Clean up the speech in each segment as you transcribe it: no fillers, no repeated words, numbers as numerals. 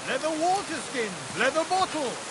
Leather water skins, leather bottles.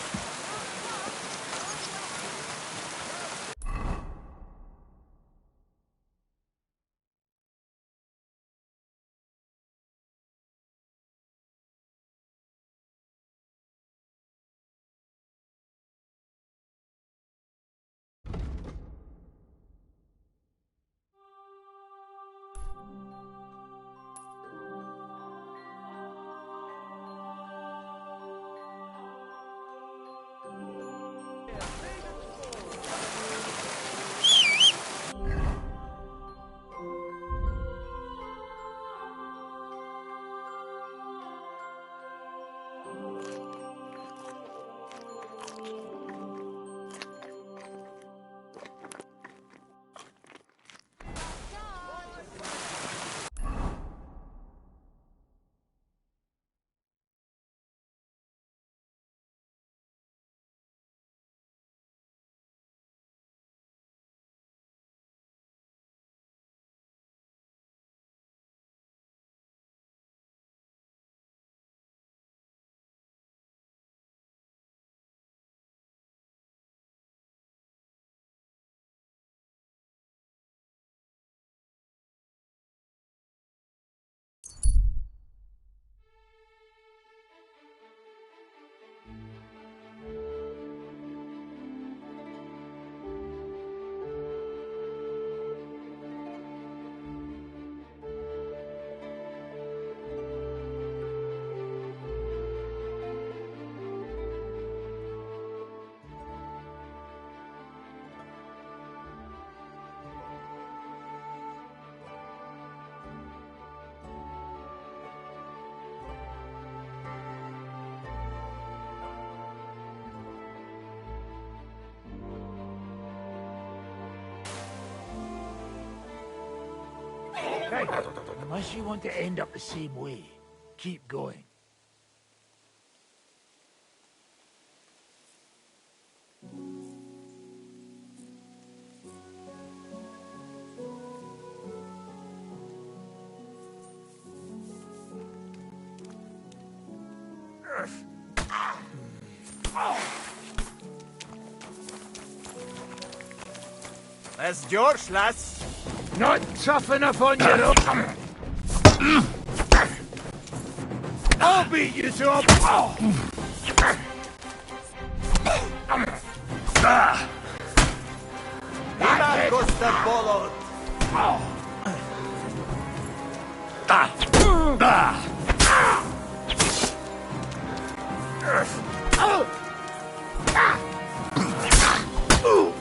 Right. Unless you want to end up the same way, keep going. That's George, lads. Not tough enough on your own. I'll beat you to a... Ima Costa Bolot.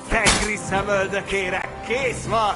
Tegri szemöldökére kész van!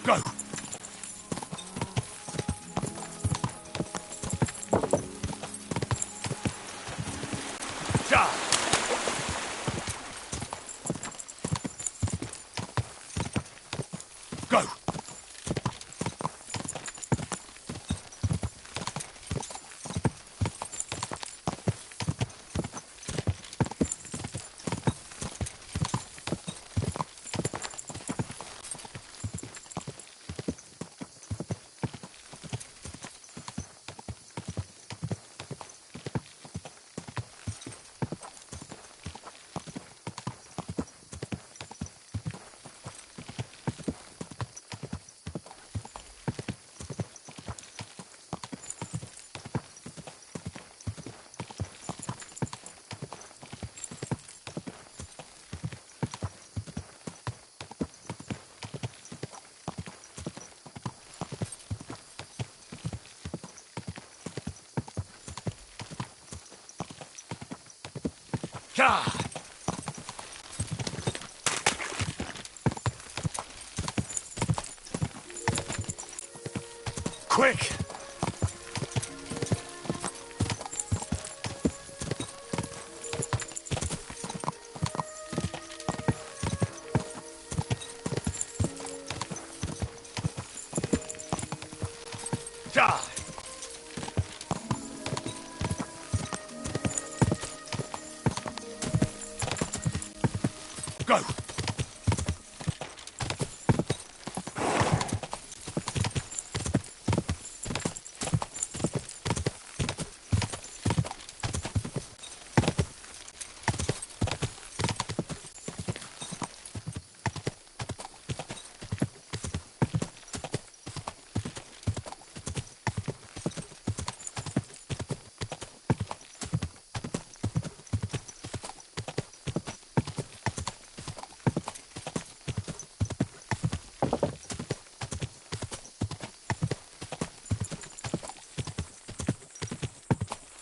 Go! Charge! Go! Yeah! Quick! Yeah! Go!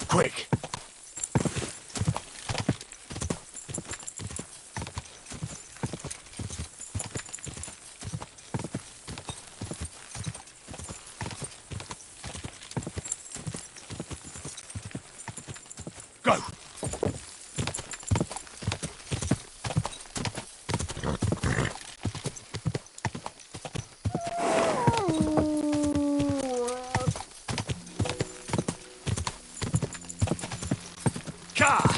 Quick! Go! Car!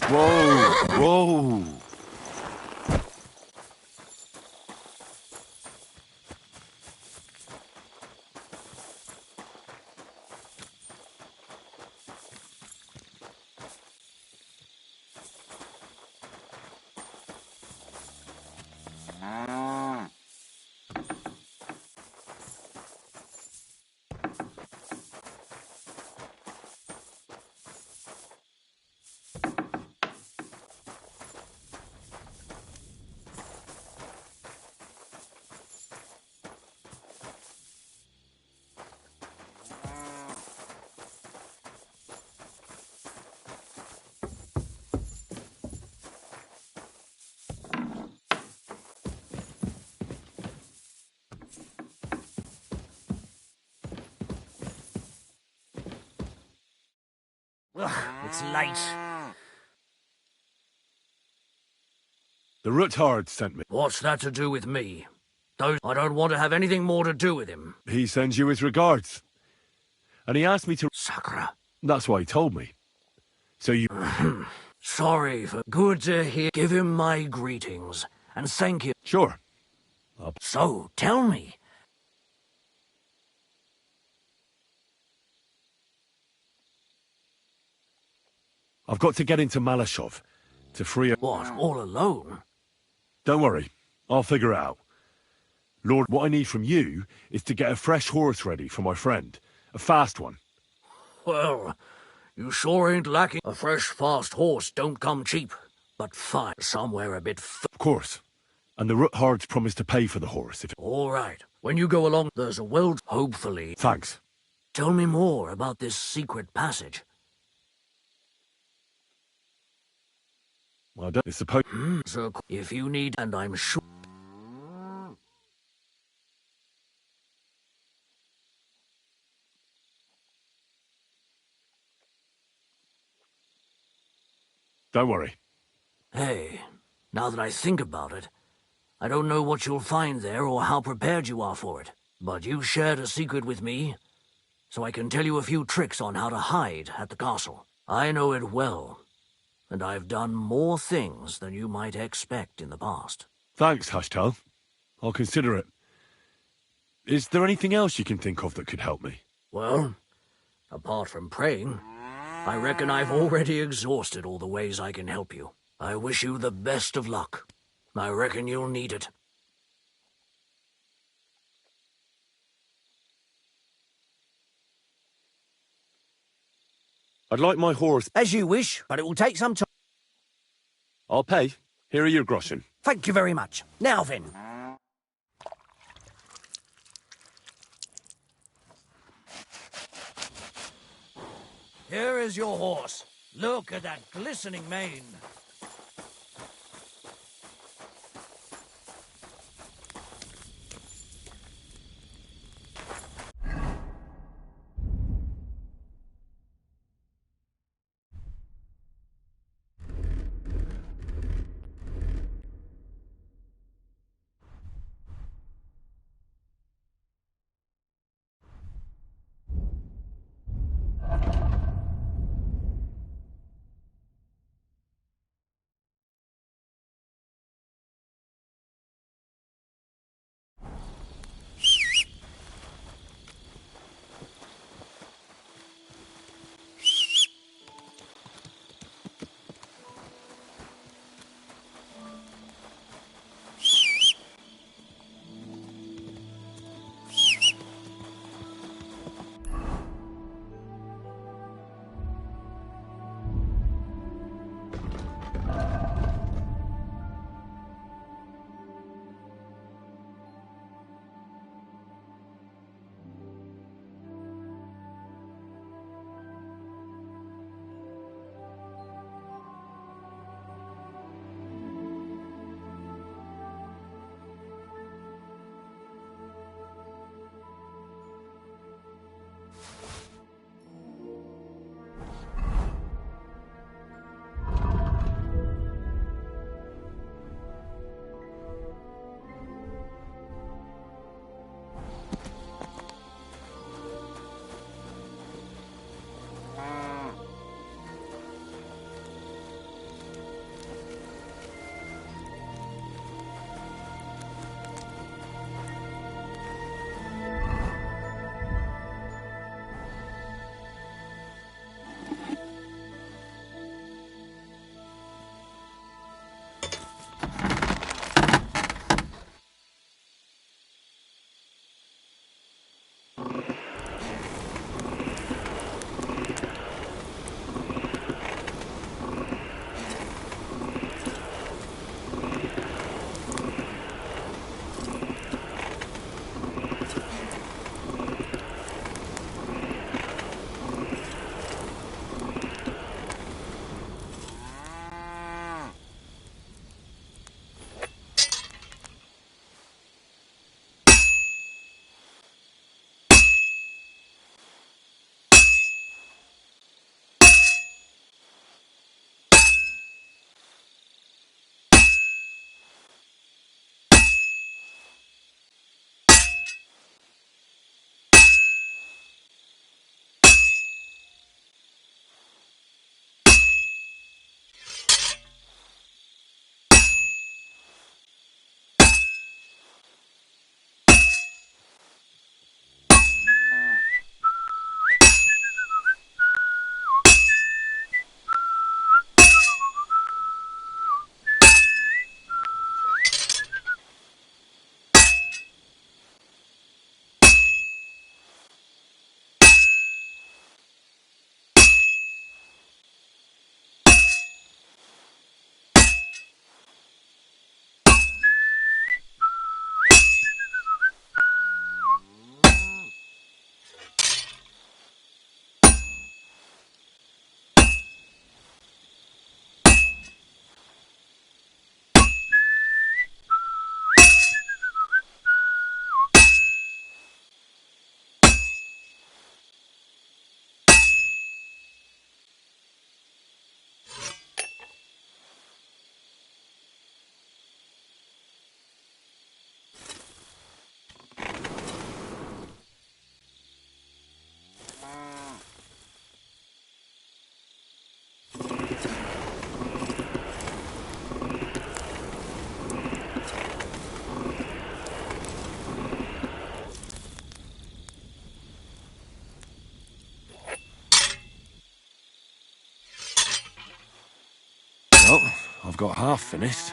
Whoa! Whoa! Ugh, it's late. The Rootard sent me. What's that to do with me? I don't want to have anything more to do with him. He sends you his regards. And he asked me to... Sakura. That's why he told me. So you... Sorry for... Good to hear. Give him my greetings. And thank you. Sure. So, tell me. I've got to get into Malashov to free up... What, all alone? Don't worry. I'll figure it out. Lord, what I need from you is to get a fresh horse ready for my friend. A fast one. Well, you sure ain't lacking. A fresh, fast horse don't come cheap. But fine, somewhere a bit Of course. And the Roothards promised to pay for the horse if... All right. When you go along, there's a hopefully... Thanks. Tell me more about this secret passage. I don't suppose... So, if you need, and I'm sure... Don't worry. Hey, now that I think about it, I don't know what you'll find there or how prepared you are for it. But you shared a secret with me, so I can tell you a few tricks on how to hide at the castle. I know it well, and I've done more things than you might expect in the past. Thanks, Hashtal. I'll consider it. Is there anything else you can think of that could help me? Well, apart from praying, I reckon I've already exhausted all the ways I can help you. I wish you the best of luck. I reckon you'll need it. I'd like my horse... As you wish, but it will take some time. I'll pay. Here are your groschen. Thank you very much. Now then. Here is your horse. Look at that glistening mane. Well, I've got half finished.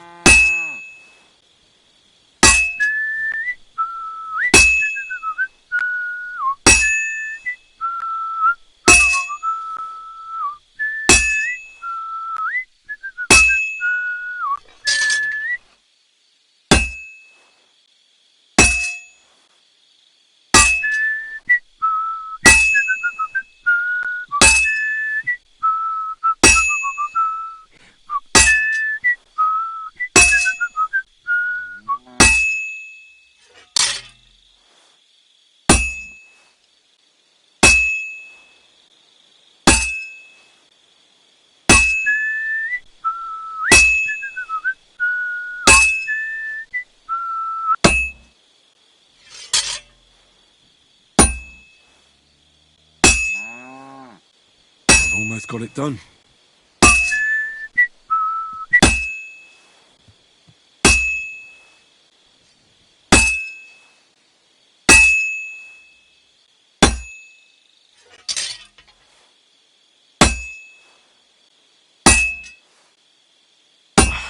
I've almost got it done.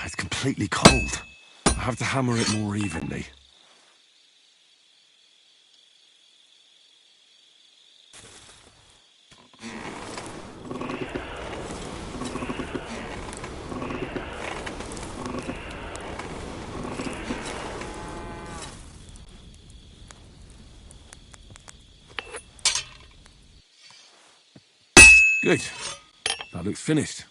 It's completely cold. I have to hammer it more evenly. Good. That looks finished.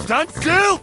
Stand still!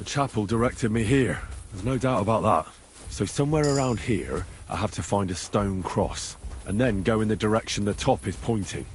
chapel directed me here. There's no doubt about that. So somewhere around here, I have to find a stone cross, and then go in the direction the top is pointing.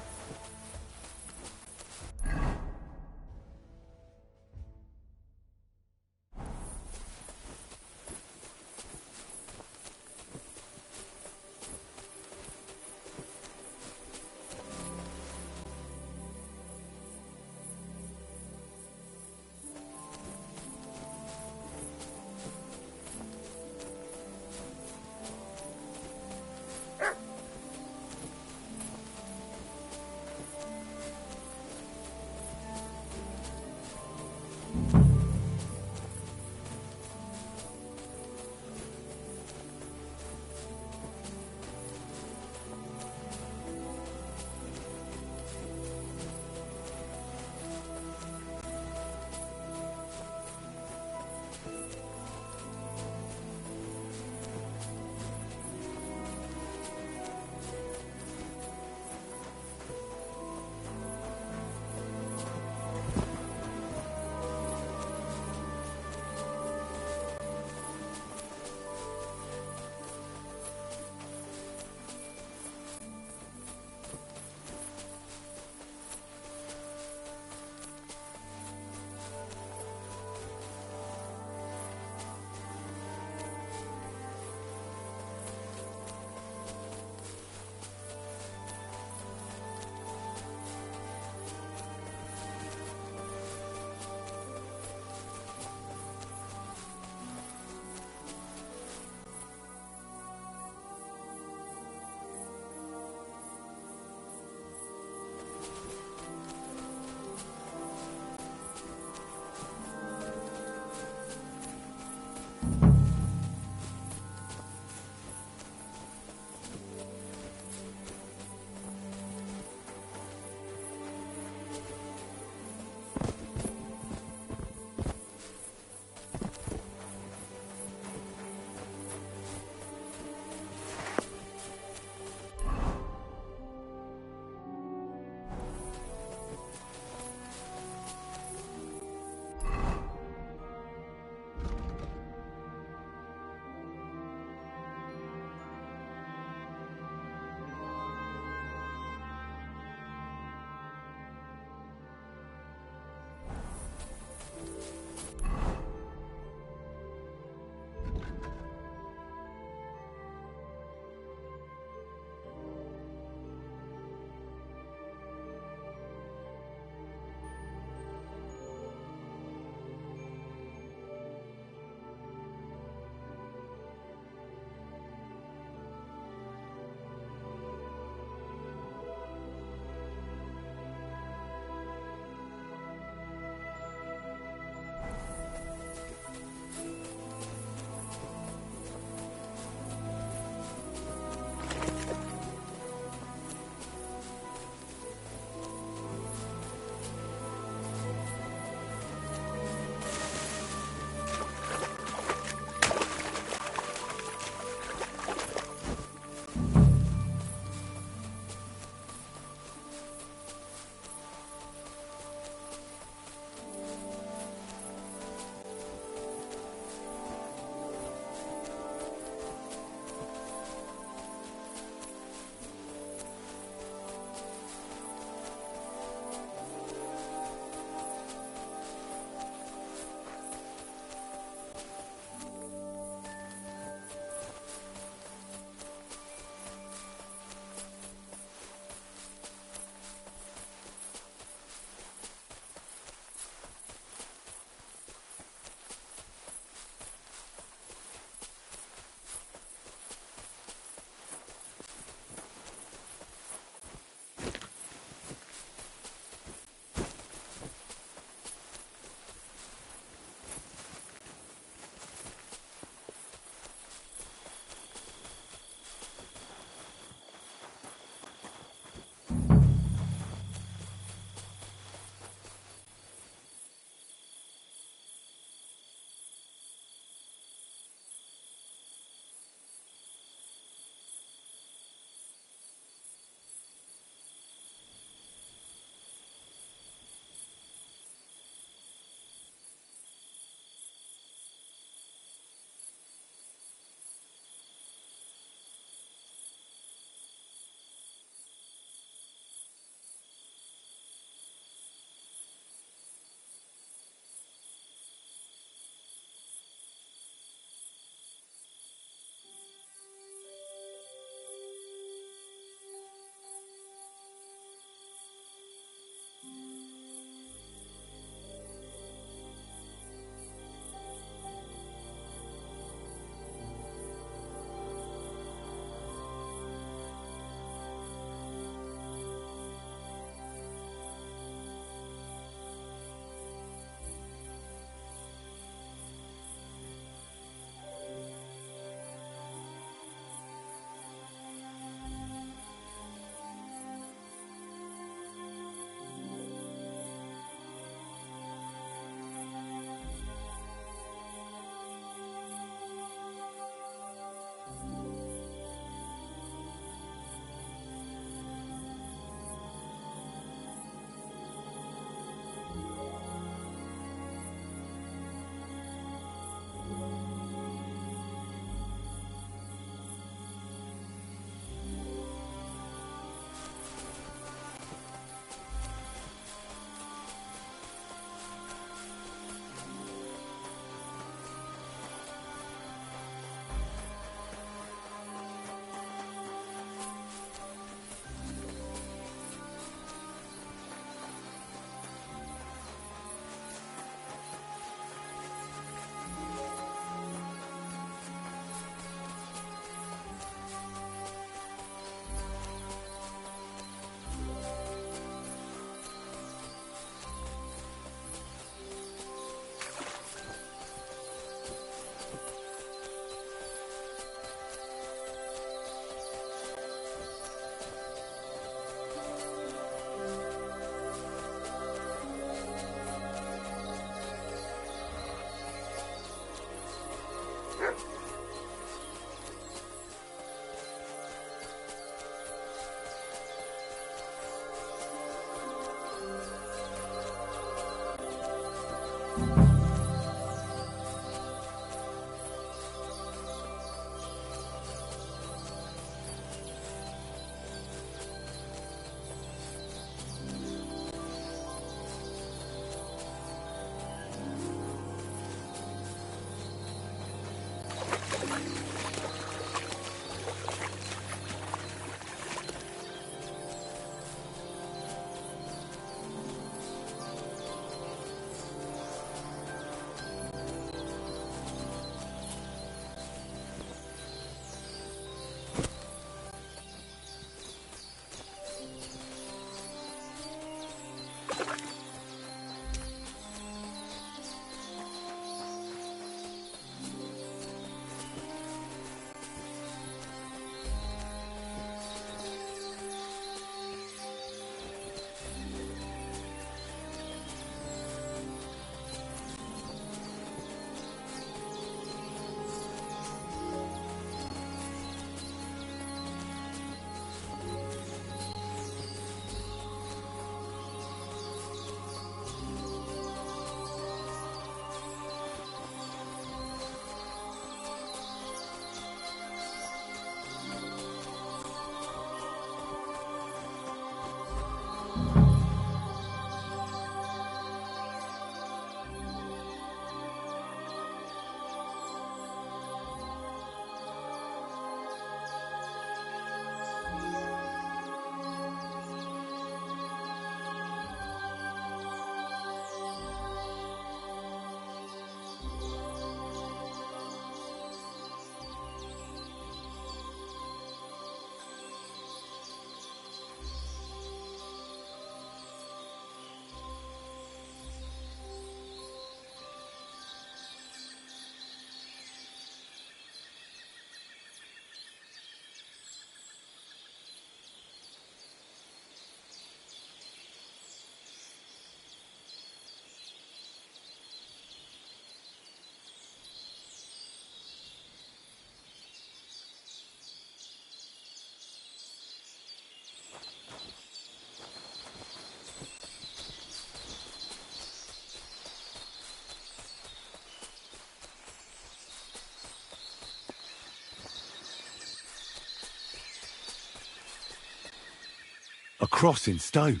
A cross in stone.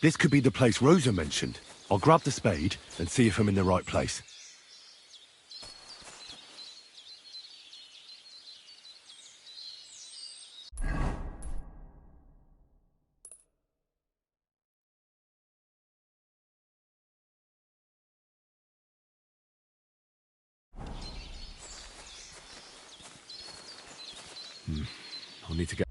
This could be the place Rosa mentioned. I'll grab the spade and see if I'm in the right place. I'll need to get...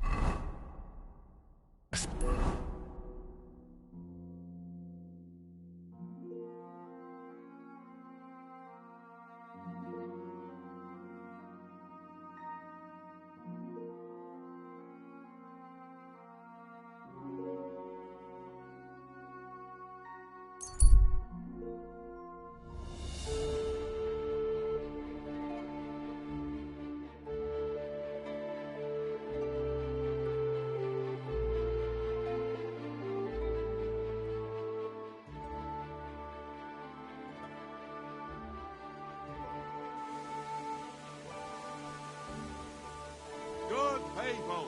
Good people,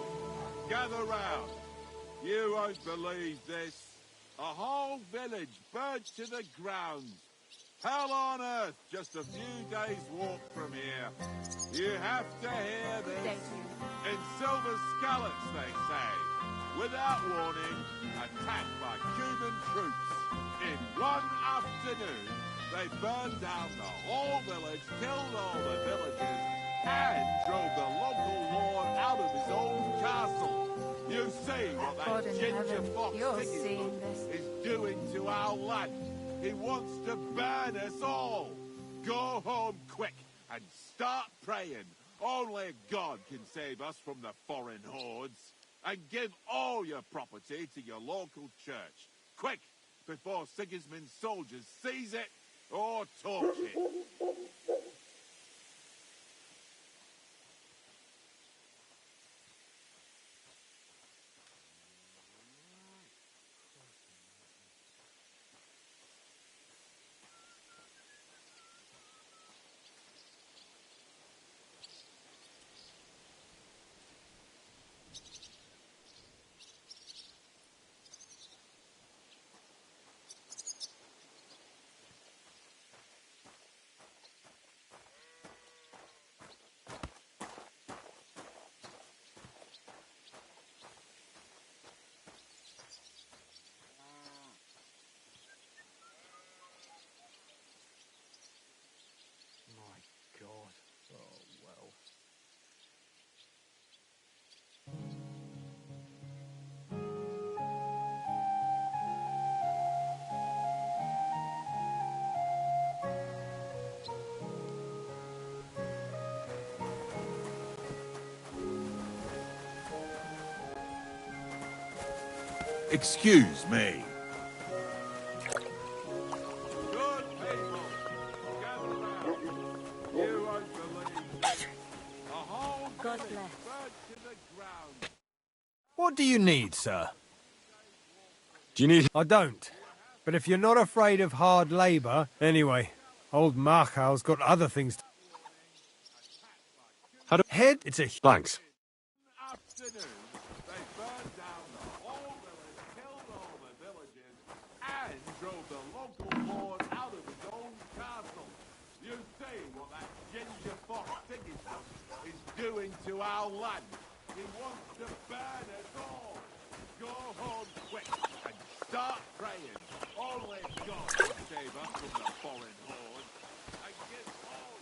gather round. You won't believe this. A whole village burnt to the ground. Hell on earth, just a few days' walk from here. You have to hear this. In silver scallops, they say. Without warning, attacked by Cuban troops. In one afternoon, they burned down the whole village, killed all the villagers, and drove the local lord out of his own castle. You see what God that in ginger heaven, fox you're Sigismund seeing this. is doing to our land. He wants to burn us all. Go home quick and start praying. Only God can save us from the foreign hordes. And give all your property to your local church. Quick, before Sigismund's soldiers seize it or torch it. Excuse me. Good people, gather round. You won't believe this. A whole God village bless. burnt to the ground. What do you need, sir? Do you need... I don't. But if you're not afraid of hard labour... Anyway, old Marchal's got other things to... How do... Head? It's a... Thanks. Afternoon, they burned down the whole village, killed all the villagers, and drove the local lord out of his own castle. You see what that ginger fox Sigismund is doing to our land. He wants to burn us all. Go home quick and start praying. Only God can save us from the foreign horde. And give all...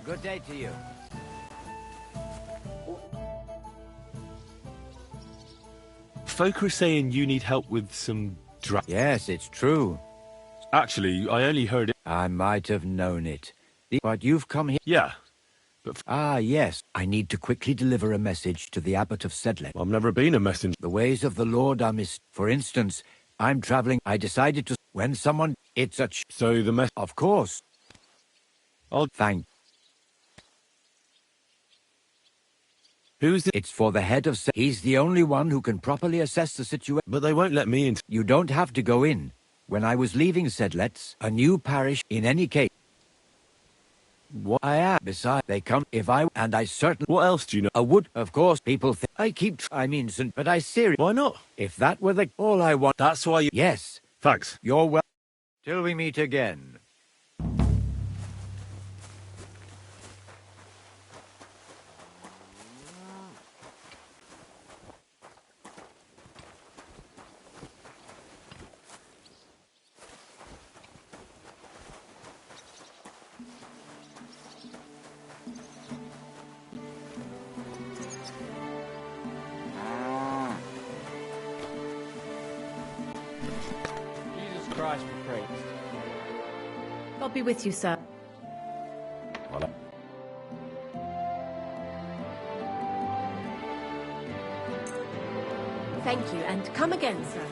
Good day to you. Folk are saying you need help with some Yes, it's true. Actually, I only heard it... I might have known it. But you've come here... Yeah. Ah, yes. I need to quickly deliver a message to the Abbot of Sedlec. I've never been a messenger. The ways of the Lord are For instance, I'm traveling. I decided to... When someone... It's a... So the mess... Of course. I'll... Thank... Who's it? It's for the head of... He's the only one who can properly assess the situation. But they won't let me in. You don't have to go in. When I was leaving Sedlets, a new parish, in any case... What? I am. Besides, they come if I... And I certainly... What else do you know? I would, of course, people think... I keep... I mean, but I seriously... Why not? If that were the... All I want... That's why you... Yes. Thanks. You're well... Till we meet again. Jesus Christ be praised. God be with you, sir. Thank you, and come again, sir.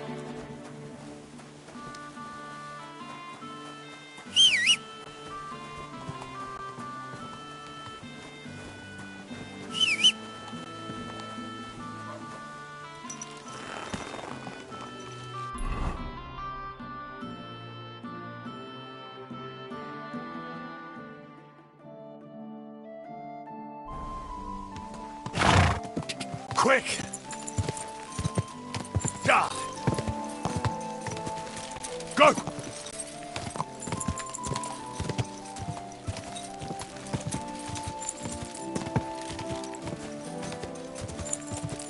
Quick! God! Go!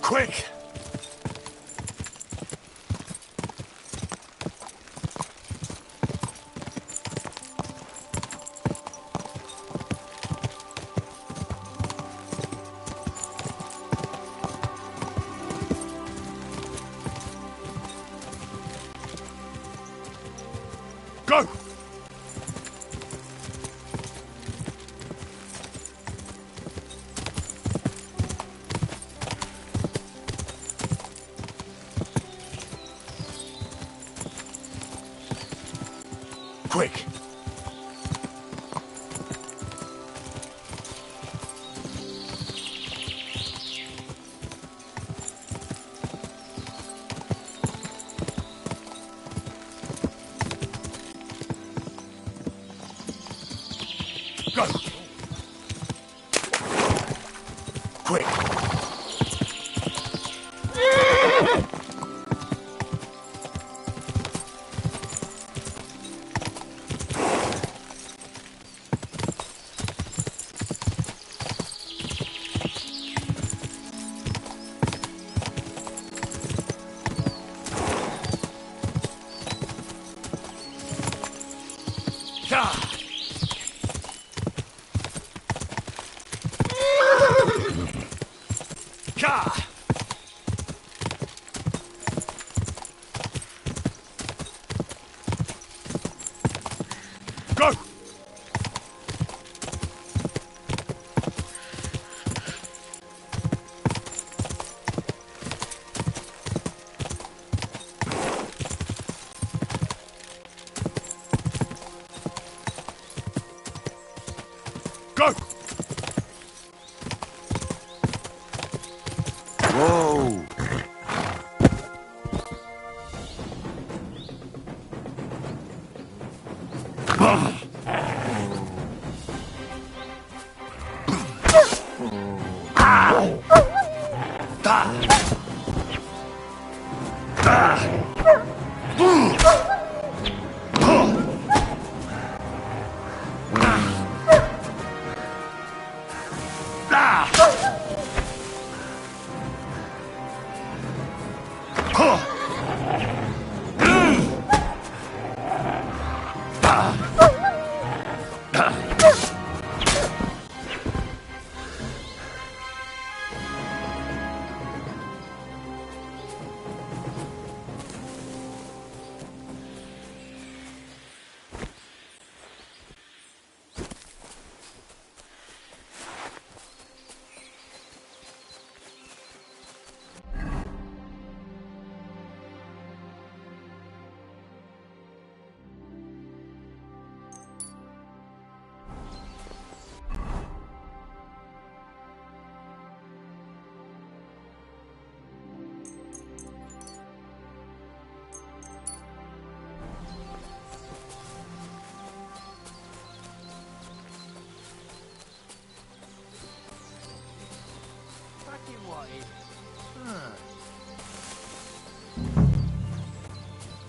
Quick! Go! Quick! Go! Quick! Go! Go! Whoa!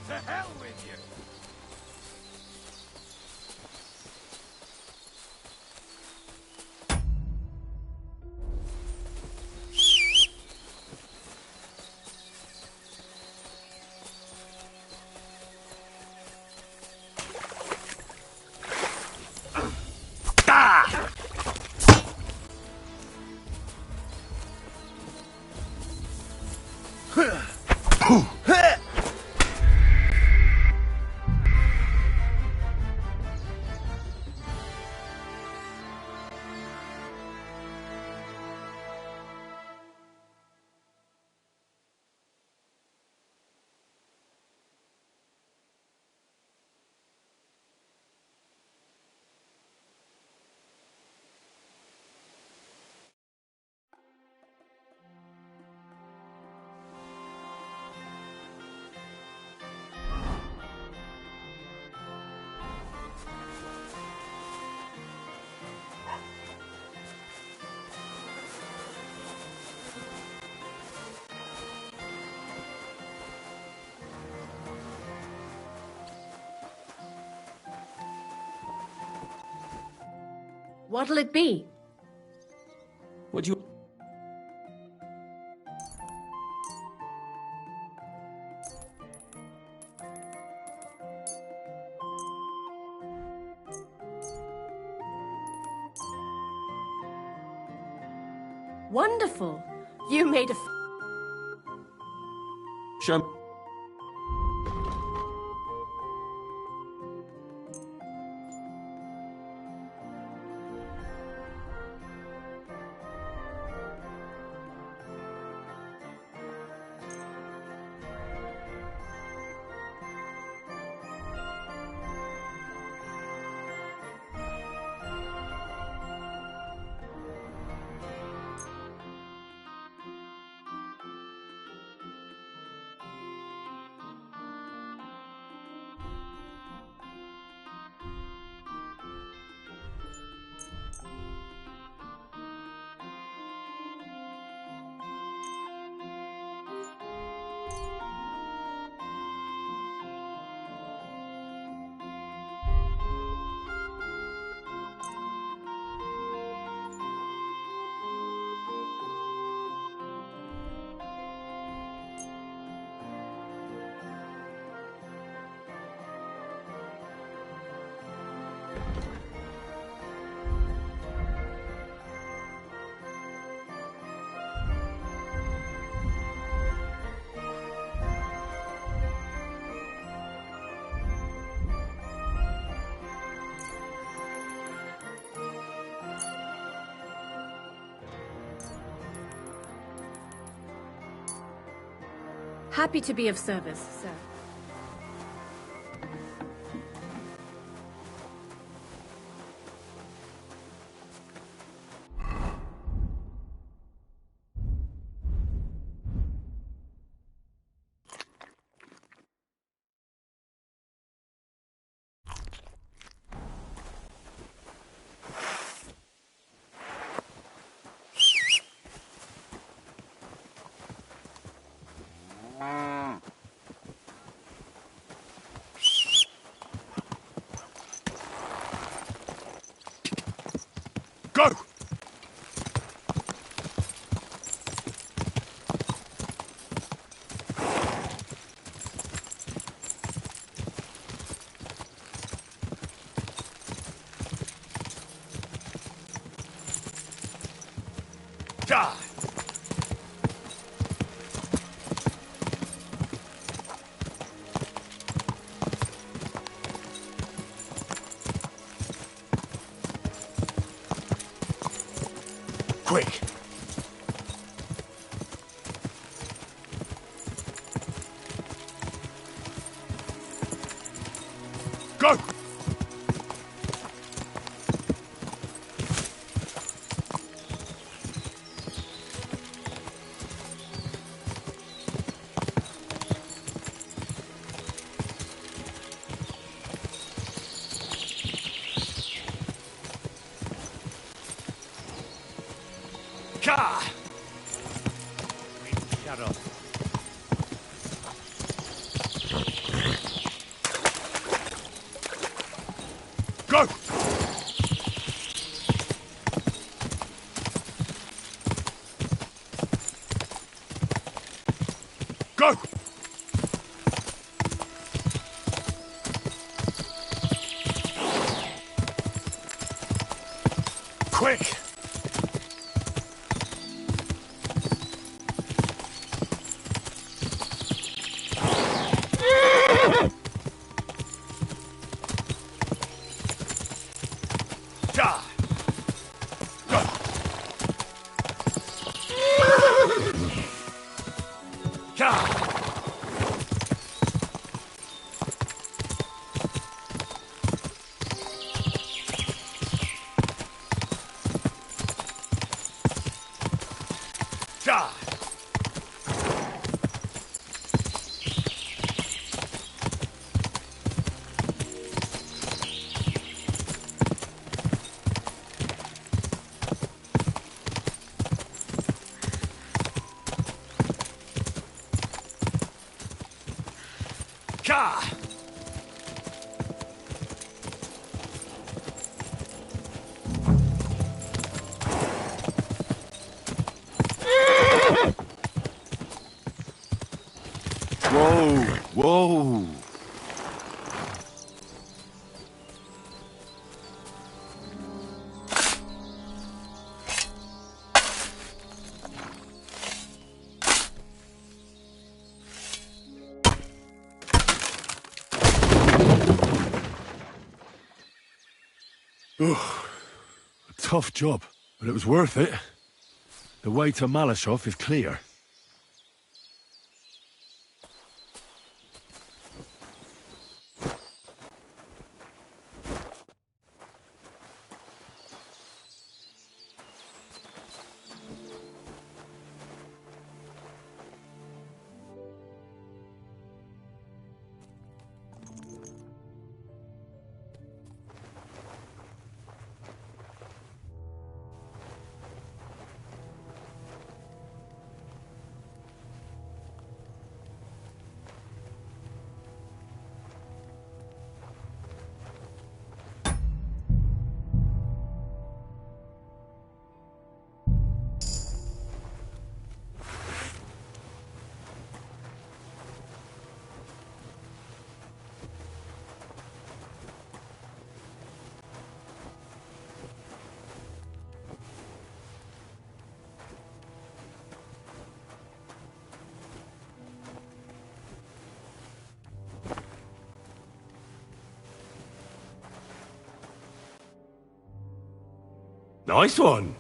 To hell with you! What'll it be? Would you... Wonderful. You made a... Show... Happy to be of service, sir. Go! Die! Quick! Go! Ka! Shut up. Go! Go! Quick! Die! Go! Die! Die! Ka! Whoa, whoa. A tough job, but it was worth it. The way to Malashov is clear. Nice one.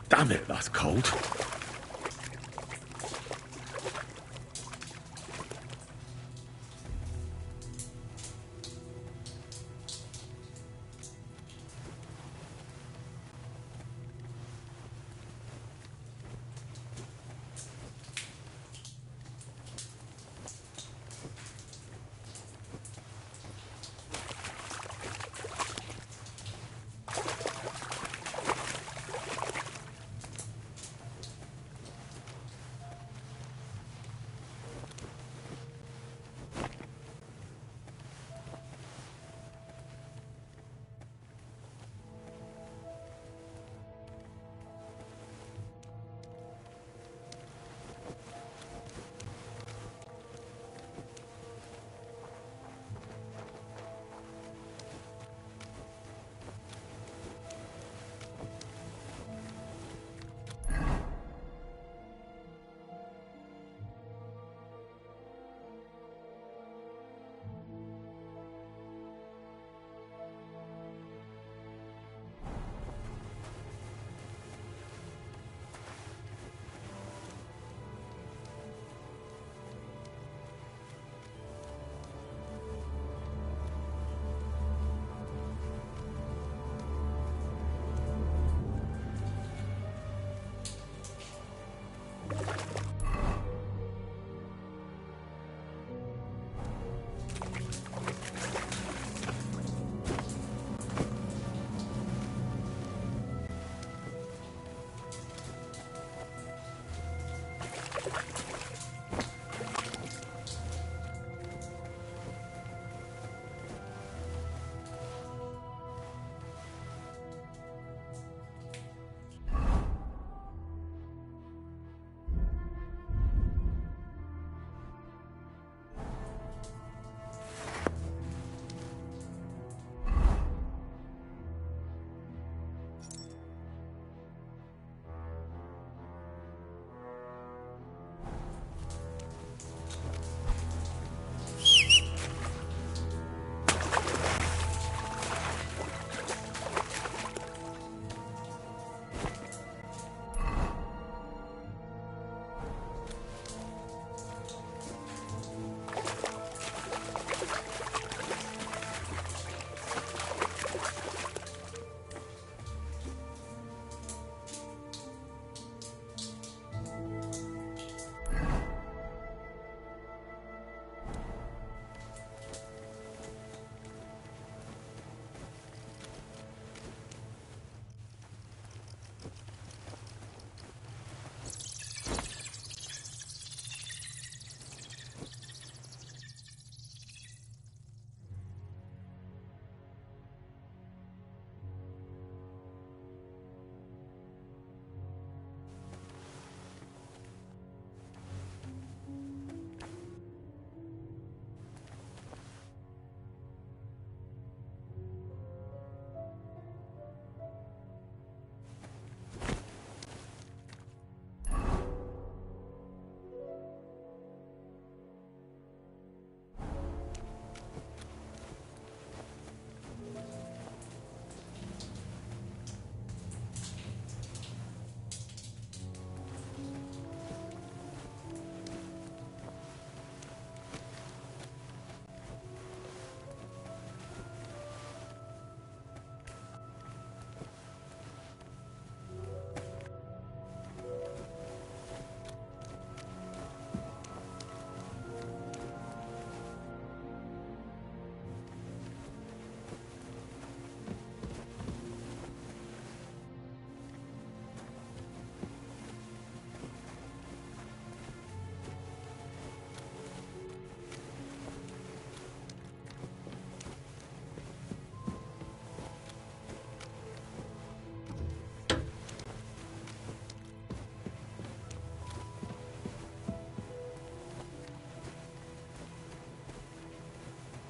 Damn it, that's cold.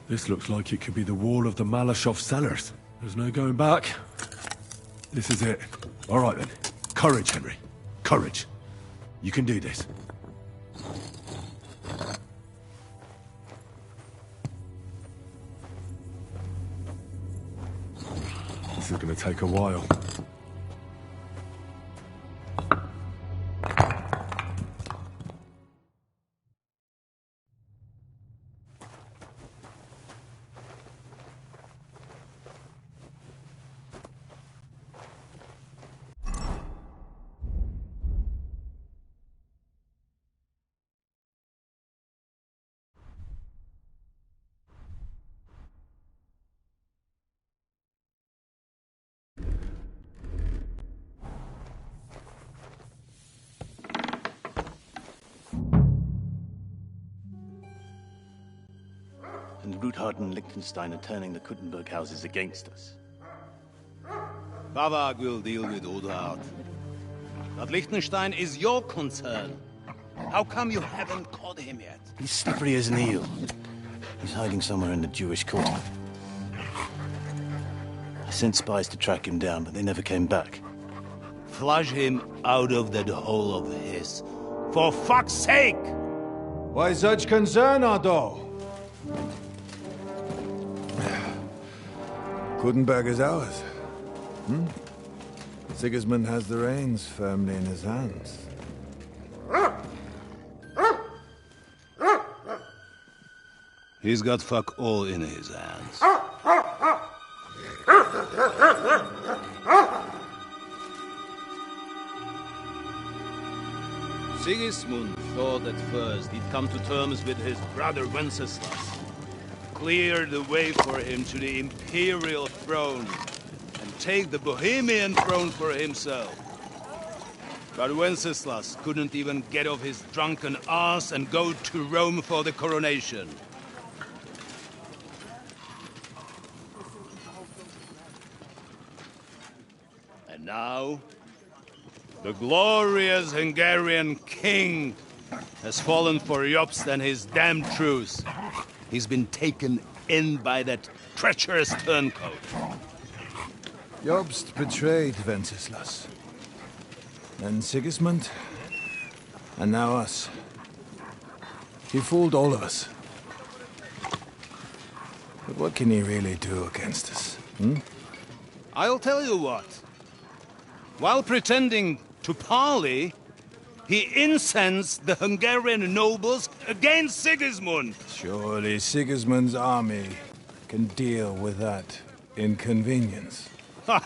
This looks like it could be the wall of the Malashov cellars. There's no going back. This is it. All right then. Courage, Henry. Courage. You can do this. This is going to take a while. Bruthard and Liechtenstein are turning the Kuttenberg houses against us. Bavag will deal with Udhard. But Liechtenstein is your concern. How come you haven't caught him yet? He's slippery as an eel. He's hiding somewhere in the Jewish quarter. I sent spies to track him down, but they never came back. Flush him out of that hole of his. For fuck's sake! Why such concern, Otto? Kuttenberg is ours. Sigismund has the reins firmly in his hands. He's got fuck all in his hands. Sigismund thought at first he'd come to terms with his brother Wenceslas, clear the way for him to the imperial throne, and take the Bohemian throne for himself. But Wenceslas couldn't even get off his drunken ass and go to Rome for the coronation. And now, the glorious Hungarian king has fallen for Jobst and his damn truce. He's been taken in by that treacherous turncoat. Jobst betrayed Wenceslas. Then Sigismund. And now us. He fooled all of us. But what can he really do against us, I'll tell you what. While pretending to parley, he incensed the Hungarian nobles against Sigismund. Surely Sigismund's army can deal with that inconvenience. Ha!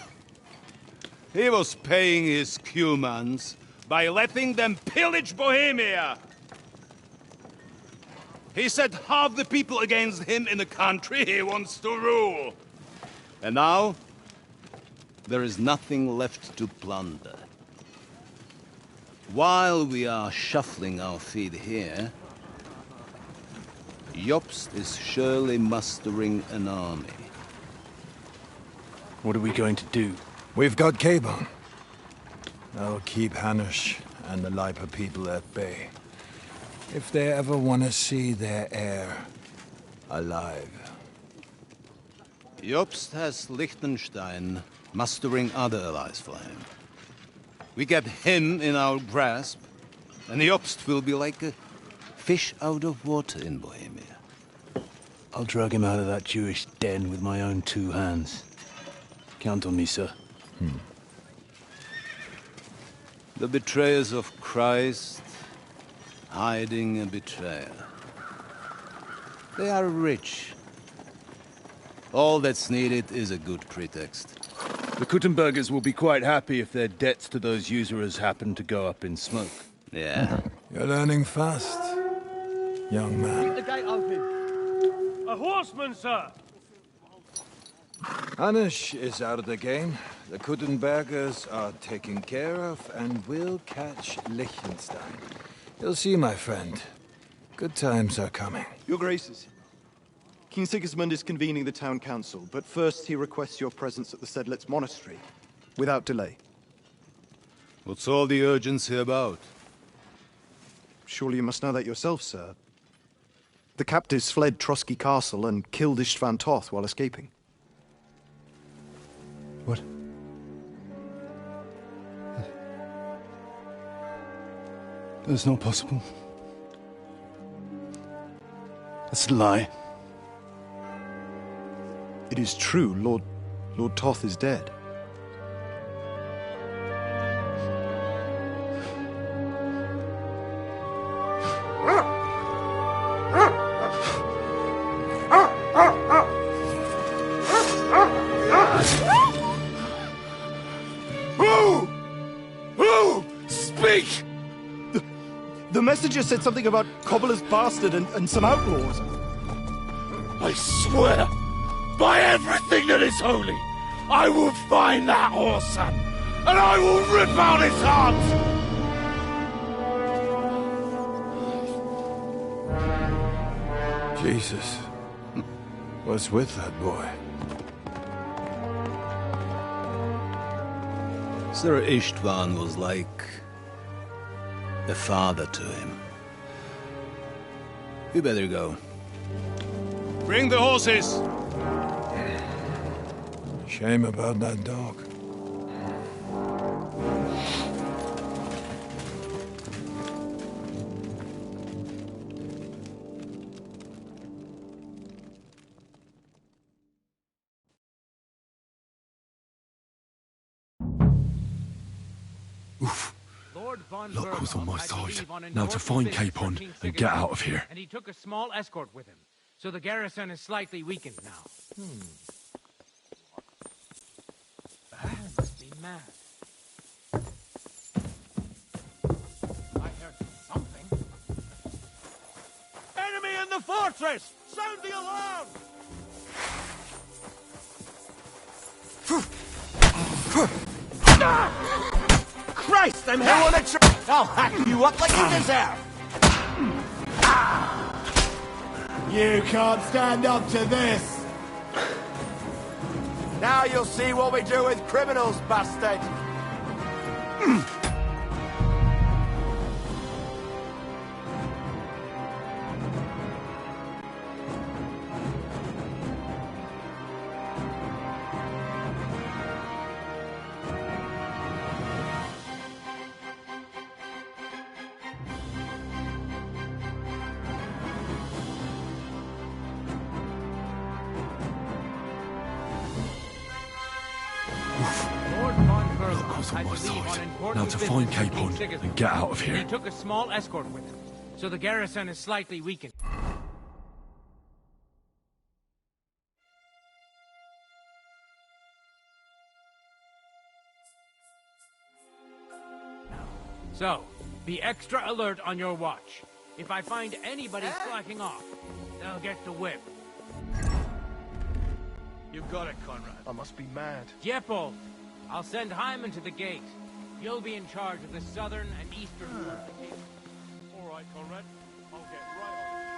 He was paying his Cumans by letting them pillage Bohemia. He set half the people against him in the country he wants to rule. And now, there is nothing left to plunder. While we are shuffling our feet here, Jobst is surely mustering an army. What are we going to do? We've got Cabon. That'll keep Hanush and the Lipa people at bay. If they ever want to see their heir alive. Jobst has Liechtenstein mustering other allies for him. We get him in our grasp, and Jobst will be like a fish out of water in Bohemia. I'll drag him out of that Jewish den with my own 2 hands. Count on me, sir. The betrayers of Christ, hiding a betrayer. They are rich. All that's needed is a good pretext. The Kuttenbergers will be quite happy if their debts to those usurers happen to go up in smoke. Yeah. You're learning fast, young man. Keep the gate open. A horseman, sir! Hanush is out of the game. The Kuttenbergers are taken care of, and we'll catch Liechtenstein. You'll see, my friend. Good times are coming. Your Graces, King Sigismund is convening the town council, but first he requests your presence at the Sedlitz monastery, without delay. What's all the urgency about? Surely you must know that yourself, sir. The captives fled Trotsky Castle and killed Istvan Toth while escaping. What? That's not possible. That's a lie. It is true, Lord Toth is dead. Who? Speak! The messenger said something about Cobbler's bastard and some outlaws. I swear, by everything that is holy, I will find that whoreson, and I will rip out his heart! Jesus. What's with that boy? Sir Istvan was like a father to him. We better go. Bring the horses! Shame about that dog. Luck was on my side. Now to find Capon and get out of here. And he took a small escort with him, so the garrison is slightly weakened now. Man must be mad. I heard something. Enemy in the fortress! Sound the alarm! Christ, I'm hit! I'll hack you up like you deserve! You can't stand up to this! Now you'll see what we do with criminals, bastard! Luck was on my side. Now to find Capon and get out of He here. took a small escort with him, so the garrison is slightly weakened. So, be extra alert on your watch. If I find anybody slacking off, they'll get the whip. You've got it, Conrad. I must be mad. Diepold, I'll send Hyman to the gate. You'll be in charge of the southern and eastern fortifications. All right, Conrad. I'll get right on it.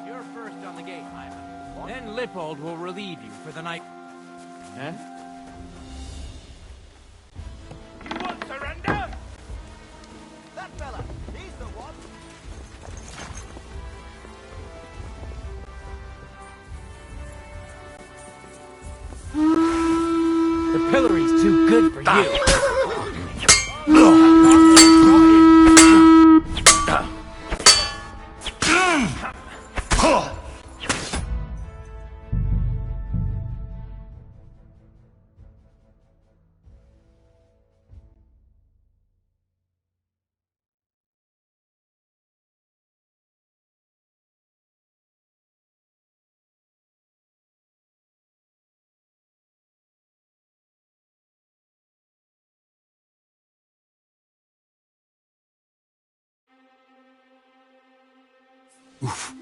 You're first on the gate, Hyman. Then Lippold will relieve you for the night. Huh? You won't surrender? That fella, he's the one! The pillory's too good for you.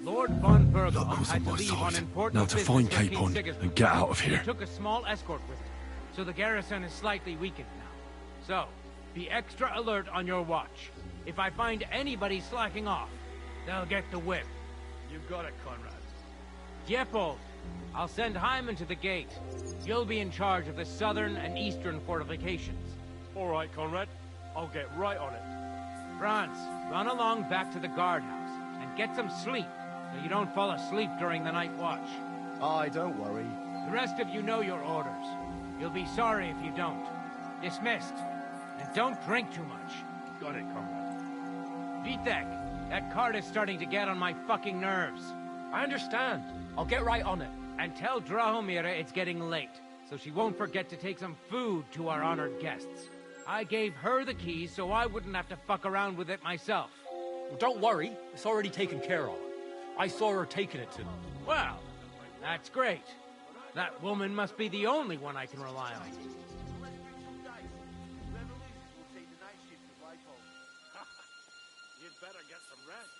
Lord von Berghoff Luck was had on to my leave on side. important Now to business find for King Capon Sigismund. and get out of He here. took a small escort with him, so the garrison is slightly weakened now. So, be extra alert on your watch. If I find anybody slacking off, they'll get the whip. You got it, Conrad. Diepold, I'll send Hyman to the gate. You'll be in charge of the southern and eastern fortifications. All right, Conrad. I'll get right on it. Franz, run along back to the guardhouse and get some sleep so you don't fall asleep during the night watch. Aye, don't worry. The rest of you know your orders. You'll be sorry if you don't. Dismissed. And don't drink too much. Got it, Conrad. Vitek, that cart is starting to get on my fucking nerves. I understand. I'll get right on it. And tell Drahomira it's getting late, so she won't forget to take some food to our honored guests. I gave her the keys so I wouldn't have to fuck around with it myself. Well, don't worry. It's already taken care of. I saw her taking it to them. Well, that's great. That woman must be the only one I can rely on. You'd better get some rest,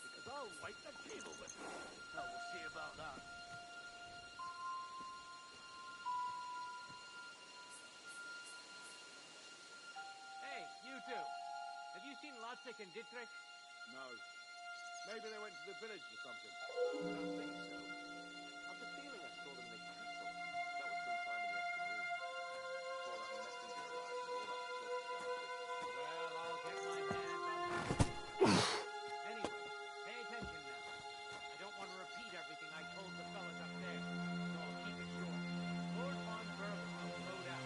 because I'll wipe the table with you. Now we'll see about that. Hey, you two. Have you seen Lotzig and Dietrich? No. Maybe they went to the village for something. I don't think so. I've the feeling I saw them in the castle. That was sometime in the afternoon. Before that messenger arrived and all that stuff started. Well, I'll get my hands on that. Anyway, pay attention now. I don't want to repeat everything I told the fellas up there, so I'll keep it short. Lord von Berghoff rode out.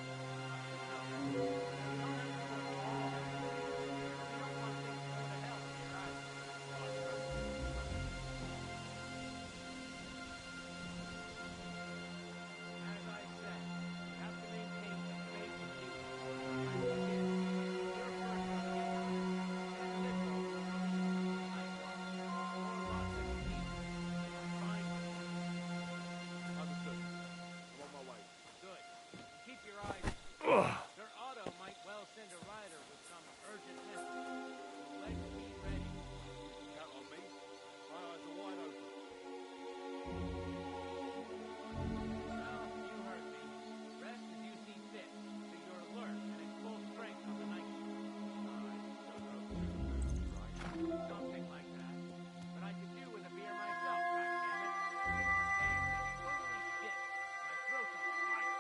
Sir Otto might well send a rider with some urgent message. Let's be ready. Count on me. My eyes are wide open. Well, you heard me. Rest as you see fit, so you're alert and at full strength on the night shift. Something like that. But I could do with a beer myself, goddammit. Hey, holy shit. My throat's on fire.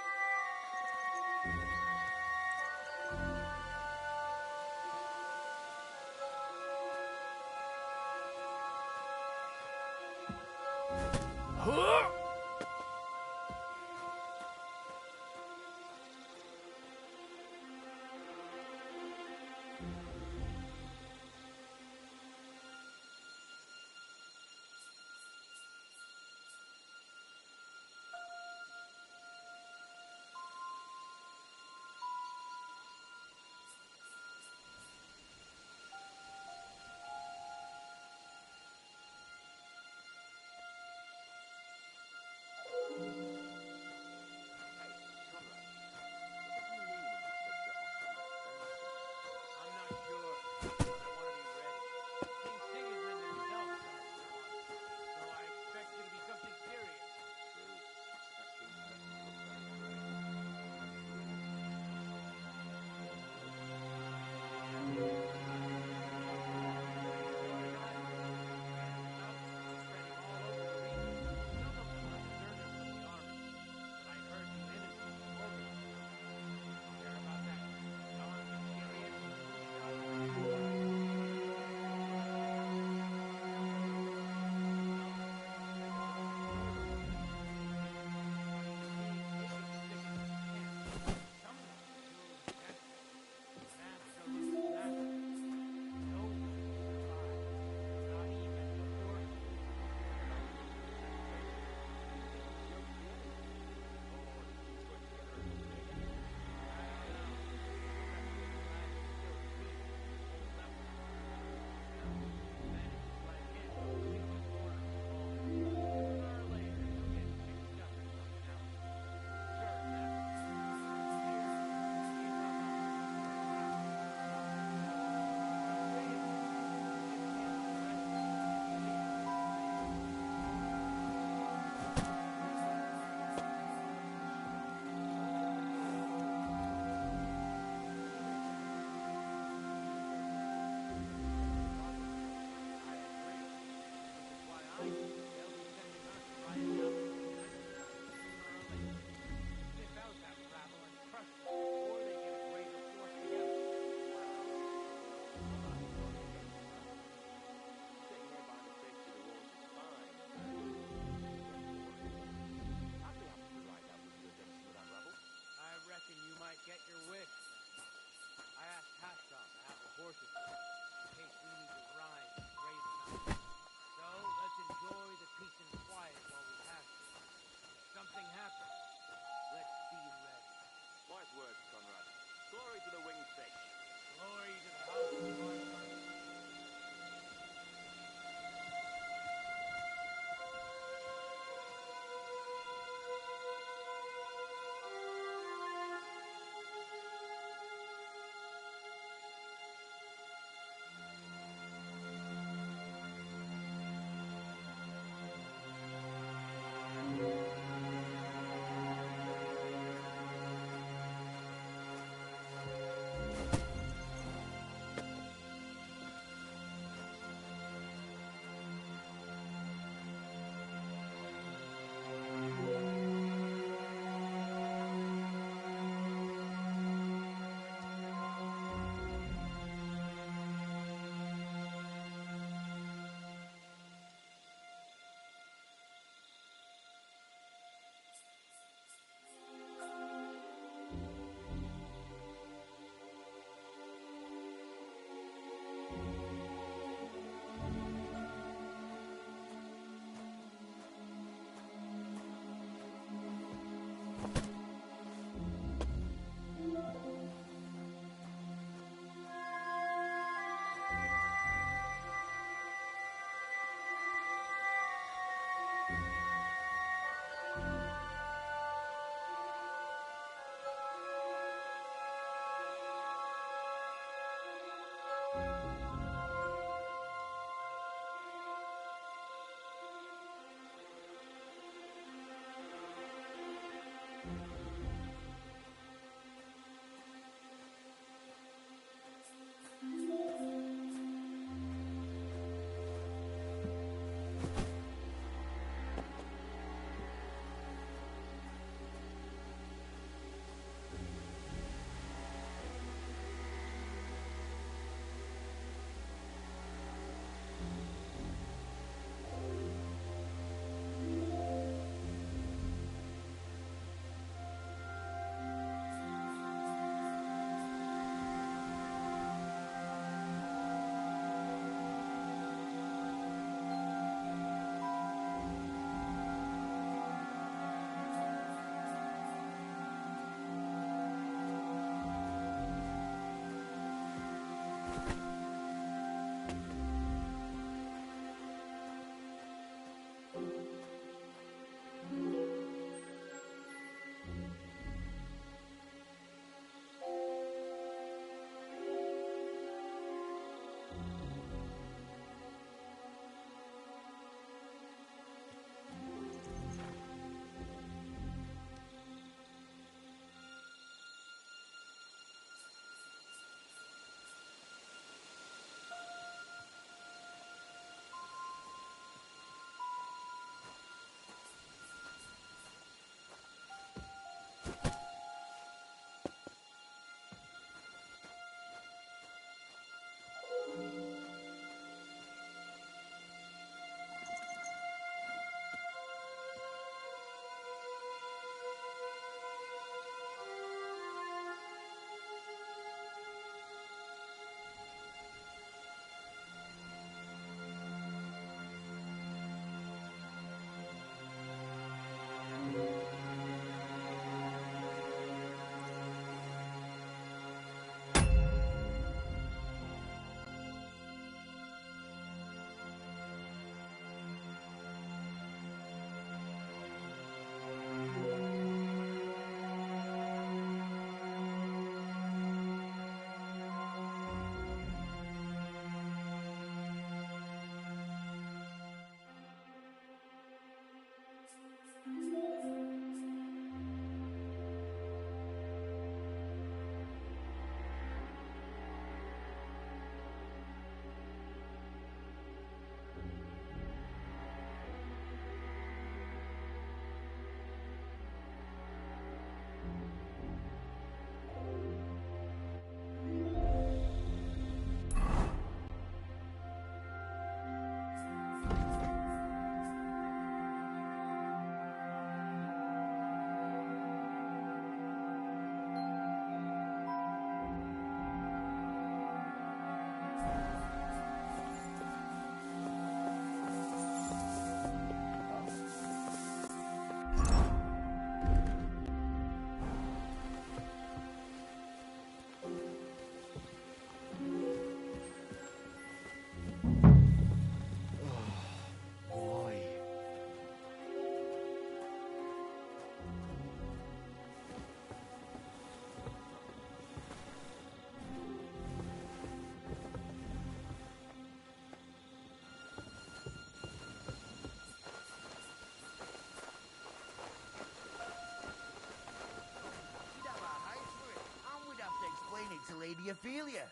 Maybe Ophelia.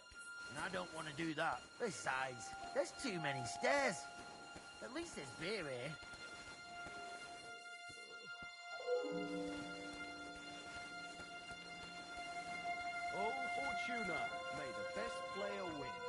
And I don't want to do that. Besides, there's too many stairs. At least there's beer here. Oh, Fortuna, may the best player win.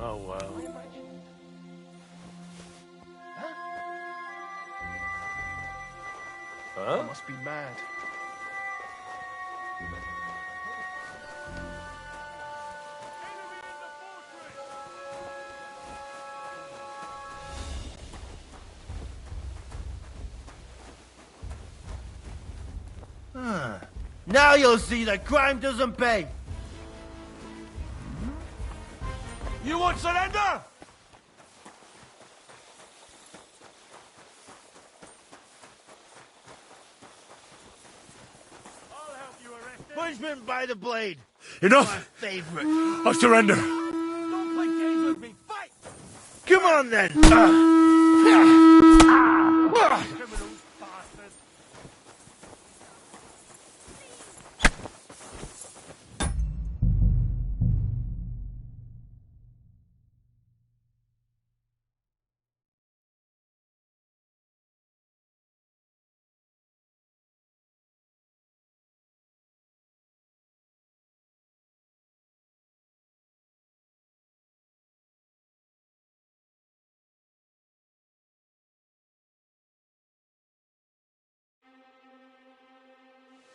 Oh well. I must be mad. Now you'll see that crime doesn't pay. You want surrender? Punishment by the blade. Enough! My favorite. I surrender. Don't play games with me. Fight! Come on then. Criminal bastard.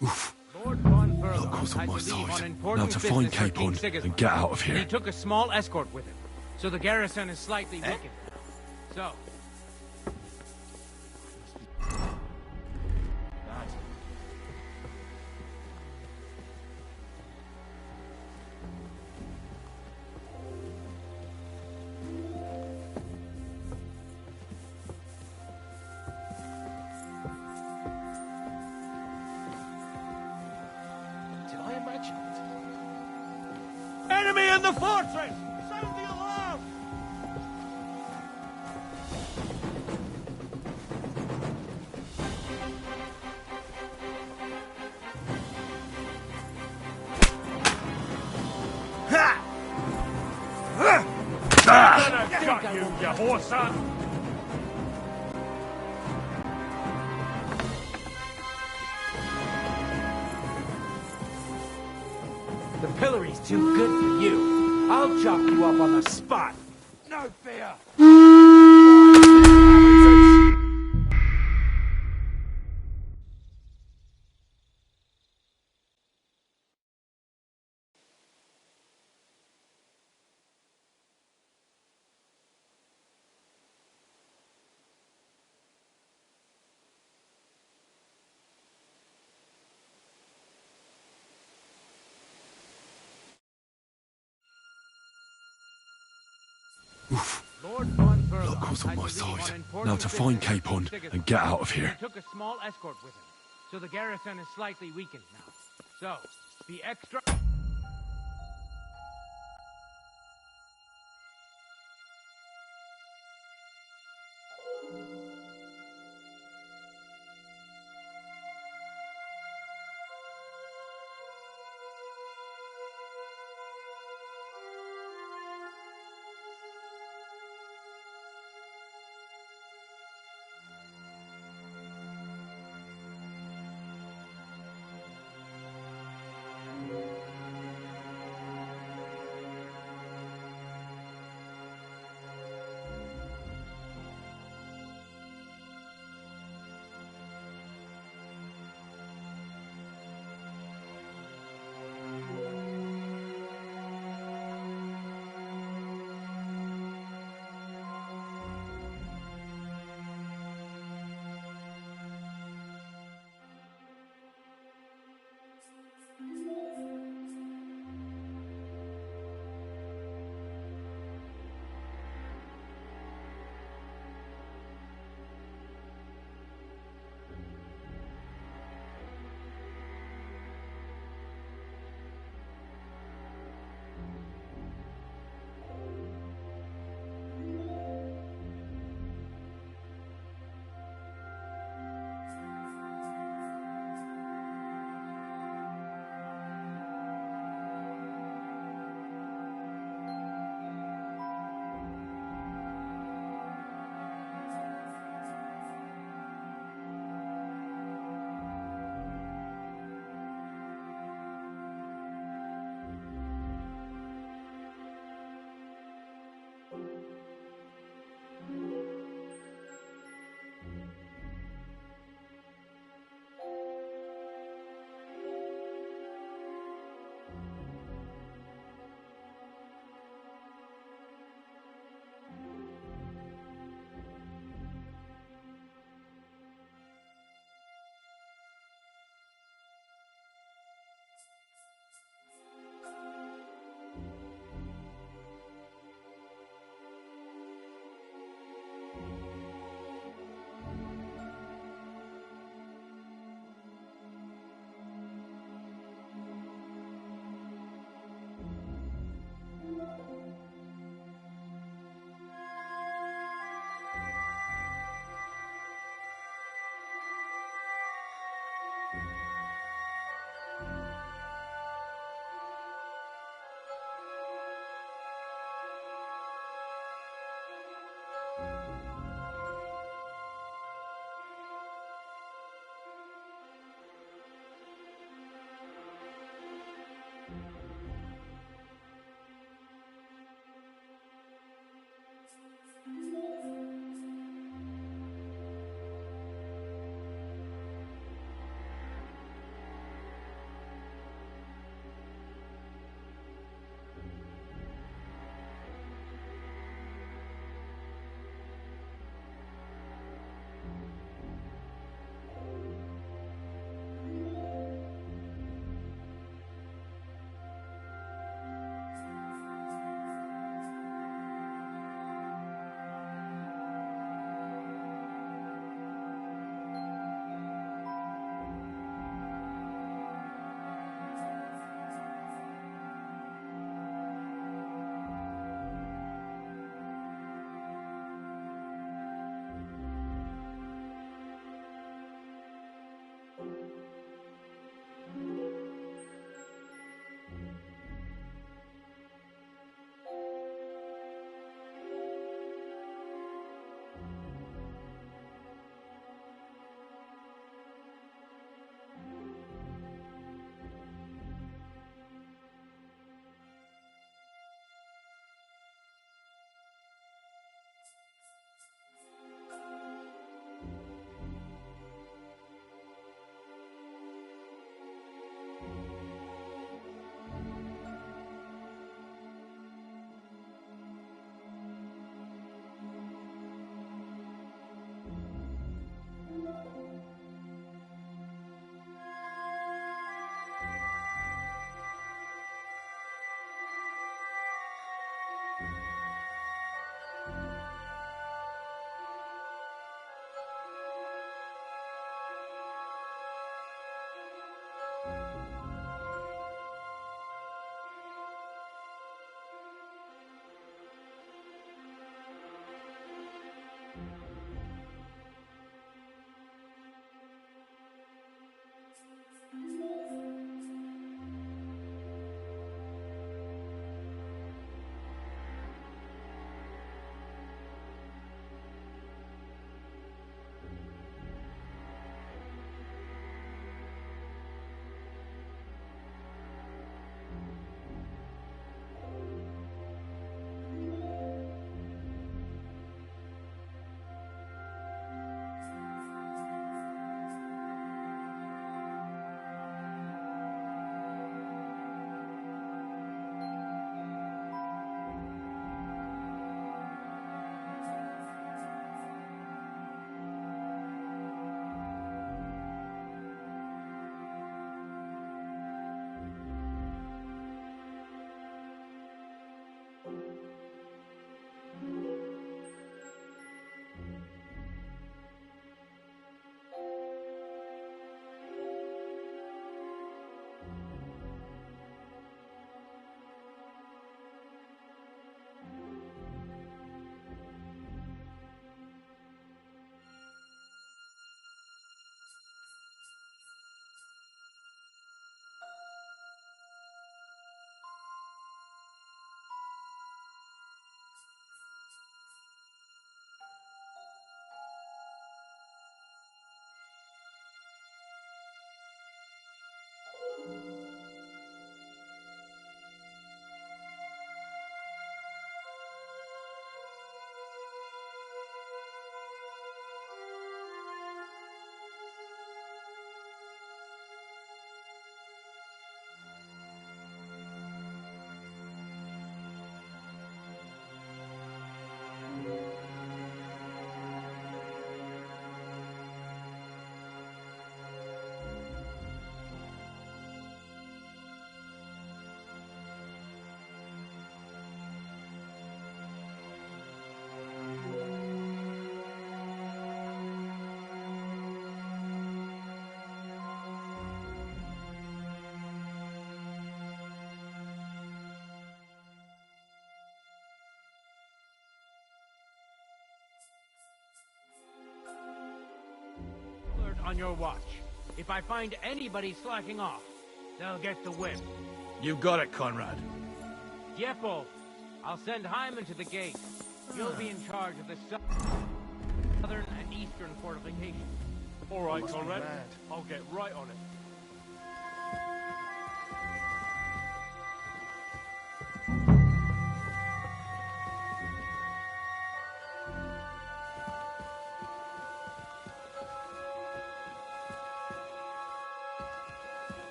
Luck was on my side. Now to find Capon and get out of He here. took a small escort with him, so the garrison is slightly weakened. So, Did I imagine it? Enemy in the fortress! Sound the alarm! Got you, you whoreson! the pillory's too good for you. I'll chop you up on the spot. No fear! Luck was on my side. Now to find Capon and get out of here. He took a small escort with him, so the garrison is slightly weakened now. So, be extra... on your watch. If I find anybody slacking off, they'll get the whip. You got it, Conrad. Jeppo, I'll send Hyman to the gate. You'll be in charge of the southern and eastern fortifications. All right, Conrad. I'll get right on it.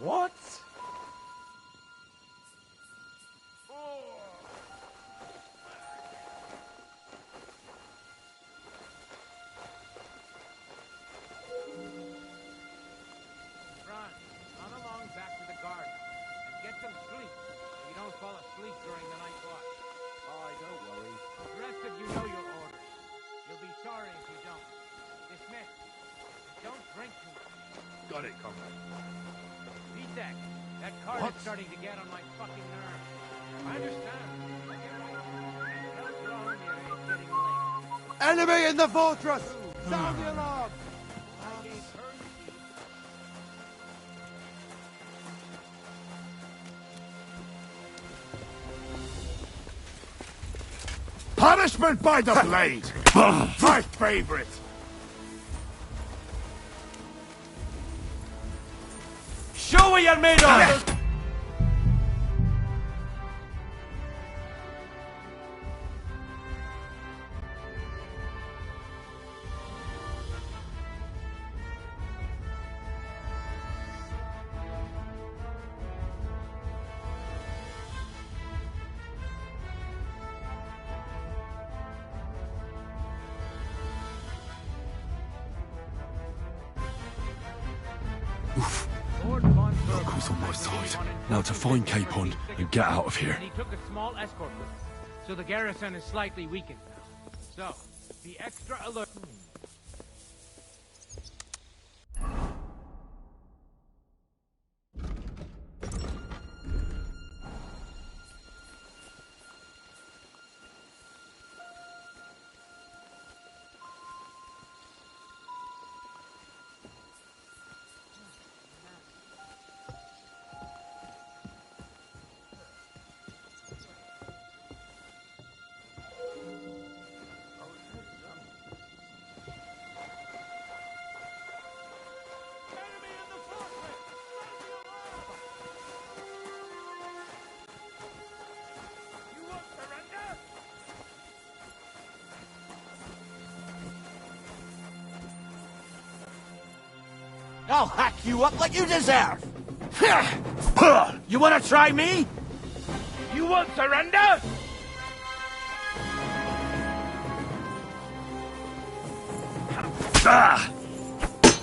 What? Run along back to the garden and get some sleep so you don't fall asleep during the night watch. Aye, don't worry. The rest of you know your orders. You'll be sorry if you don't. Dismissed. And don't drink too much. Got it, Conrad. Vitek, that cart is starting to get on my fucking nerves. I understand. Tell Dromir it's getting late. Enemy in the fortress! Sound the alarm! I gave her the key. Punishment by the blade! My favorite! Show what you're made of! Look who's on my side. Now to find Capon and get out of here. And he took a small escort with him, so the garrison is slightly weakened now. So, be extra alert. I'll hack you up like you deserve! You wanna try me? You won't surrender?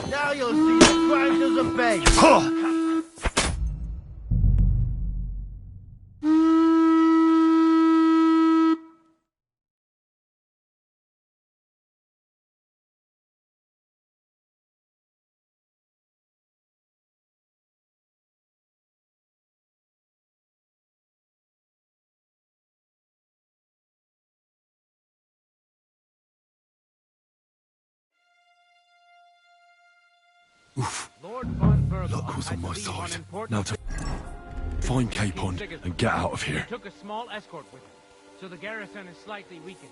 Now you'll see the crimes of obey. Look who's on my side. Now to find Capon and get out of here. He took a small escort with him, so the garrison is slightly weakened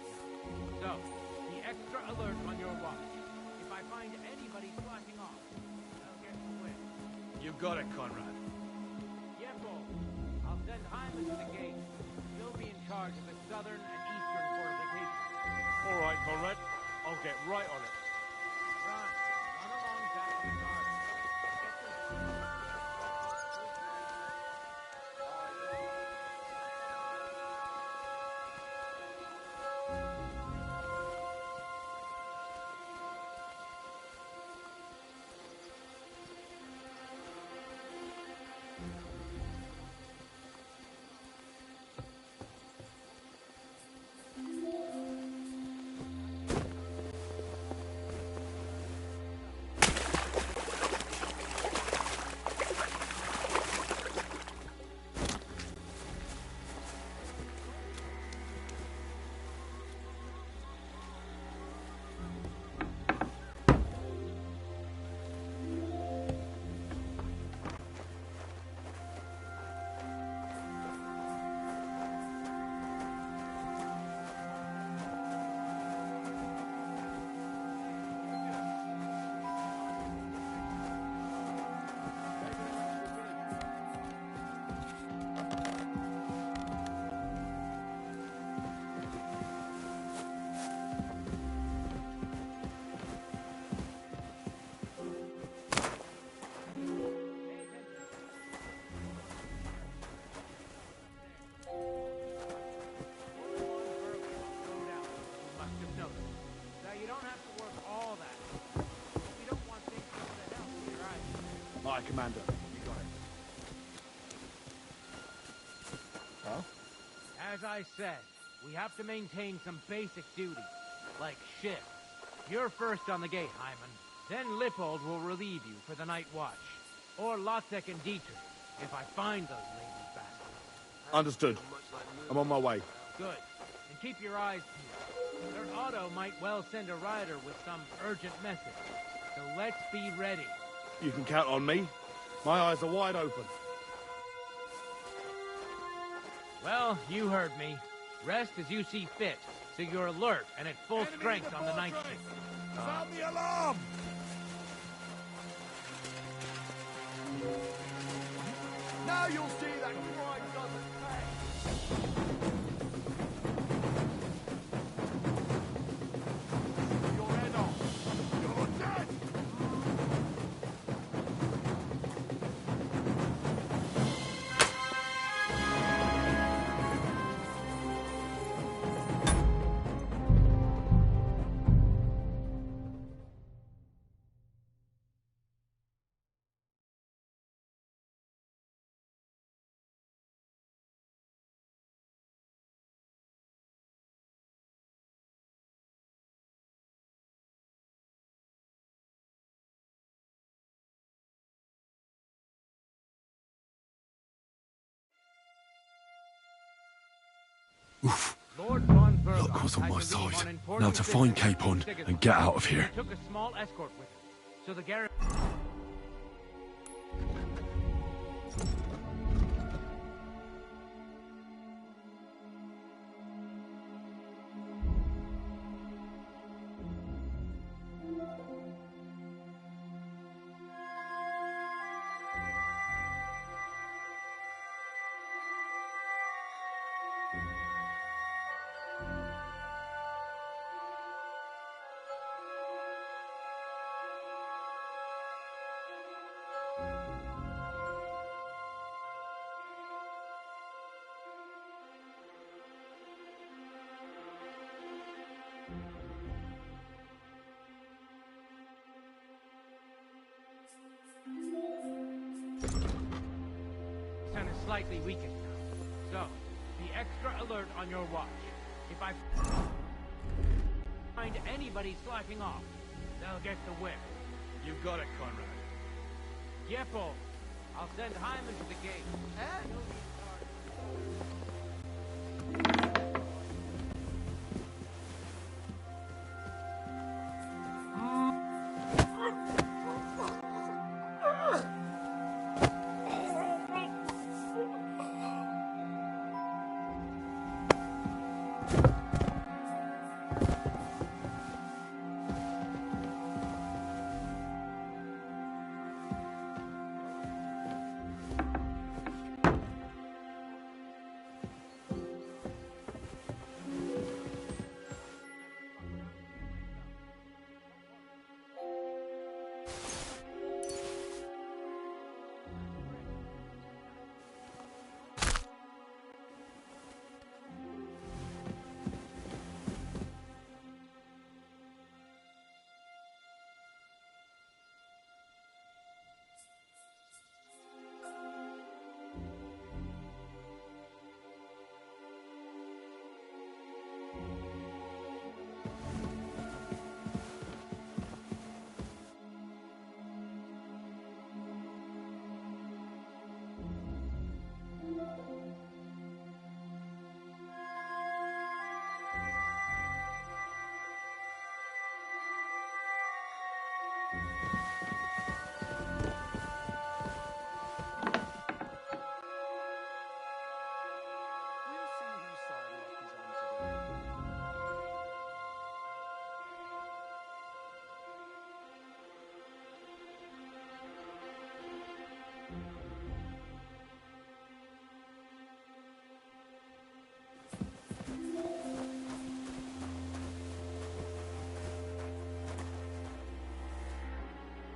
now. So, be extra alert on your watch. If I find anybody slacking off, I'll get the whip. You got it, Conrad. Jeppo, I'll send Hyman to the gate. He'll be in charge of the southern and eastern fortifications. All right, Conrad. I'll get right on it. Run along back to the garden. Get some sleep. Commander. You got it. Huh? As I said, we have to maintain some basic duties, like shifts. You're first on the gate, Hyman. Then Lippold will relieve you for the night watch. Or Lotzek and Dietrich, if I find those lazy bastards. Understood. I'm on my way. Good. And keep your eyes peeled. Sir Otto might well send a rider with some urgent message. So let's be ready. You can count on me. My eyes are wide open. Well, you heard me. Rest as you see fit, so you're alert and at full strength on the night shift. Sound the alarm! Now you'll see that crime doesn't pay. Your head off. You're dead! Oof. Lord Von Luck was on my side. Now to find Capon and get out of here. Took a small escort with him, so the garrison. Sun is slightly weakened now, so be extra alert on your watch. If I find anybody slacking off, they'll get the whip. You got it, Conrad. Yepo, I'll send Hyman to the gate. And he'll be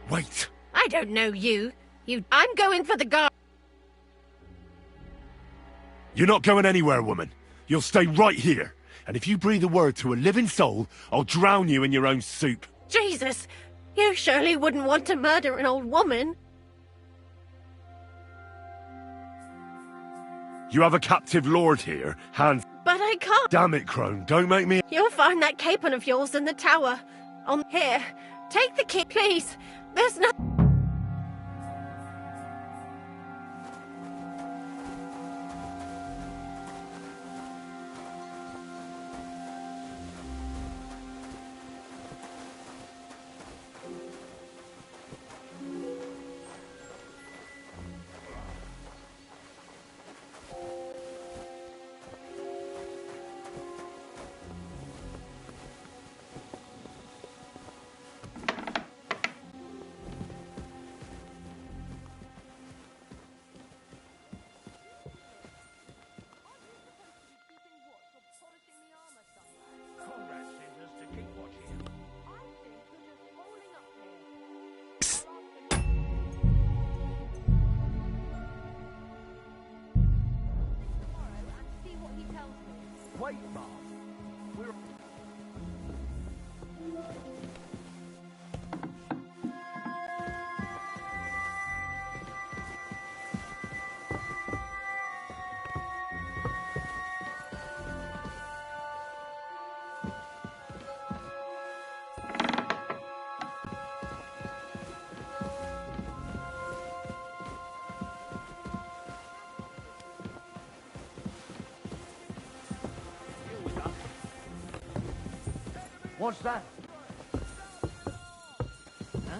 Wait! I don't know you. I'm going for the guard. You're not going anywhere, woman. You'll stay right here. And if you breathe a word to a living soul, I'll drown you in your own soup. Jesus! You surely wouldn't want to murder an old woman. You have a captive lord here, hands. But I can't. Damn it, Crone, don't make me. You'll find that capon of yours in the tower. On here. Take the key, please. There's no... Wait, Mark. We're... What's that? Huh?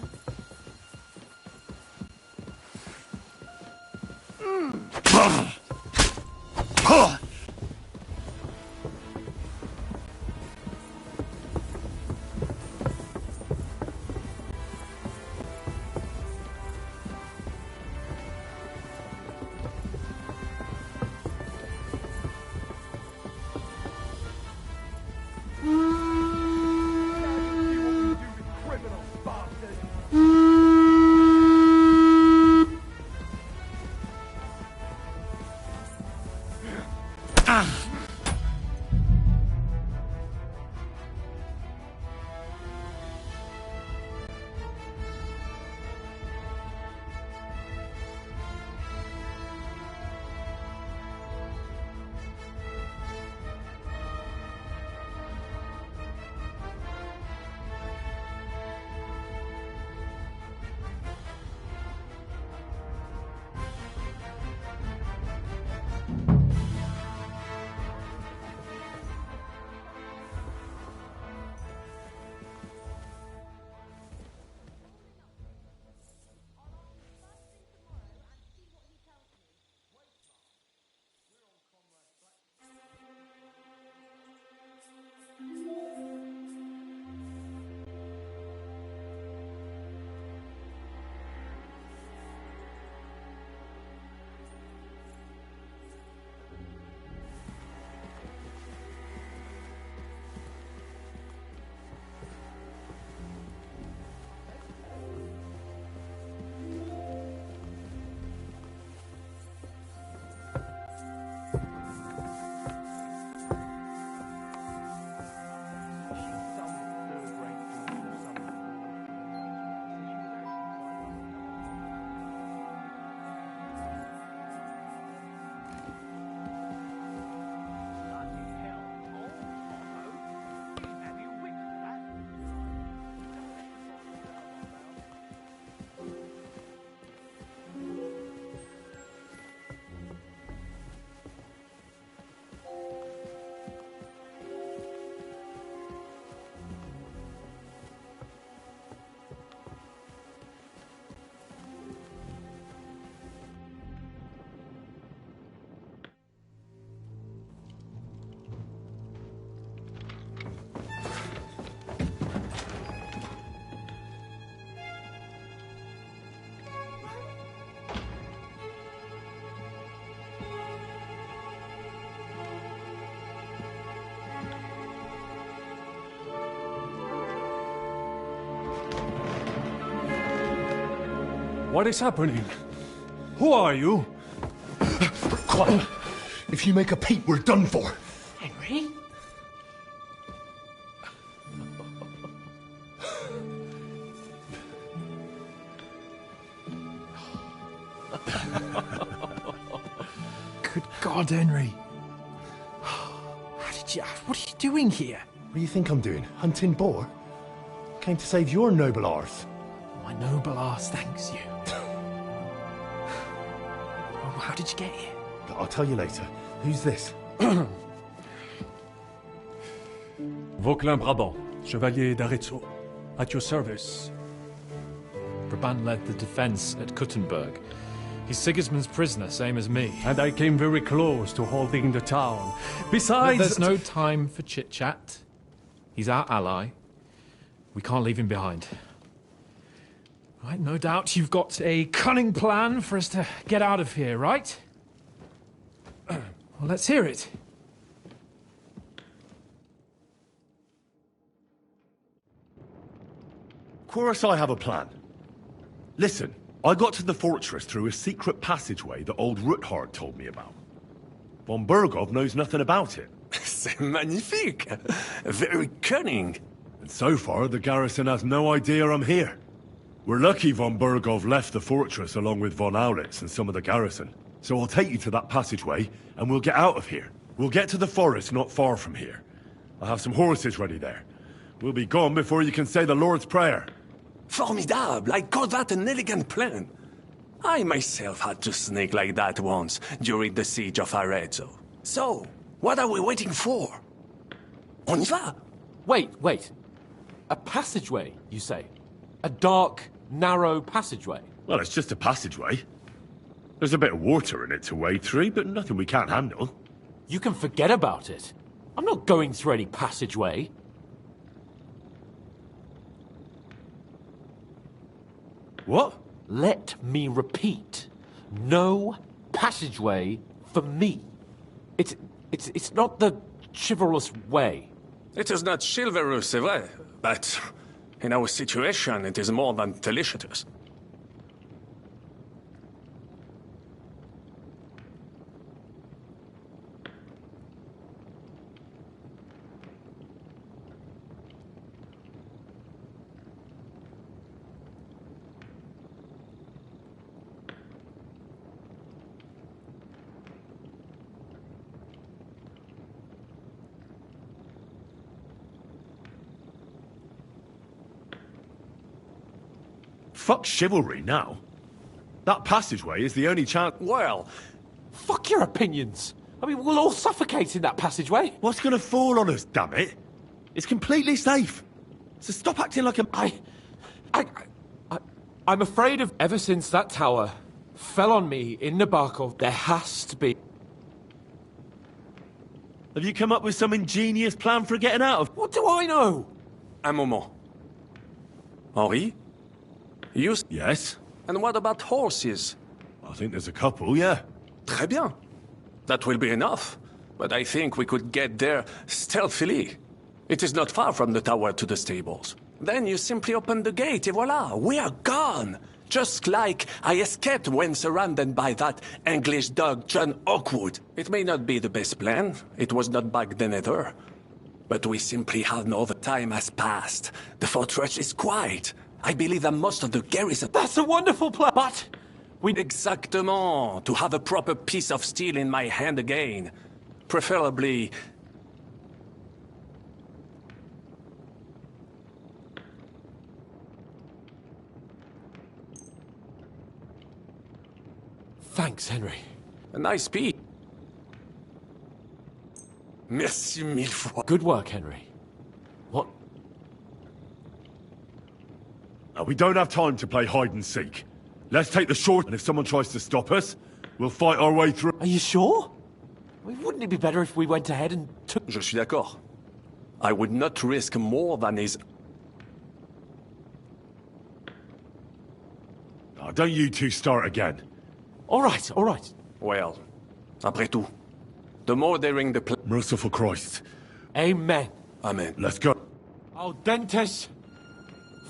What is happening? Who are you? Quiet. If you make a peep, we're done for. Henry? Good God. God, Henry. What are you doing here? What do you think I'm doing? Hunting boar? Came to save your noble arse. My noble arse thanks you. Well, how did you get here? I'll tell you later. Who's this? Vauquelin-Brabant, Chevalier d'Arezzo, at your service. Brabant led the defense at Kuttenberg. He's Sigismund's prisoner, same as me. And I came very close to holding the town. Besides... There's no time for chit-chat. He's our ally. We can't leave him behind. Right, no doubt you've got a cunning plan for us to get out of here, right? Well, let's hear it. Of course I have a plan. Listen, I got to the fortress through a secret passageway that old Ruthard told me about. Von Bergov knows nothing about it. C'est magnifique! Very cunning. And so far, the garrison has no idea I'm here. We're lucky Von Bergov left the fortress along with Von Aulitz and some of the garrison. So I'll take you to that passageway, and we'll get out of here. We'll get to the forest not far from here. I'll have some horses ready there. We'll be gone before you can say the Lord's Prayer. Formidable! I call that an elegant plan. I myself had to sneak like that once during the siege of Arezzo. So, what are we waiting for? On y va! Wait. A passageway, you say? A dark, narrow passageway? Well, it's just a passageway. There's a bit of water in it to wade through, but nothing we can't handle. You can forget about it. I'm not going through any passageway. What? Let me repeat. No passageway for me. It's not the chivalrous way. It is not chivalrous, c'est vrai, but in our situation, it is more than delicious. Fuck chivalry now. That passageway is the only chance... Well, fuck your opinions. I mean, we'll all suffocate in that passageway. What's gonna fall on us, damn it? It's completely safe. So stop acting like a... I'm afraid of... Ever since that tower fell on me in Nabokov, there has to be... Have you come up with some ingenious plan for getting out of... What do I know? Un moment. Henri? You... Yes? And what about horses? I think there's a couple, yeah. Très bien. That will be enough. But I think we could get there stealthily. It is not far from the tower to the stables. Then you simply open the gate, et voila, we are gone. Just like I escaped when surrounded by that English dog, John Oakwood. It may not be the best plan. It was not back then either. But we simply have no other. Time has passed. The fortress is quiet. I believe that most of the garrison... That's a wonderful plan, but... Exactement. To have a proper piece of steel in my hand again. Preferably... Thanks, Henry. A nice piece. Merci mille fois. Good work, Henry. What? Now, we don't have time to play hide and seek. Let's take the short, and if someone tries to stop us, we'll fight our way through. Are you sure? I mean, wouldn't it be better if we went ahead and took... Je suis d'accord. I would not risk more than is... Oh, don't you two start again. All right. Well, après tout, the more daring the Merciful Christ. Amen. Amen. Let's go. Audentes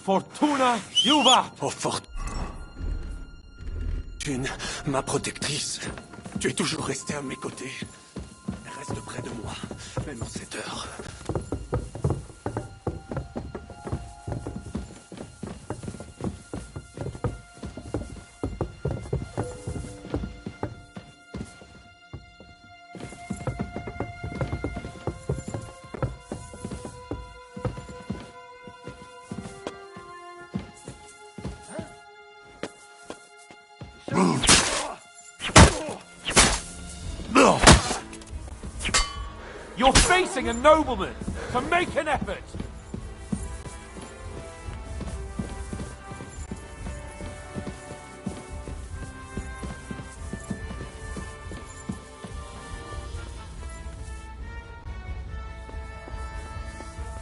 Fortuna Juvat. Oh, fortune, ma protectrice. Tu es toujours resté à mes côtés. Reste près de moi, même en cette heure. You're facing a nobleman, so make an effort!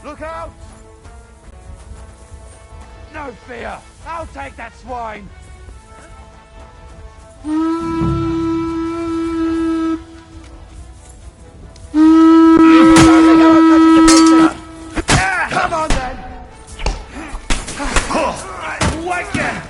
Look out! No fear! I'll take that swine! Come on then! Wake it!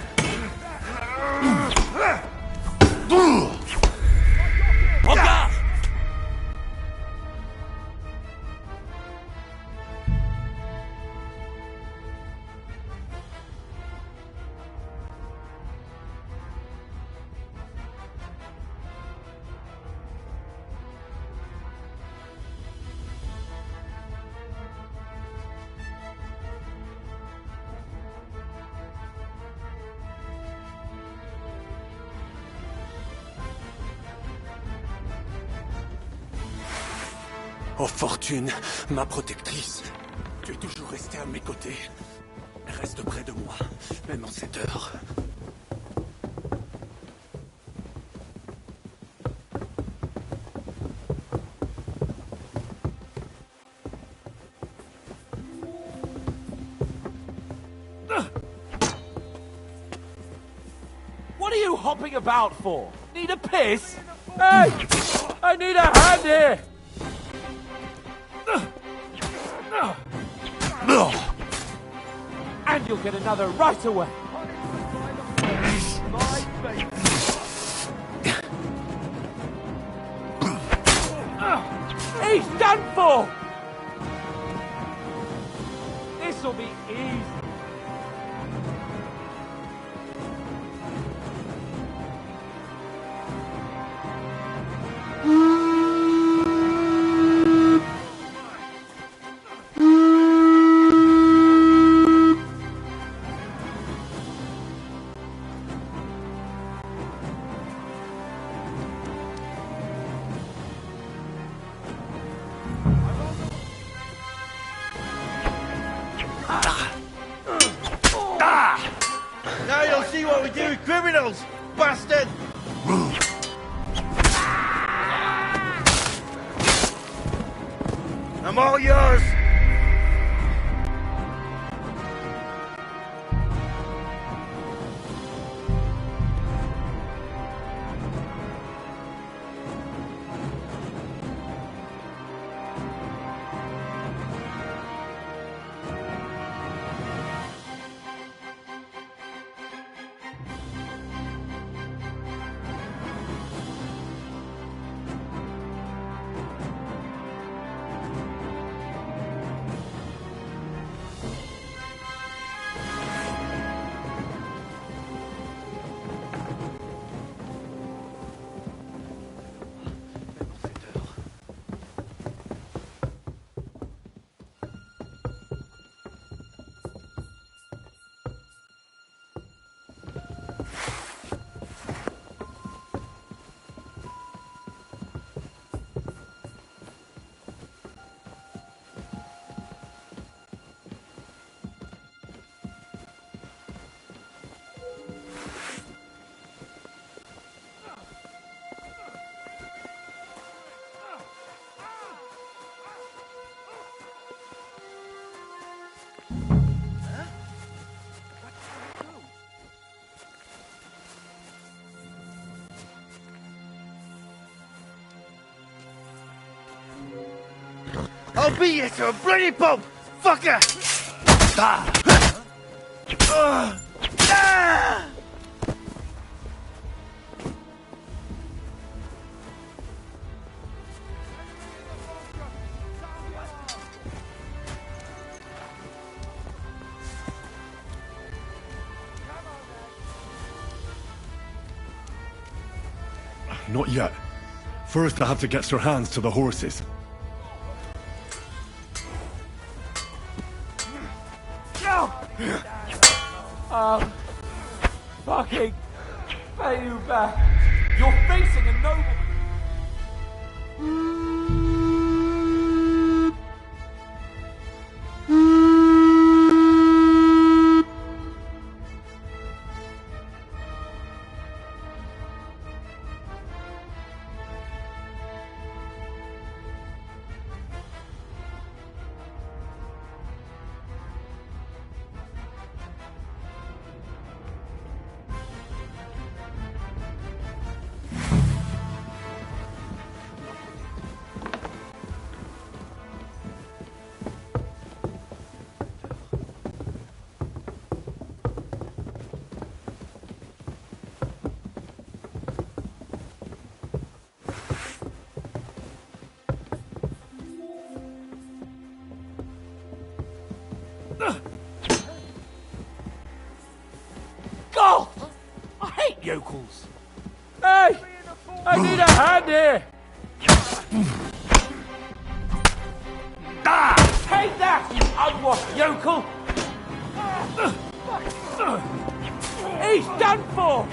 Oh Fortune, ma protectrice, tu es toujours restée à mes côtés. Reste près de moi, même en cette heure. What are you hopping about for? Need a piss? Hey! I need a hand here! And you'll get another right away. He's done for! This'll be easy. Now you'll see what we do with criminals, bastard! I'm all yours! I'll beat you to a bloody pulp, fucker! Not yet. First, I have to get Sir Hans to the horses. I'll fucking pay you back. You're facing a nobleman. here! Take that, you unwashed yokel! He's done for!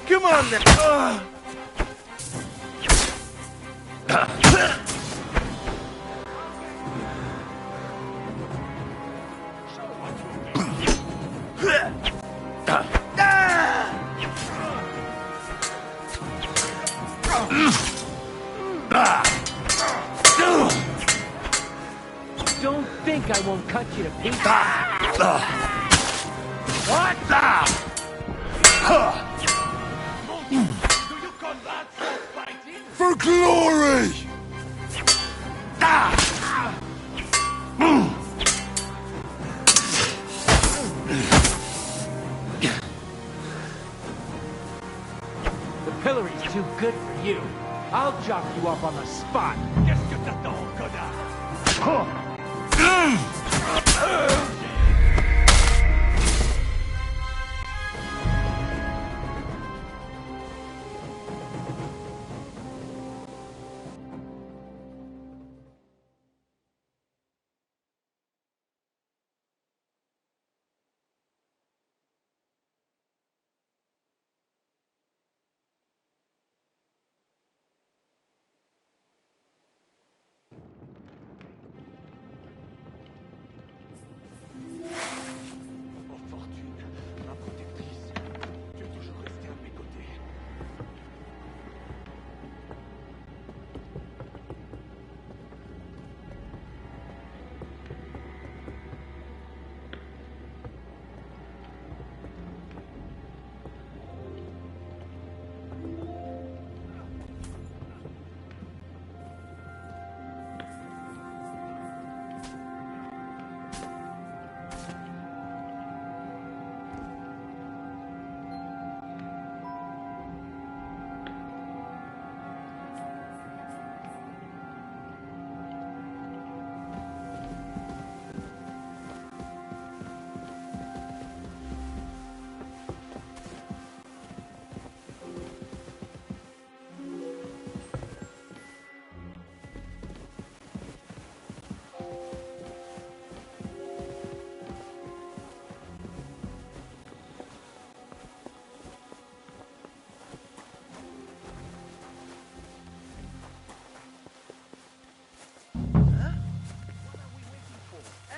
Come on now! Don't think I won't cut you to pieces. What? For glory! The pillory's too good for you. I'll chop you up on the spot.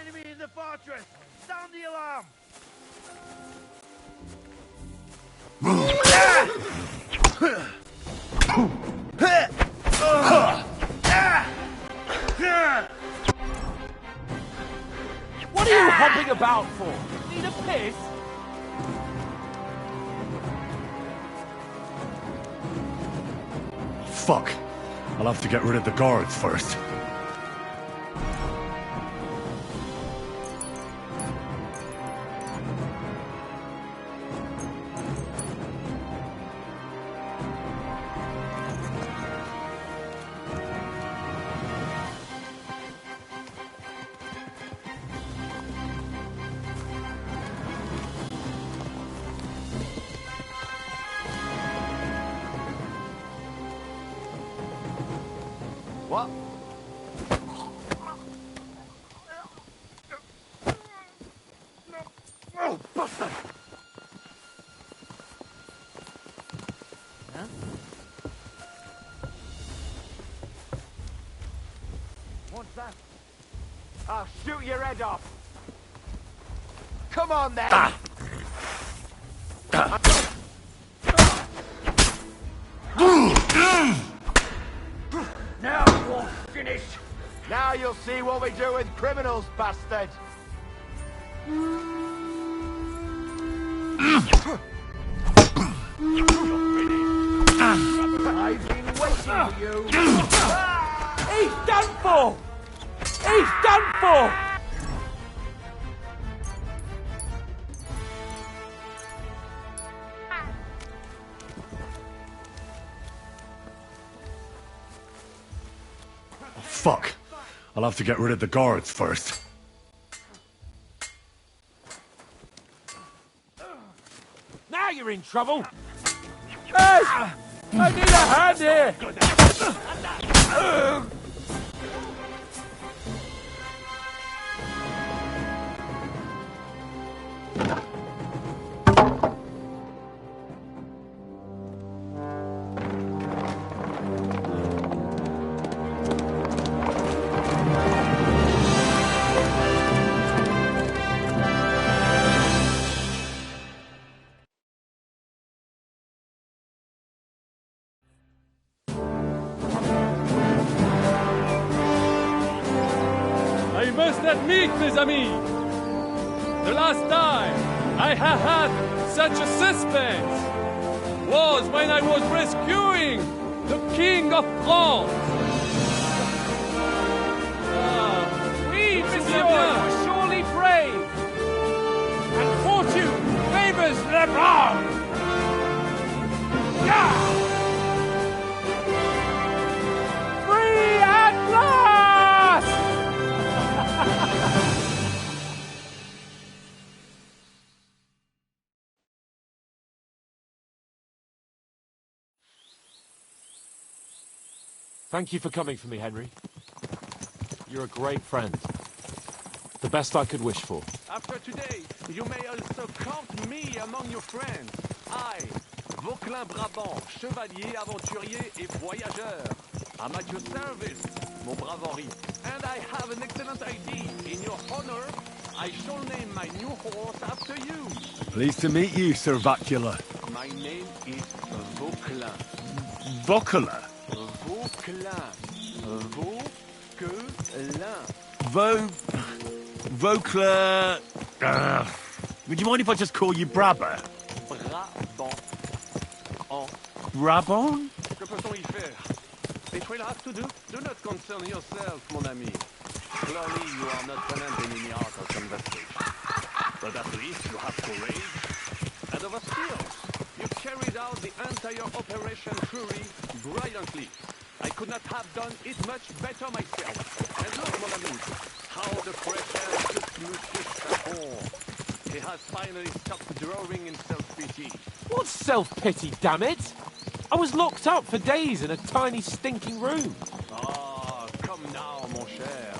Enemy in the fortress! Sound the alarm! What are you hopping about for? Need a piss? Fuck. I'll have to get rid of the guards first. What? Oh, bastard! Huh? What's that? I'll shoot your head off! Come on, then! Now you're finished! Now you'll see what we do with criminals, bastard! You're finished! I've been waiting for you. He's done for! He's done for! Fuck. I'll have to get rid of the guards first. Now you're in trouble! Hey! I need a hand here! I must admit, mes amis, the last time I have had such a suspense was when I was rescuing the King of France. We, monsieur, were surely brave! And fortune favors the brave! Yeah! Free at last! Thank you for coming for me, Henry. You're a great friend. The best I could wish for. After today, you may also count me among your friends. I, Vauquelin Brabant, chevalier, aventurier et voyageur. I'm at your service, mon brave Henri. And I have an excellent idea. In your honor, I shall name my new horse after you. Pleased to meet you, Sir Vacula. My name is Vauquelin. Vauquelin? Vauquelin. Vauquelin. Vauquelin... would you mind if I just call you Brabber? Brabant. Brabant? Que peut-on y faire? It will have to do. Do not concern yourself, mon ami. Clearly, you are not trained in any art of conversation. But at least you have courage and other skills. You carried out the entire Operation Fury brilliantly. I could not have done it much better myself. And look, mon ami, how the pressure took Monsieur Chapon. He has finally stopped drawing in self-pity. What self-pity, damn it? I was locked up for days in a tiny stinking room. Ah, come now, mon cher.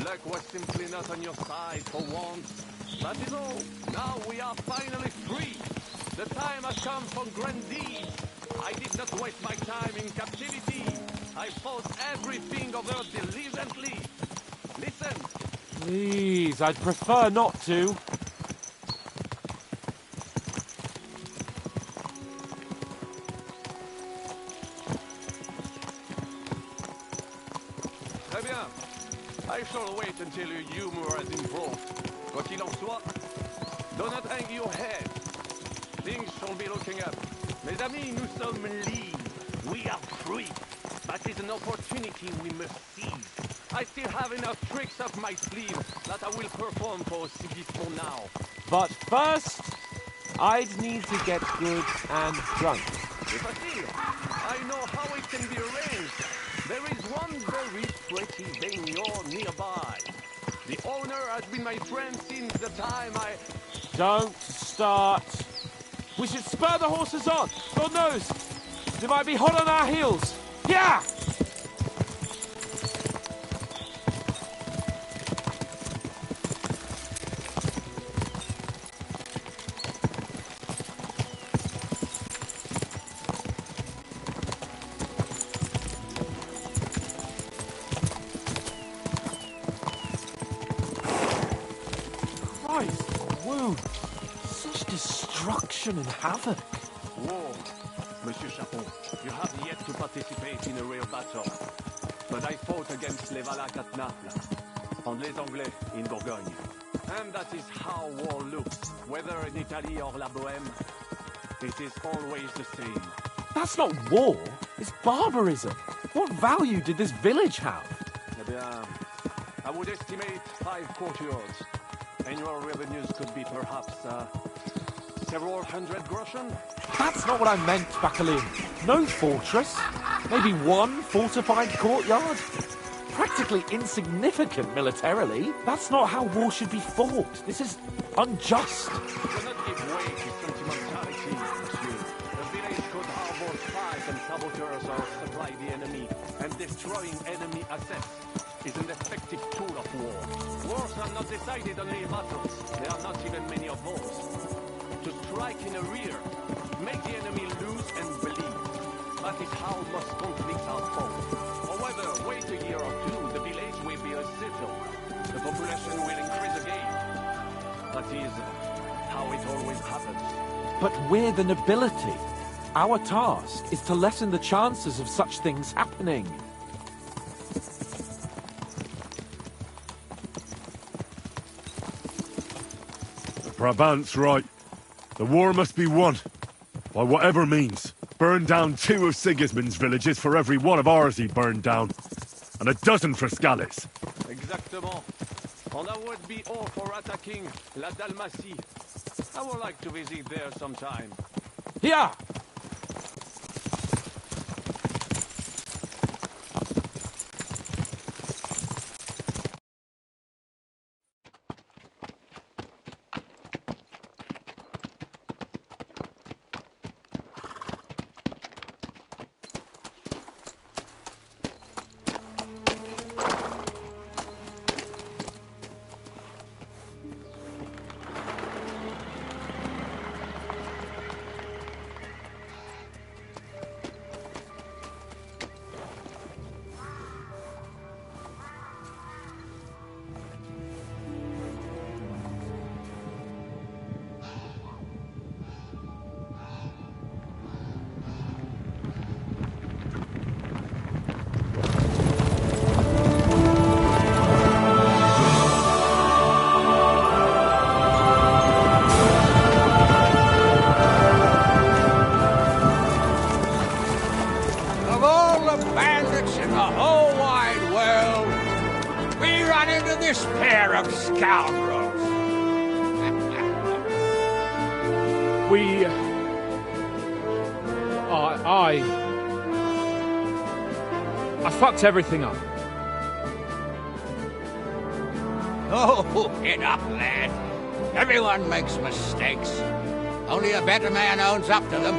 Luck was simply not on your side for once. That is all. Now we are finally free. The time has come for grand deeds. I did not waste my time in captivity. I fought everything over diligently. Listen. Please, I'd prefer not to. Très bien. I shall wait until your humor has improved. Quoi qu'il en soit, do not hang your head. Things shall be looking up. Mes amis, nous sommes libres. We are free. That is an opportunity we must seize. I still have enough tricks up my sleeve that I will perform for Sigismund now. But first, I'd need to get good and drunk. C'est facile. I know how it can be arranged. There is one very pretty vineyard nearby. The owner has been my friend since the time I... Don't start. We should spur the horses on. God knows, they might be hot on our heels. Yeah! Such destruction and havoc. War. Monsieur Chapon, you have yet to participate in a real battle. But I fought against les Valaques at Naples, and les Anglais in Bourgogne. And that is how war looks, whether in Italy or La Bohème. It is always the same. That's not war. It's barbarism. What value did this village have? Eh bien, I would estimate 5 courtyards. Annual revenues could be perhaps several hundred groschen. That's not what I meant, Bacalin. No fortress. Maybe one fortified courtyard. Practically insignificant militarily. That's not how war should be fought. This is unjust. Do not give way to sentimentality, monsieur. The village could harbor spies and saboteurs or supply the enemy, and destroying enemy assets is an effective tool of war. Wars are not decided only in battles. There are not even many of those. To strike in a rear, make the enemy lose and bleed. That is how most conflicts are fought. However, wait a year or two, the village will be resettled. The population will increase again. That is how it always happens. But we're the nobility. Our task is to lessen the chances of such things happening. Brabant's right. The war must be won. By whatever means. Burn down 2 of Sigismund's villages for every one of ours he burned down. And a dozen for Scallis. Exactement. And that would be all for attacking La Dalmatie. I would like to visit there sometime. Yeah! This pair of scoundrels. I fucked everything up. Oh, enough, lad. Everyone makes mistakes. Only a better man owns up to them.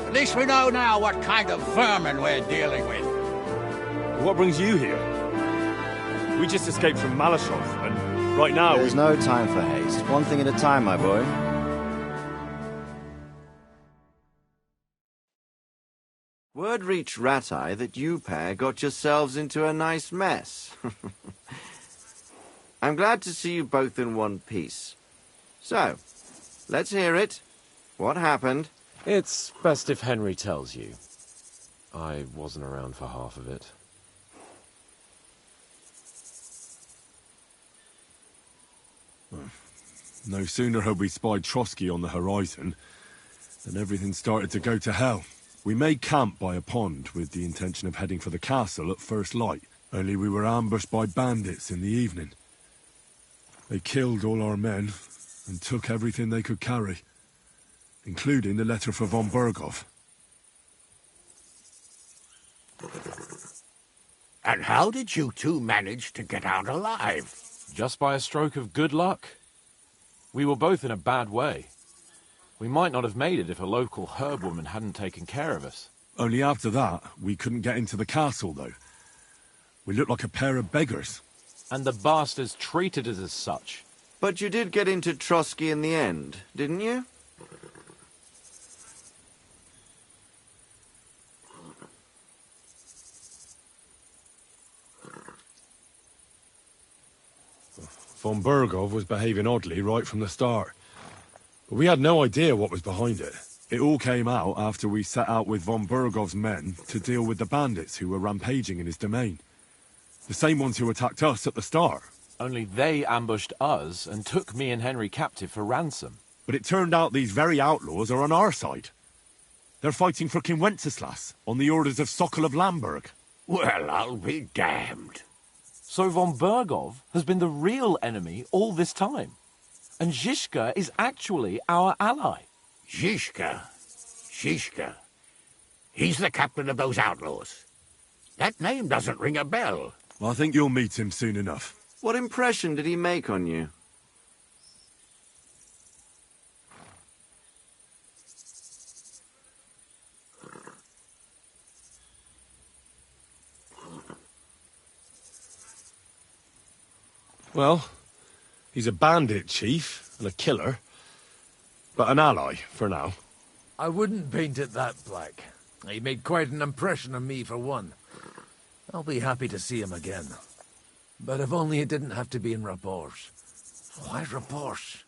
At least we know now what kind of vermin we're dealing with. What brings you here? We just escaped from Malashov, and right now There's no time for haste. One thing at a time, my boy. Word reached Ratai that you pair got yourselves into a nice mess. I'm glad to see you both in one piece. So, let's hear it. What happened? It's best if Henry tells you. I wasn't around for half of it. No sooner had we spied Trotsky on the horizon than everything started to go to hell. We made camp by a pond with the intention of heading for the castle at first light, only we were ambushed by bandits in the evening. They killed all our men and took everything they could carry, including the letter for von Berghoff. And how did you two manage to get out alive? Just by a stroke of good luck. We were both in a bad way. We might not have made it if a local herbwoman hadn't taken care of us. Only after that, we couldn't get into the castle, though. We looked like a pair of beggars. And the bastards treated us as such. But you did get into Trotsky in the end, didn't you? Von Berghoff was behaving oddly right from the start. But we had no idea what was behind it. It all came out after we set out with von Berghoff's men to deal with the bandits who were rampaging in his domain. The same ones who attacked us at the start. Only they ambushed us and took me and Henry captive for ransom. But it turned out these very outlaws are on our side. They're fighting for King Wenceslas on the orders of Sokol of Lamberg. Well, I'll be damned. So von Bergov has been the real enemy all this time. And Zizka is actually our ally. Zizka. He's the captain of those outlaws. That name doesn't ring a bell. I think you'll meet him soon enough. What impression did he make on you? Well, he's a bandit chief and a killer, but an ally for now. I wouldn't paint it that black. He made quite an impression on me, for one. I'll be happy to see him again. But if only it didn't have to be in Rabosh. Why Rabosh?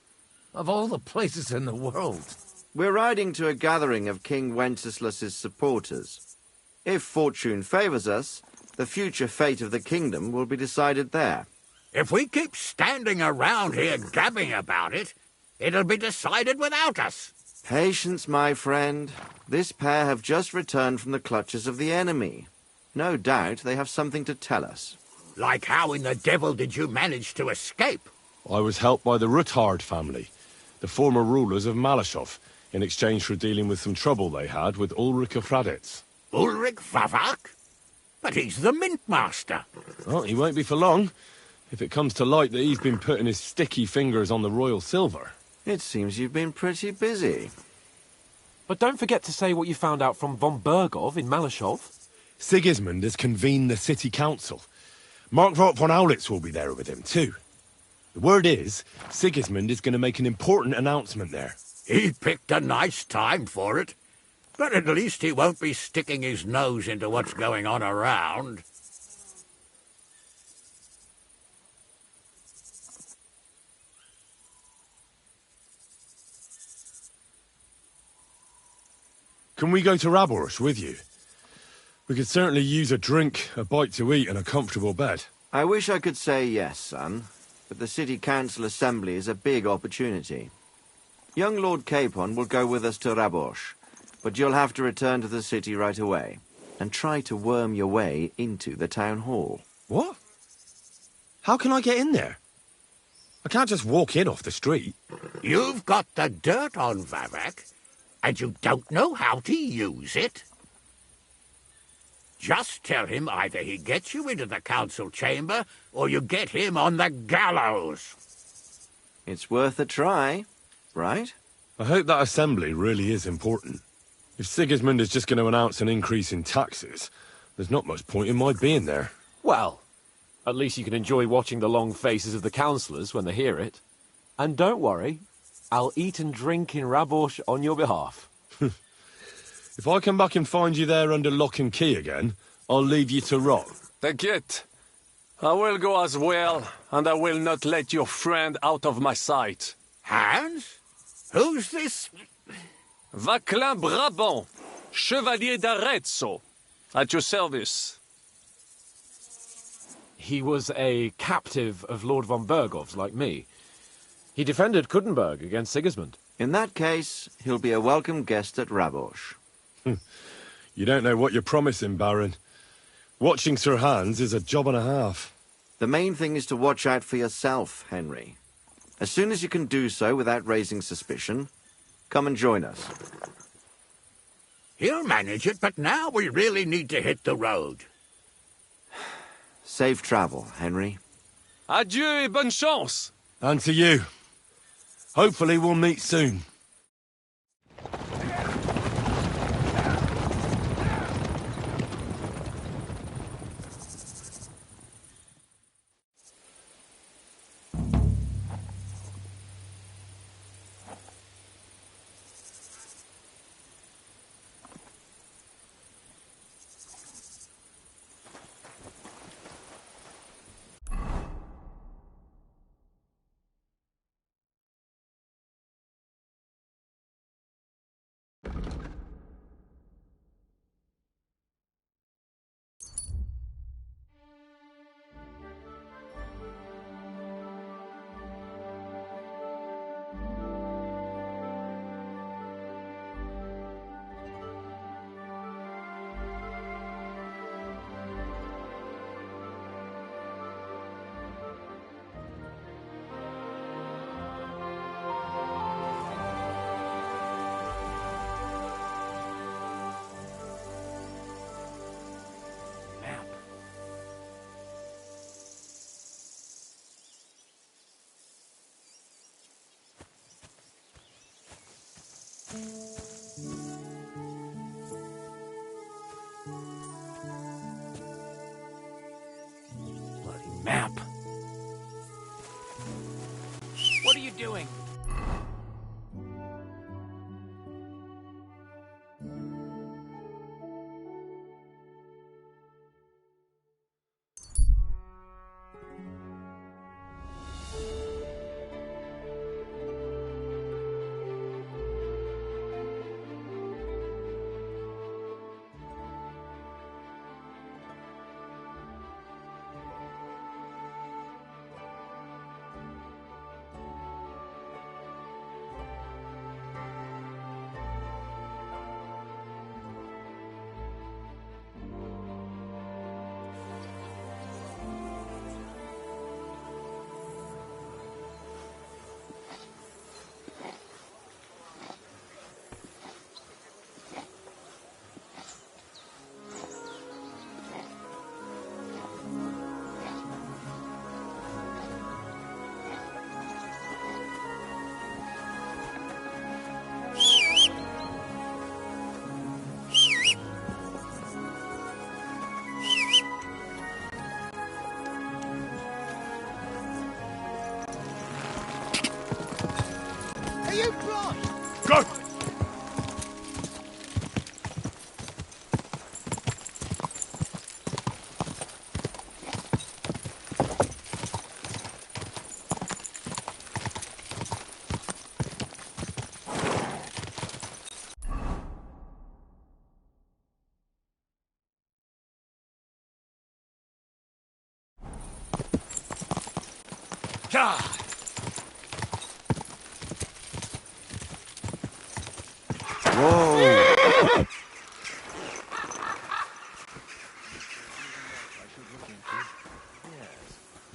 Of all the places in the world. We're riding to a gathering of King Wenceslas's supporters. If fortune favors us, the future fate of the kingdom will be decided there. If we keep standing around here gabbing about it, it'll be decided without us. Patience, my friend. This pair have just returned from the clutches of the enemy. No doubt they have something to tell us. Like how in the devil did you manage to escape? I was helped by the Ruthard family, the former rulers of Malashov, in exchange for dealing with some trouble they had with Ulrich of Raditz. Ulrich Vavak? But he's the mint master. Well, he won't be for long, if it comes to light that he's been putting his sticky fingers on the royal silver. It seems you've been pretty busy. But don't forget to say what you found out from von Bergov in Malashov. Sigismund has convened the city council. Markvart von Aulitz will be there with him, too. The word is, Sigismund is going to make an important announcement there. He picked a nice time for it. But at least he won't be sticking his nose into what's going on around. Can we go to Raborsh with you? We could certainly use a drink, a bite to eat, and a comfortable bed. I wish I could say yes, son, but the City Council Assembly is a big opportunity. Young Lord Capon will go with us to Raborsh, but you'll have to return to the city right away, and try to worm your way into the town hall. What? How can I get in there? I can't just walk in off the street. You've got the dirt on Vavak, and you don't know how to use it? Just tell him either he gets you into the council chamber, or you get him on the gallows. It's worth a try, right? I hope that assembly really is important. If Sigismund is just going to announce an increase in taxes, there's not much point in my being there. Well, at least you can enjoy watching the long faces of the councillors when they hear it. And don't worry, I'll eat and drink in Raborsh on your behalf. If I come back and find you there under lock and key again, I'll leave you to rot. T'inquiète. I will go as well, and I will not let your friend out of my sight. Hans? Who's this? Vaclin Brabant, Chevalier d'Arezzo, at your service. He was a captive of Lord von Bergov's, like me. He defended Kuttenberg against Sigismund. In that case, he'll be a welcome guest at Raborsh. You don't know what you're promising, Baron. Watching Sir Hans is a job and a half. The main thing is to watch out for yourself, Henry. As soon as you can do so without raising suspicion, come and join us. He'll manage it, but now we really need to hit the road. Safe travel, Henry. Adieu et bonne chance. And to you. Hopefully we'll meet soon. Bloody map. What are you doing? Are you blind? Go! Whoa!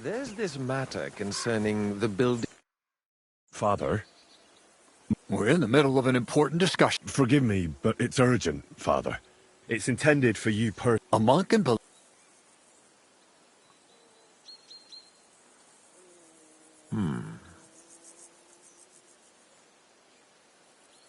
There's this matter concerning the building. Father? We're in the middle of an important discussion. Forgive me, but it's urgent, Father. It's intended for you A monk and...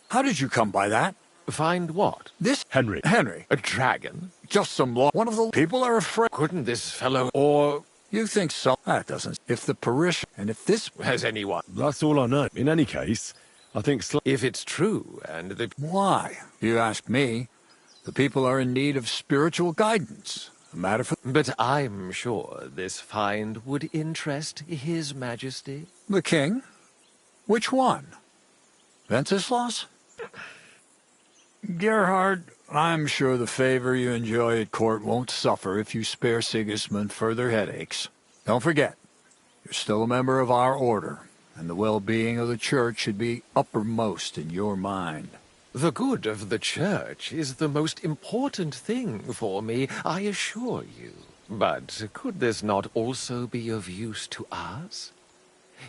How did you come by that? Find what? This... Henry. Henry. A dragon? Just some law. One of the people are afraid. Couldn't this fellow... Or... You think so? That doesn't... If the parish... And if this... Has anyone... That's all I know. In any case, I think... If it's true, and the... Why? You ask me. The people are in need of spiritual guidance. A matter for... But I'm sure this find would interest His Majesty. The king? Which one? Wenceslas? Gerhard, I'm sure the favor you enjoy at court won't suffer if you spare Sigismund further headaches. Don't forget, you're still a member of our order, and the well-being of the church should be uppermost in your mind. The good of the church is the most important thing for me, I assure you. But could this not also be of use to us?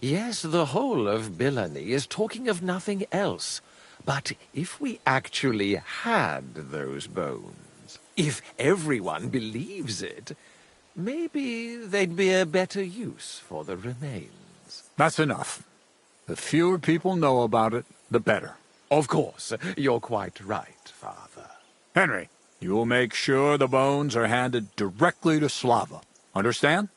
Yes, the whole of Billany is talking of nothing else. But if we actually had those bones, if everyone believes it, maybe they'd be a better use for the remains. That's enough. The fewer people know about it, the better. Of course, you're quite right, Father. Henry, you will make sure the bones are handed directly to Slava. Understand?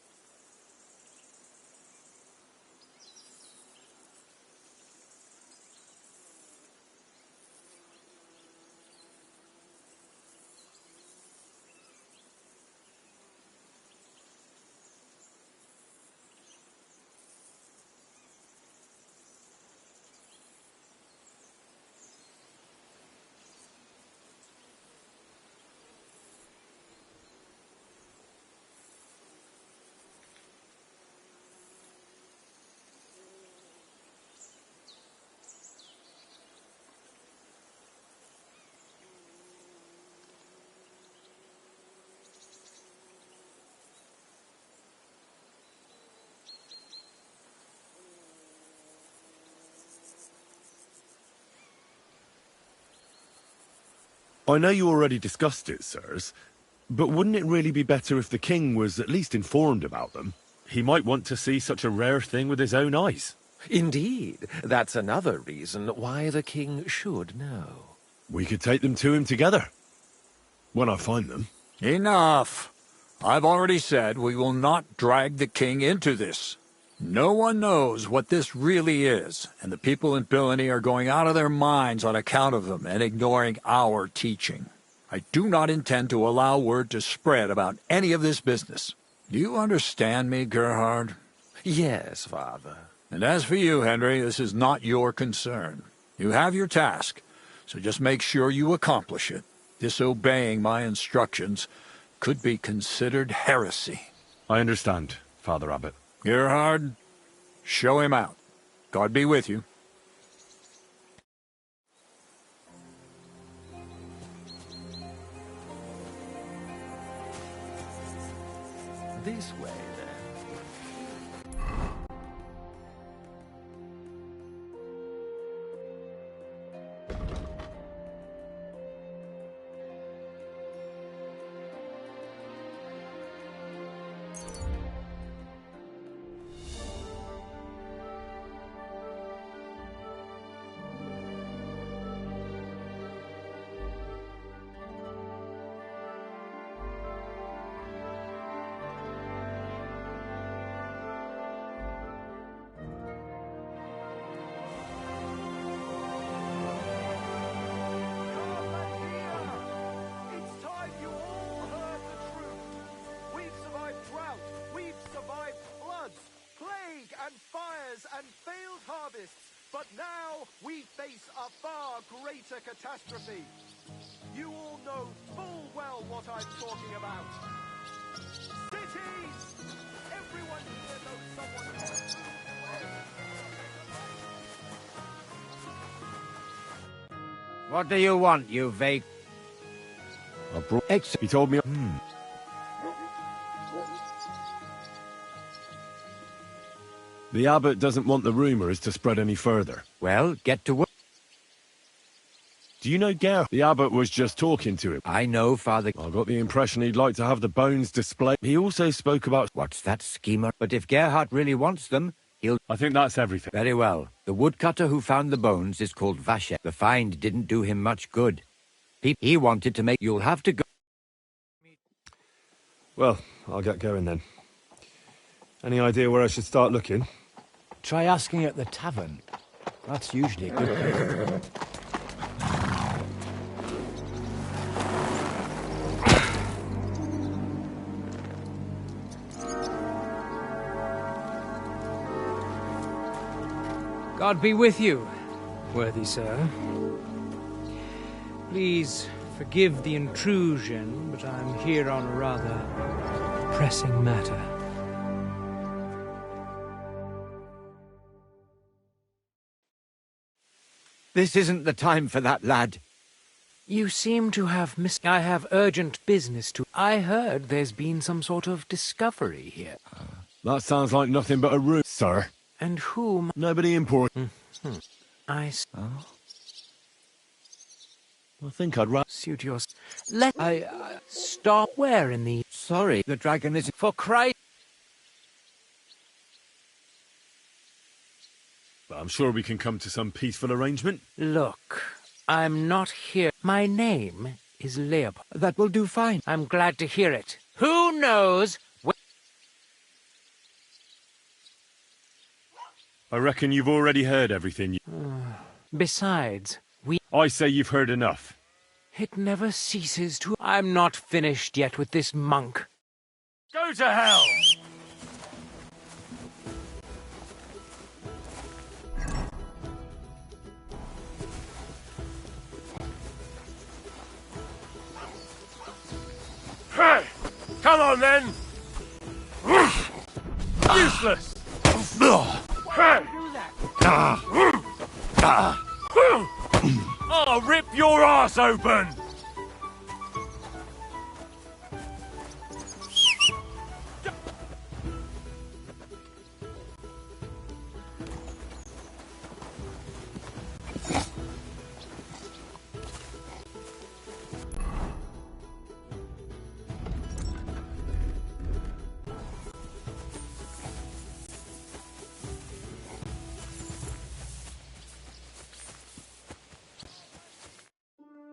I know you already discussed it, sirs, but wouldn't it really be better if the king was at least informed about them? He might want to see such a rare thing with his own eyes. Indeed, that's another reason why the king should know. We could take them to him together. When I find them. Enough. I've already said we will not drag the king into this. No one knows what this really is, and the people in Billany are going out of their minds on account of them and ignoring our teaching. I do not intend to allow word to spread about any of this business. Do you understand me, Gerhard? Yes, Father. And as for you, Henry, this is not your concern. You have your task, so just make sure you accomplish it. Disobeying my instructions could be considered heresy. I understand, Father Abbot. Gerhard, show him out. God be with you. This way, then. And failed harvests, but now we face a far greater catastrophe. You all know full well what I'm talking about. Cities! Everyone here knows someone who... What do you want, you vague... He told me... The abbot doesn't want the rumours to spread any further. Well, get to work. Do you know Gerhard? The abbot was just talking to him. I know, Father. I got the impression he'd like to have the bones displayed. He also spoke about... What's that, schemer? But if Gerhard really wants them, he'll... I think that's everything. Very well. The woodcutter who found the bones is called Vasher. The find didn't do him much good. He wanted to make... You'll have to go... Well, I'll get going then. Any idea where I should start looking? Try asking at the tavern. That's usually a good place. God be with you, worthy sir. Please forgive the intrusion, but I'm here on a rather pressing matter. This isn't the time for that, lad. You seem to have I have urgent business to... I heard there's been some sort of discovery here. That sounds like nothing but a rumor, sir. And whom... Nobody important. I think I'd rather... Suit your... Let... Stop. Where in the... Sorry, the dragon is... For Christ... I'm sure we can come to some peaceful arrangement. Look, I'm not here. My name is Leopold. That will do fine. I'm glad to hear it. Who knows... I reckon you've already heard everything. Besides, I say you've heard enough. It never ceases to... I'm not finished yet with this monk. Go to hell! Hey! Come on, then! Useless! Hey! I'll rip your ass open!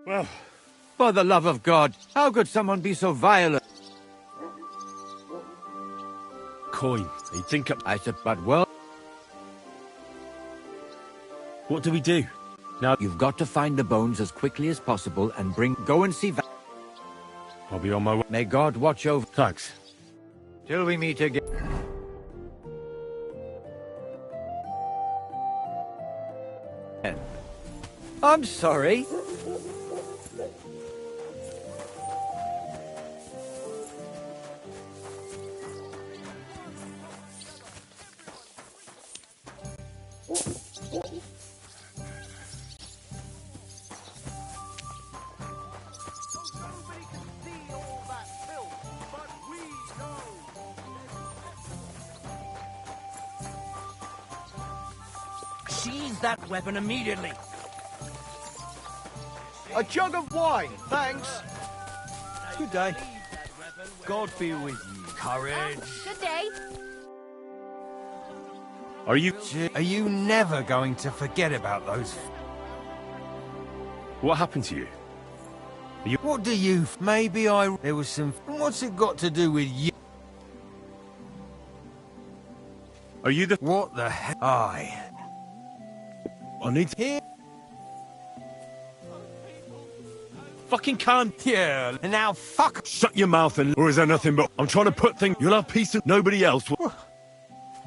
Well, for the love of God, how could someone be so violent? Coin. You think I said, but well... What do we do? Now... You've got to find the bones as quickly as possible and go and see... I'll be on my way. May God watch over... Thanks. Till we meet again. I'm sorry. Seize that weapon immediately. A jug of wine, thanks. Good day. God be with you. Courage. Good day. Are you never going to forget about those? What happened to you? What do you... Maybe there was some... What's it got to do with you? Are you the... What the hell? I need to... Here. Fucking can't. Yeah, and now fuck. Shut your mouth and... Or is there nothing but... I'm trying to put things... You'll have peace and nobody else will...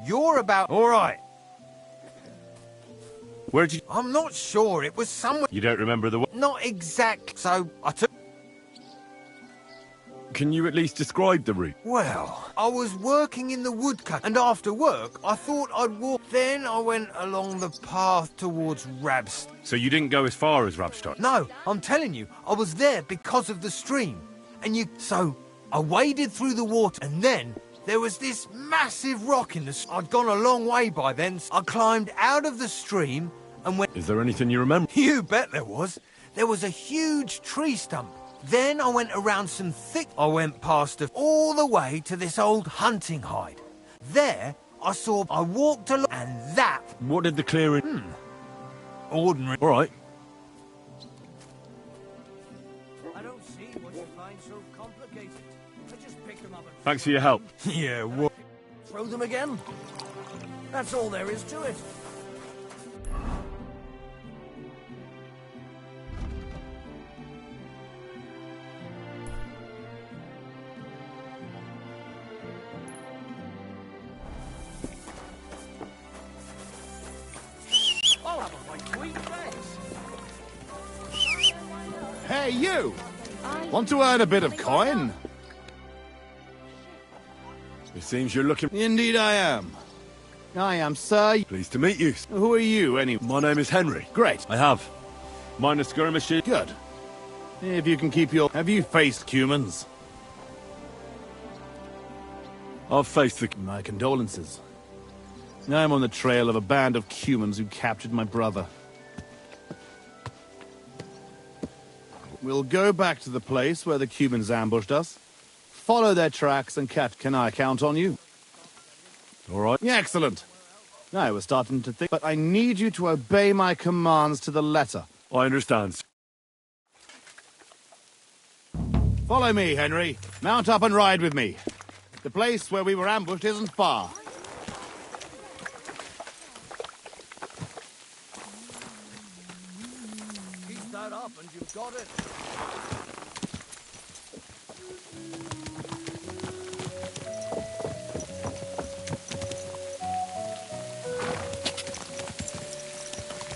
You're about... All right. Where'd you... I'm not sure. It was somewhere... You don't remember the... Not exact. So, I took... Can you at least describe the route? Well, I was working in the woodcut, and after work, I thought I'd walk. Then I went along the path towards Rabst. So you didn't go as far as Rabstadt? No, I'm telling you, I was there because of the stream. And so, I waded through the water, and then there was this massive rock in the... I'd gone a long way by then. So I climbed out of the stream and went... Is there anything you remember? You bet there was. There was a huge tree stump. Then I went around some thick... I went past all the way to this old hunting hide. There, I walked along, and that... What did the clearing... Ordinary. All right. I don't see what you find so complicated. I just picked them up and... Thanks for your help. Yeah, what? Throw them again? That's all there is to it. Hey, you! Want to earn a bit of coin? It seems you're looking... Indeed I am. I am, sir. Pleased to meet you. Who are you, anyway? My name is Henry. Great. I have. Minor skirmishes. Good. If you can keep your... Have you faced humans? I've faced the... My condolences. I'm on the trail of a band of humans who captured my brother. We'll go back to the place where the Cumans ambushed us, follow their tracks, and catch. Can I count on you? All right. Yeah, excellent. I was starting to think, but I need you to obey my commands to the letter. I understand. Follow me, Henry. Mount up and ride with me. The place where we were ambushed isn't far. Keep that up and you've got it.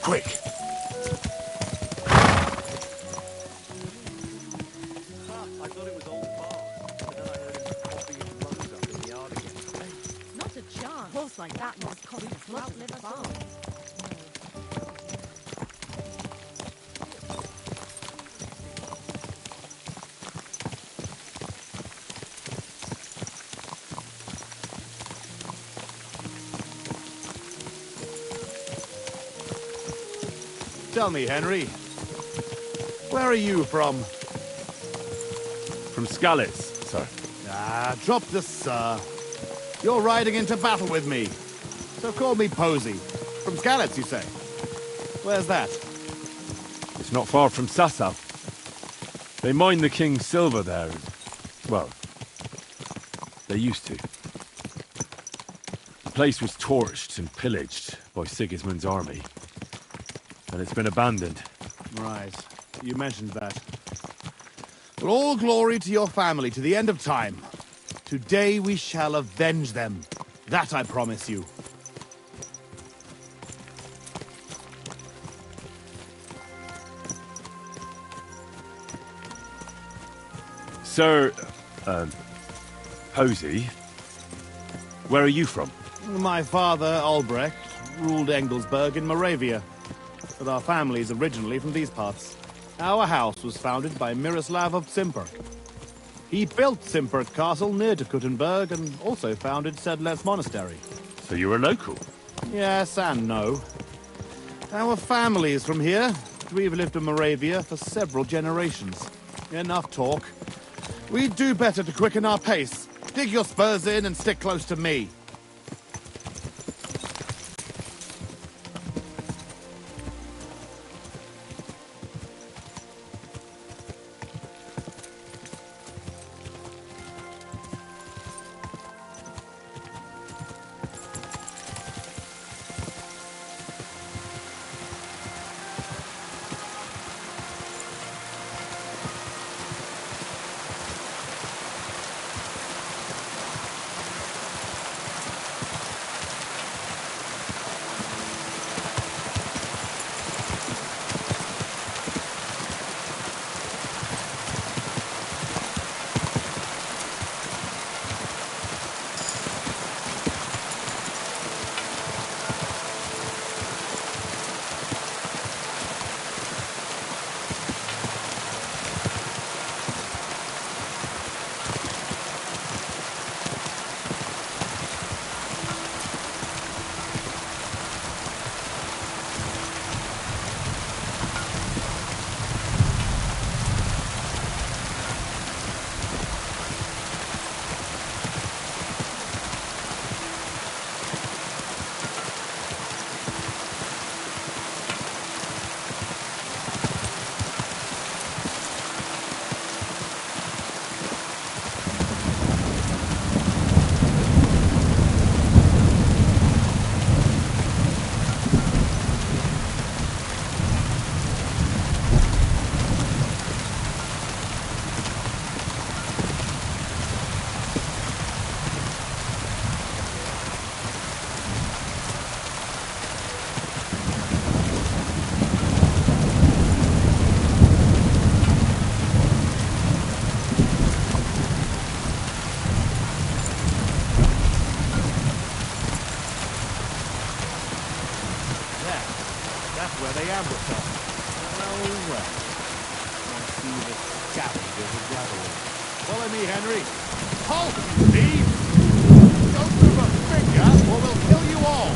Quick! I thought it was old Bart, but then I heard him copying clothes up in the yard again. Not a chance. A horse like that must copy as much as a farm. Tell me, Henry, where are you from? From Skalitz, sir. Ah, drop the sir. You're riding into battle with me. So call me Posey. From Skalitz, you say? Where's that? It's not far from Sasau. They mine the king's silver there. Well, they used to. The place was torched and pillaged by Sigismund's army. And it's been abandoned. Right. You mentioned that. Well, all glory to your family to the end of time. Today we shall avenge them. That I promise you. Sir, Posey, where are you from? My father, Albrecht, ruled Engelsberg in Moravia. But our family is originally from these parts. Our house was founded by Miroslav of Simperk. He built Simperk Castle near to Kuttenberg and also founded Sedles Monastery. So you're a local? Yes and no. Our family is from here. We've lived in Moravia for several generations. Enough talk. We'd do better to quicken our pace. Dig your spurs in and stick close to me. Follow me, Henry. Halt, thief! Don't move a finger, or we'll kill you all!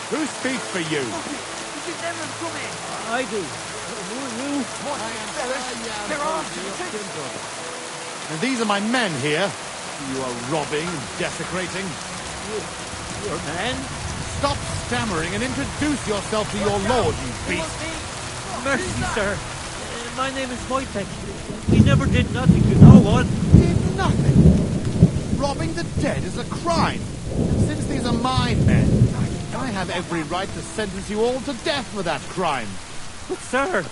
Who speaks for you? I do. Who are you? And these are my men here. You are robbing and desecrating. Your men? Stop stammering and introduce yourself to your lord, you beast. Mercy, sir. My name is Wojtek. We never did nothing to no one. Did nothing? Robbing the dead is a crime. And since these are my men, I have every right to sentence you all to death for that crime. But, sir,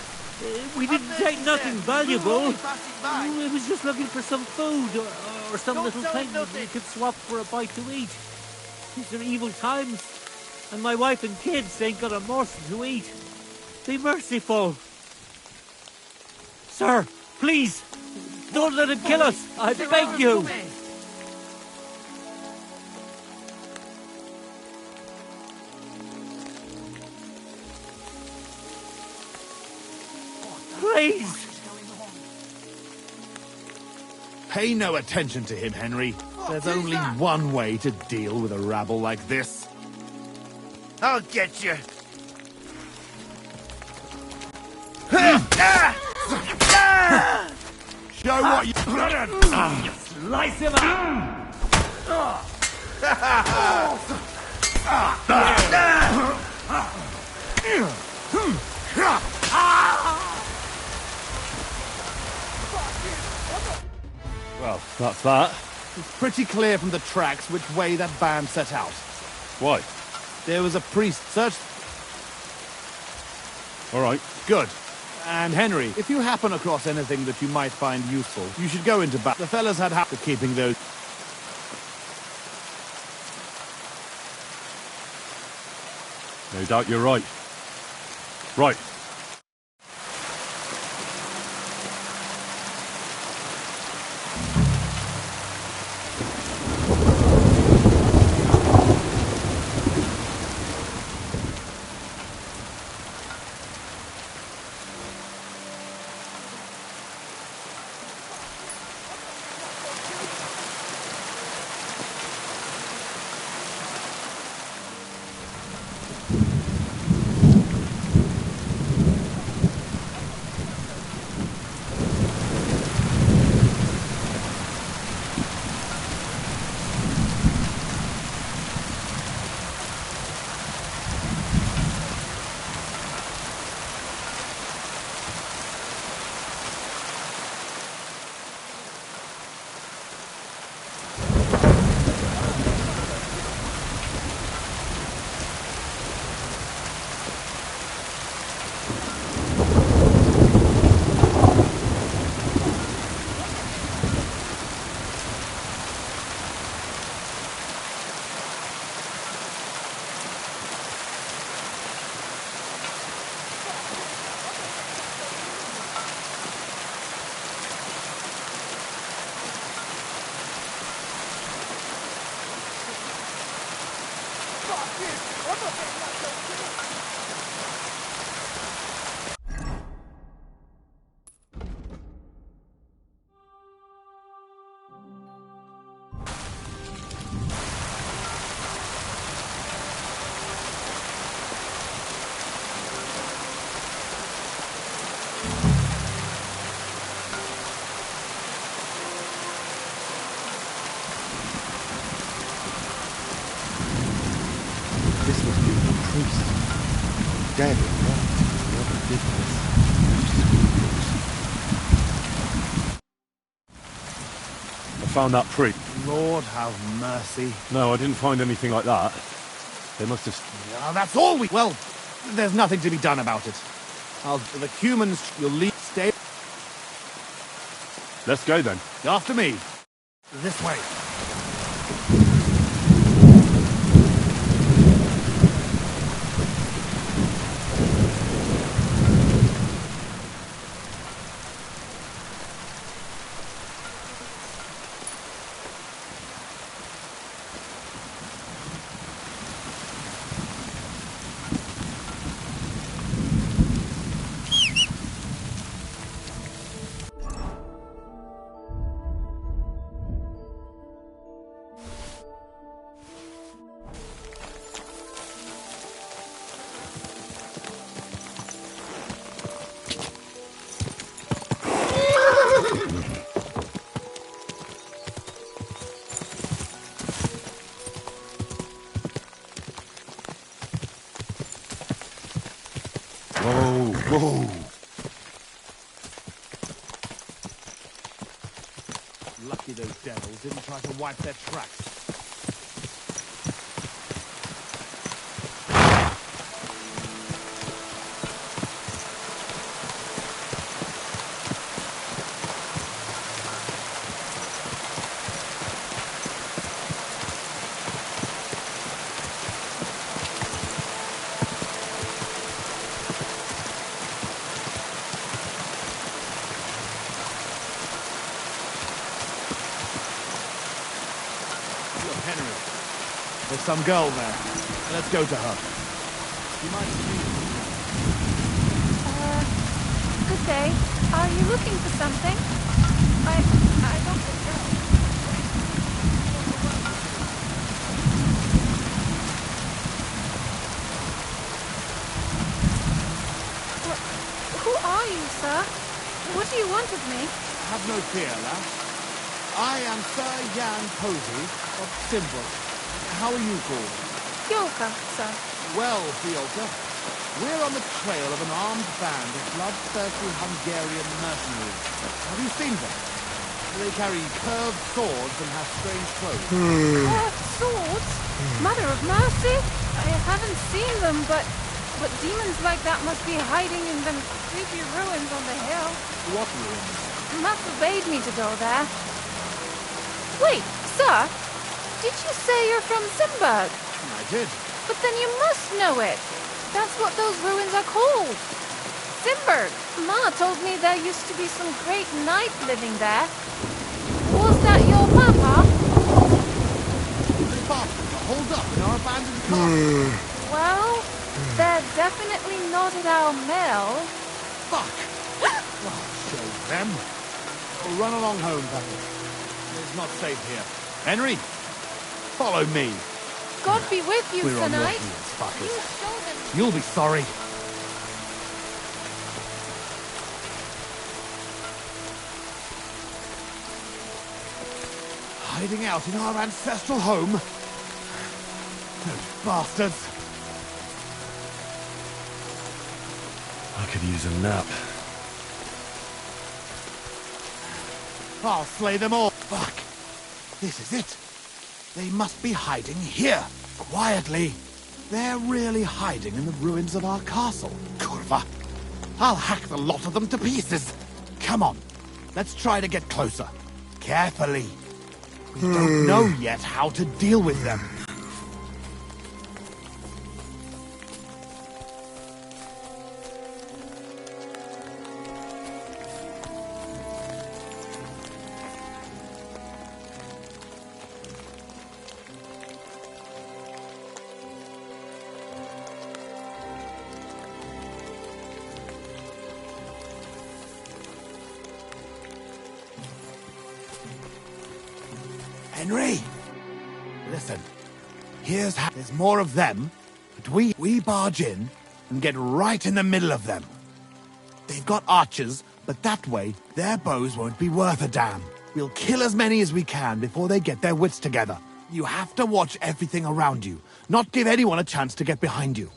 we didn't take nothing valuable. We was just looking for some food or some little thing that we could swap for a bite to eat. These are evil times, and my wife and kids ain't got a morsel to eat. Be merciful. Sir, please, don't let him kill us. I beg you. Please! Pay no attention to him, Henry. There's only one way to deal with a rabble like this. I'll get you. Show what you... Slice him up! Well, that's that. It's pretty clear from the tracks which way that band set out. Why? There was a priest search... All right. Good. And Henry, if you happen across anything that you might find useful, you should go into The fellas had help with keeping those... No doubt you're right. Right. This must be the priest. Dead or not, whoever did this. I found that priest. Lord have mercy. No, I didn't find anything like that. They must have... Yeah, that's all we... Well, there's nothing to be done about it. The humans, you'll leave... Stay... Let's go then. After me. This way. Whoa. Lucky those devils didn't try to wipe their tracks. There's some girl there. Let's go to her. You might see. Good day. Are you looking for something? I don't think so. Who are you, sir? What do you want of me? Have no fear, lad. I am Sir Jan Posey of Simber. How are you called? Yoka, sir. Well, Fiolka, we're on the trail of an armed band of bloodthirsty Hungarian mercenaries. Have you seen them? They carry curved swords and have strange clothes. Curved swords? Mother of mercy? I haven't seen them, but demons like that must be hiding in them creepy ruins on the hill. What ruins? Matt forbade me to go there. Wait, sir, did you say you're from Simberg? I did. But then you must know it. That's what those ruins are called. Simberg. Ma told me there used to be some great knight living there. Was that your papa? Hold up in our abandoned castle. Well, they're definitely not at our mill. Fuck! Oh, show them. We'll run along home, Papa. It's not safe here. Henry, follow me. God be with you, We're Sir on your Knight. heels, fuckers. You show them. You'll be sorry. Hiding out in our ancestral home? Those bastards. I could use a nap. I'll slay them all. Fuck. This is it. They must be hiding here, quietly. They're really hiding in the ruins of our castle. Kurva. I'll hack the lot of them to pieces. Come on. Let's try to get closer. Carefully. We don't know yet how to deal with them. Henry! Listen, here's how... There's more of them, but we barge in and get right in the middle of them. They've got archers, but that way, their bows won't be worth a damn. We'll kill as many as we can before they get their wits together. You have to watch everything around you, not give anyone a chance to get behind you.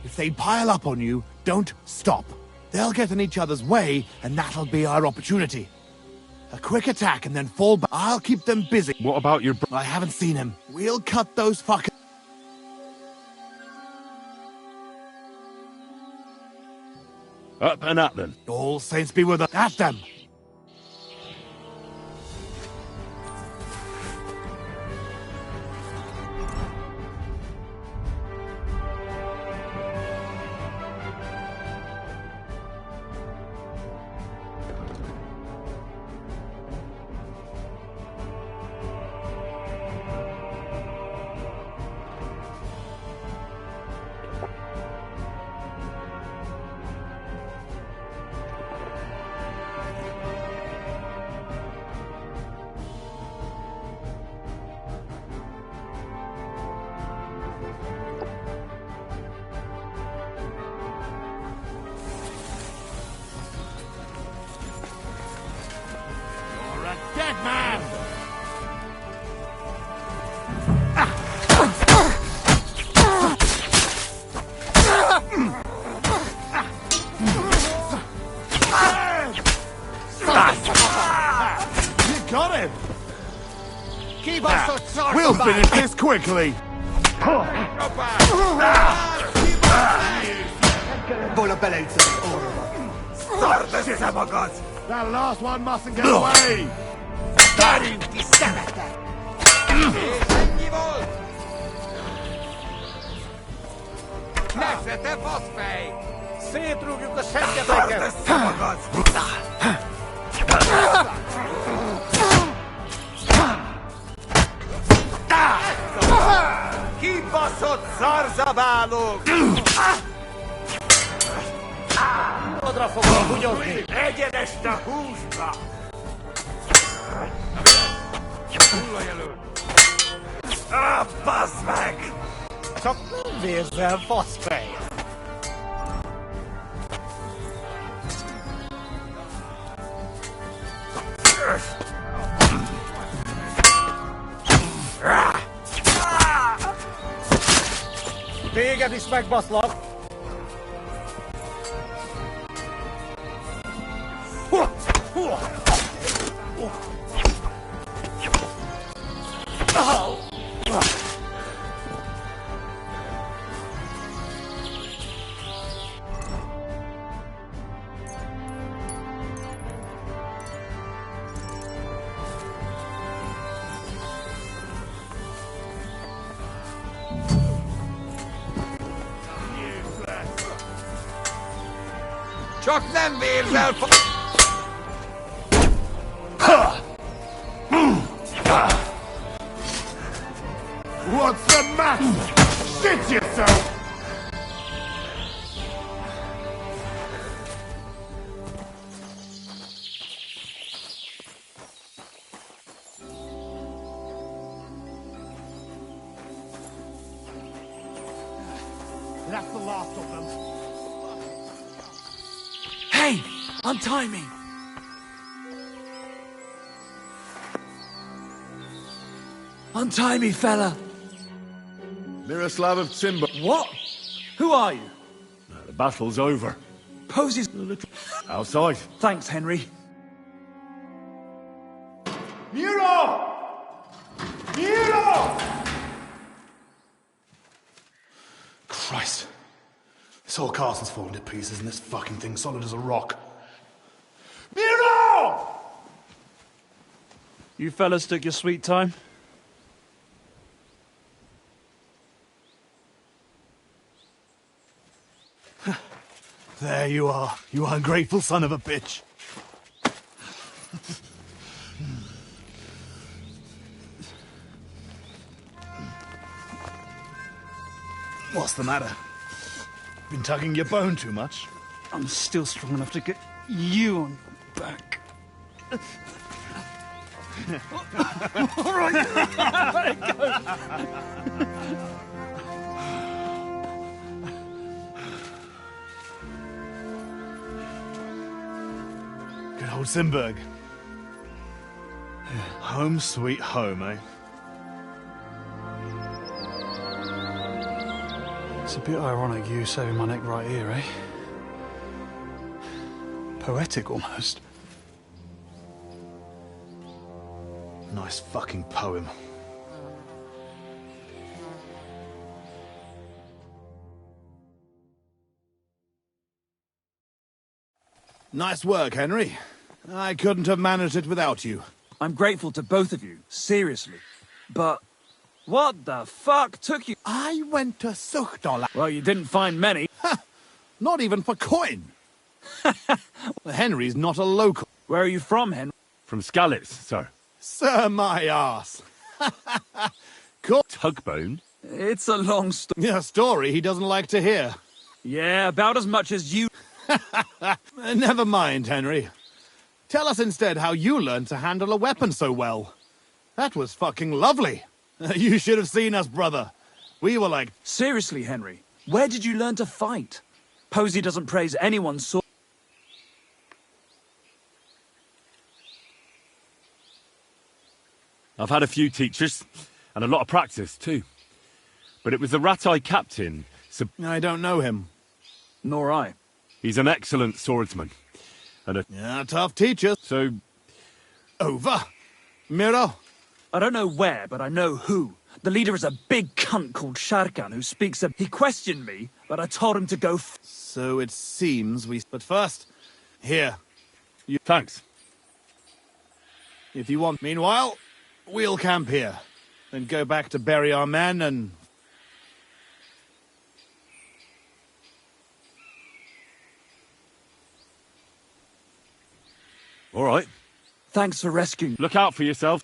If they pile up on you, don't stop. They'll get in each other's way, and that'll be our opportunity. A quick attack and then fall back. I'll keep them busy. What about your I haven't seen him. We'll cut those fuckers. Up and at them. All saints be with us. At them. Dead man! You got him! Keep us so We'll finish this quickly! That last one mustn't get away! Nesete fosfej! Szétrúgjuk a seggedeket! Kibaszott szarzabálók! Odra fogom húgyozni! Egyenest a húsba! Hullajelöl! Bazd meg! Csak nem vérzel, faszfej! Here you get this spec bus lock. Chuck them wheels out for... What's the matter? Shit yourself! That's the last of them. Hey! Untie me! Untie me, fella! Miroslav of Timber. What? Who are you? The battle's over. Posey's... Outside. Thanks, Henry. Muro! Muro! Christ. This whole castle's falling to pieces and this fucking thing's solid as a rock. Muro! You fellas took your sweet time? There you are, you ungrateful son of a bitch. What's the matter? Been tugging your bone too much? I'm still strong enough to get you on your back. All right, let it go. Good old Simberg. Home sweet home, eh? It's a bit ironic you saving my neck right here, eh? Poetic, almost. Nice fucking poem. Nice work, Henry. I couldn't have managed it without you. I'm grateful to both of you, seriously. But what the fuck took you? I went to Suchdola. Well, you didn't find many. Not even for coin. Henry's not a local. Where are you from, Henry? From Skalitz, sir. Sir, my arse. Cool. Tugbone? It's a long story. A story he doesn't like to hear. Yeah, about as much as you... Never mind, Henry. Tell us instead how you learned to handle a weapon so well. That was fucking lovely. You should have seen us, brother. We were like... Seriously, Henry, where did you learn to fight? Posey doesn't praise anyone's sword. I've had a few teachers, and a lot of practice, too. But it was the Ratai captain... I don't know him. Nor I. He's an excellent swordsman. And a tough teacher. So... Over. Miro? I don't know where, but I know who. The leader is a big cunt called Sharkan who speaks a... He questioned me, but I told him to go So it seems we... But first, here. Thanks. If you want. Meanwhile, we'll camp here. Then go back to bury our men and... All right. Thanks for rescuing. Look out for yourself.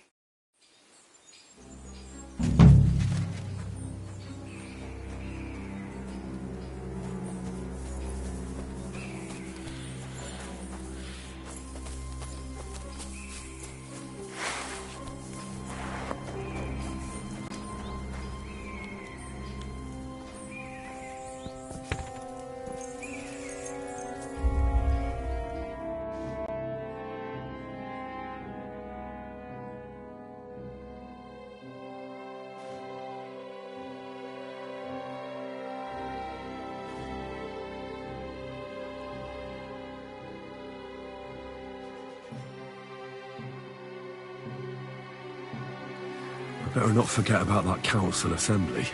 Better not forget about that council assembly.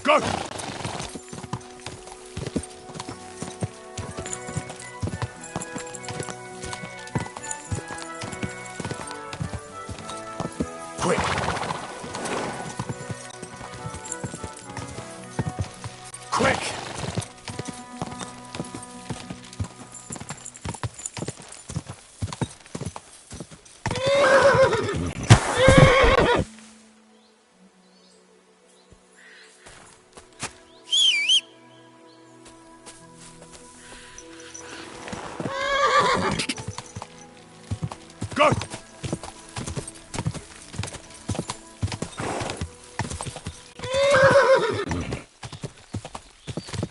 Go! Quick! Quick!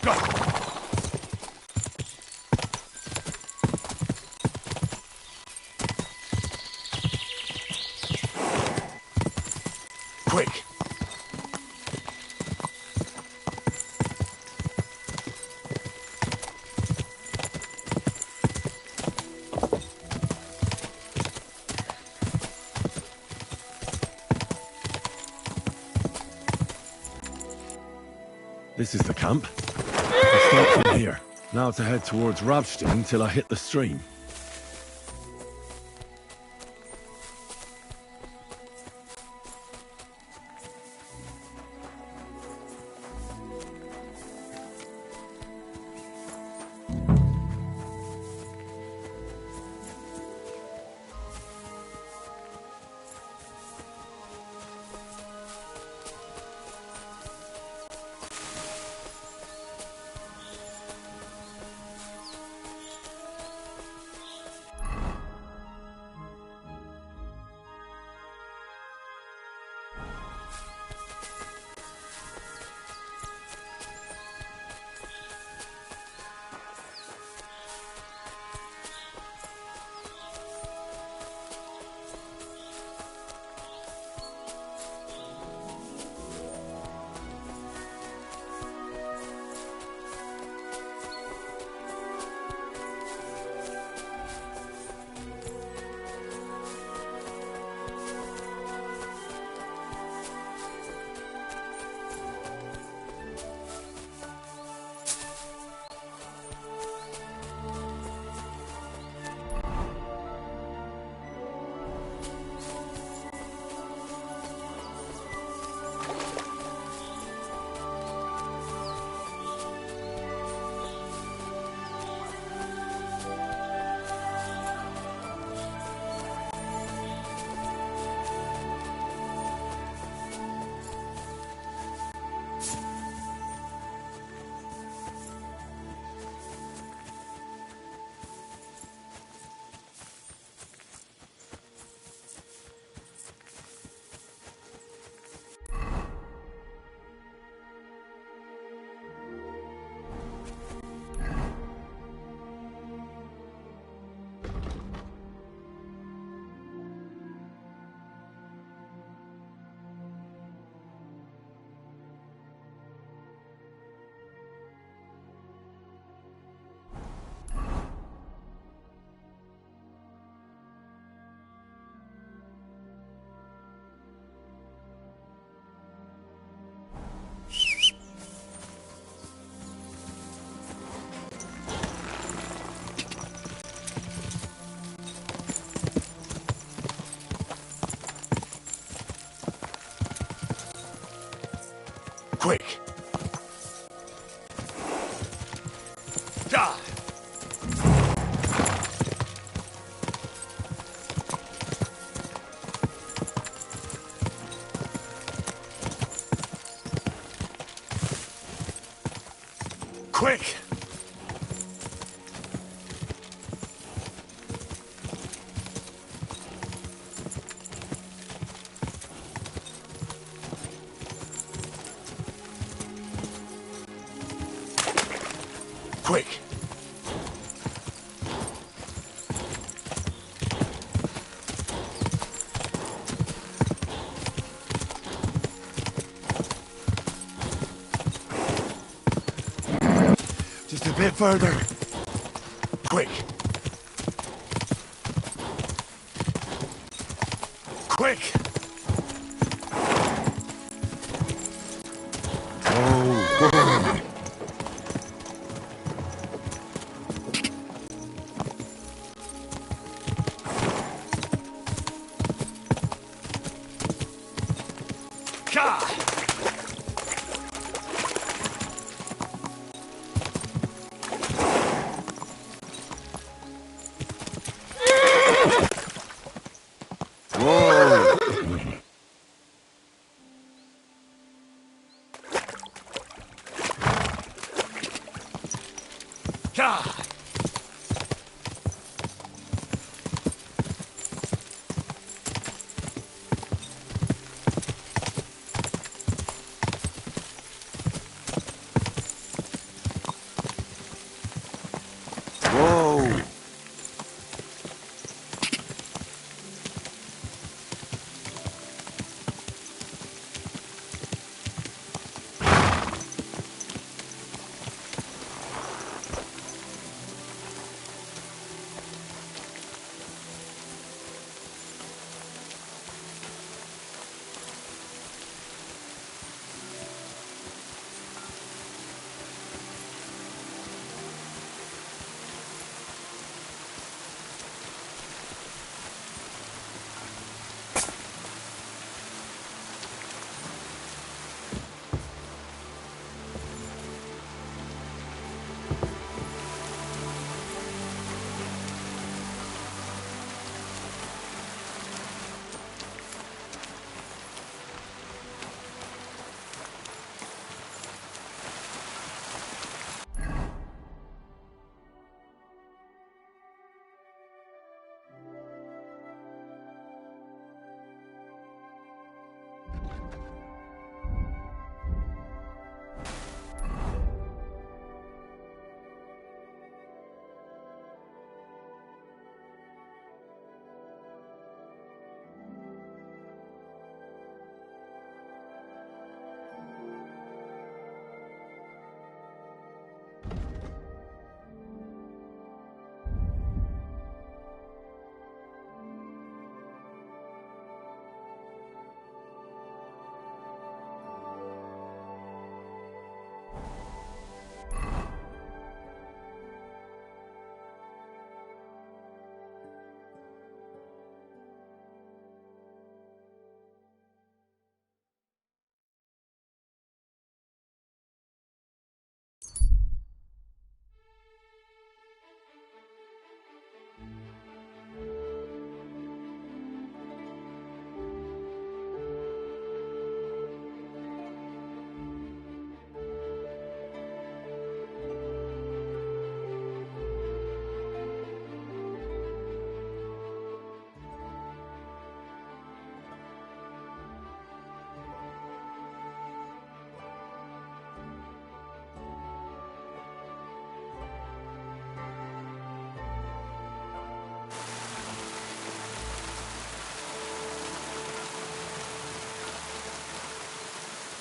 Go! Quick! This is the camp. I'll start from here. Now to head towards Ravstein till I hit the stream. Quick! Quick! Just a bit further. Quick! Quick! Oh,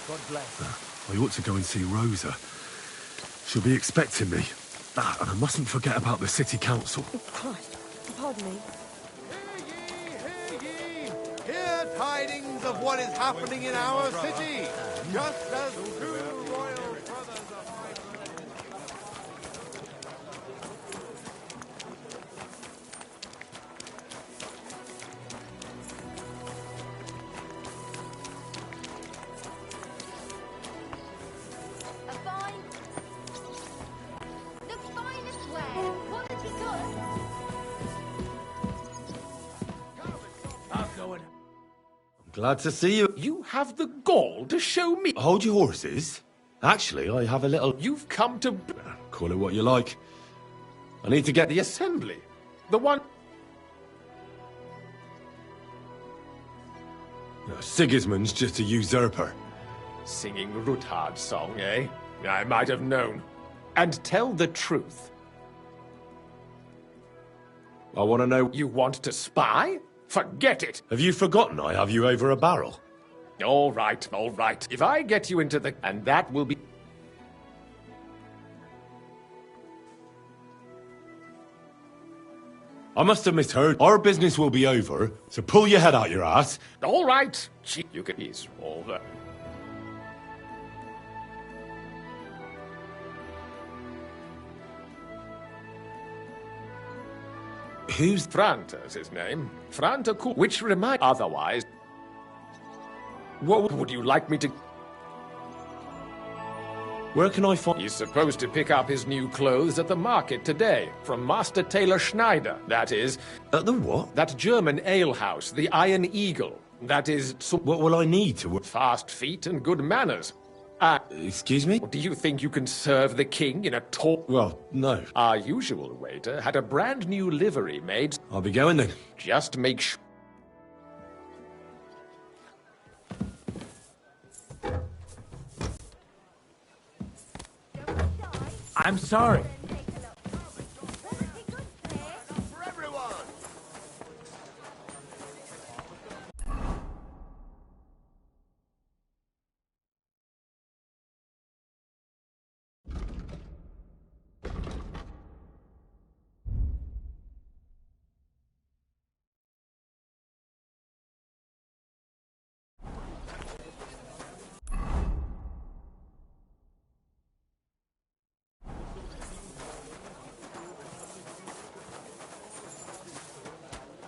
God bless. I ought to go and see Rosa. She'll be expecting me. And I mustn't forget about the city council. Oh, Christ. Pardon me. Hear tidings of what is happening in our city, just as two royal brothers are fighting. Glad to see you. You have the gall to show me. Hold your horses. Actually, I have a little... You've come to... Call it what you like. I need to get The assembly. The one... No, Sigismund's just a usurper. Singing Ruthard's song, eh? I might have known. And tell the truth. I want to know... You want to spy? Forget it! Have you forgotten I have you over a barrel? All right, all right. If I get you into the... And that will be... I must have misheard. Our business will be over, so pull your head out your ass. All right. Gee, you can ease all the... Who's... Franta's his name. Franta Cool. Which remind... Otherwise... What would you like me to... Where can I find... He's supposed to pick up his new clothes at the market today, from Master Tailor Schneider, that is. At the what? That German alehouse, the Iron Eagle. That is... What will I need to work? Fast feet and good manners. Excuse me? Do you think you can serve the king in a talk? Well, no. Our usual waiter had a brand new livery made. I'll be going then. Just make sure... I'm sorry.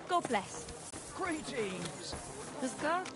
God bless. Greetings. The skirts?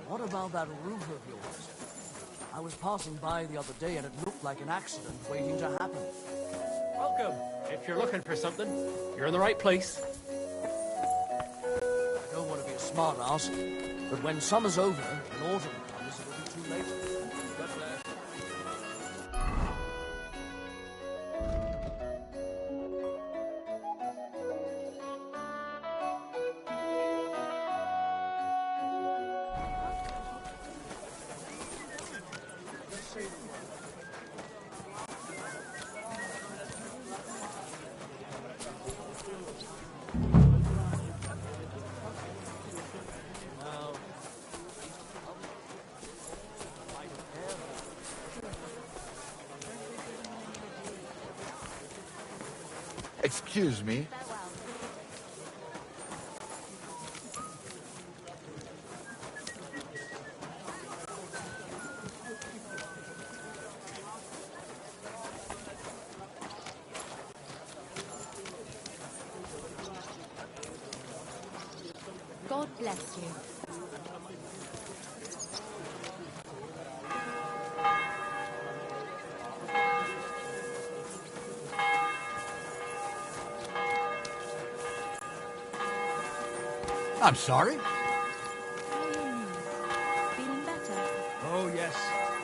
What about that roof of yours? I was passing by the other day and it looked like an accident waiting to happen. Welcome. If you're looking for something, you're in the right place. I don't want to be a smart ass, but when summer's over and autumn comes, it'll be too late. God bless. Excuse me. God bless you. I'm sorry. Feeling better? Oh, yes.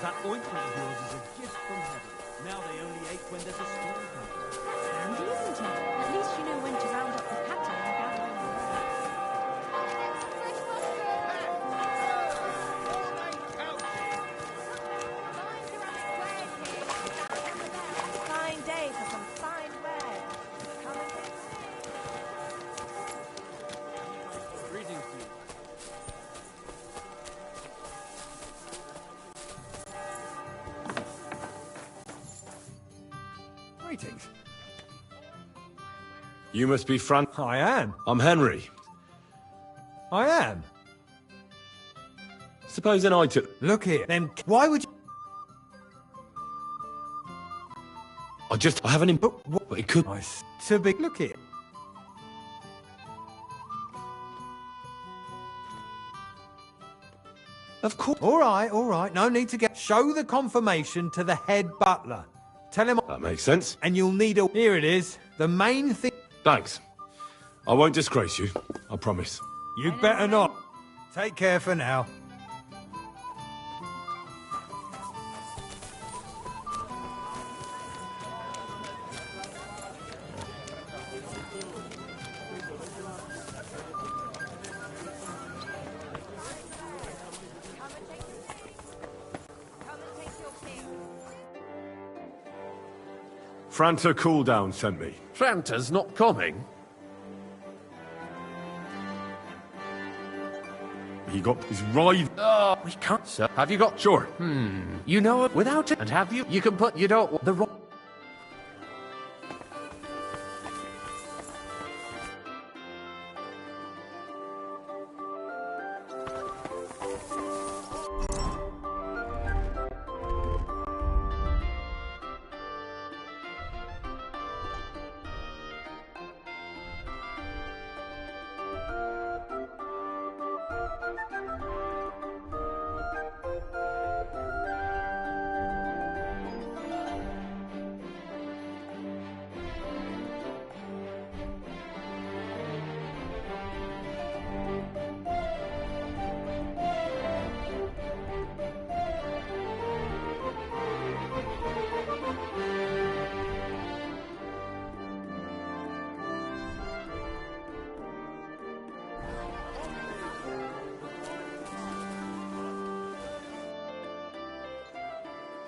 That ointment of yours is a gift from heaven. Now they only ache when there's a storm coming. That's handy, isn't it? At least you know when to round up the cattle and gather in the fine day for some fine wares. Come and take Greetings to you. Greetings. You must be Fran. I am. I'm Henry. I am. Supposing I took... Look here. Then why would you... I haven't him... But it could... To be... Look here. Of course. All right. No need to get... Show the confirmation to the head butler. Tell him... That makes sense. And you'll need a... Here it is. The main thing... Thanks. I won't disgrace you. I promise. You'd better not. Take care for now. Franta Cooldown sent me. Franta's not coming. He got his rive. Oh, we can't, sir. Have you got... Sure. You know it without it. And have you? You can put... You don't... The wrong...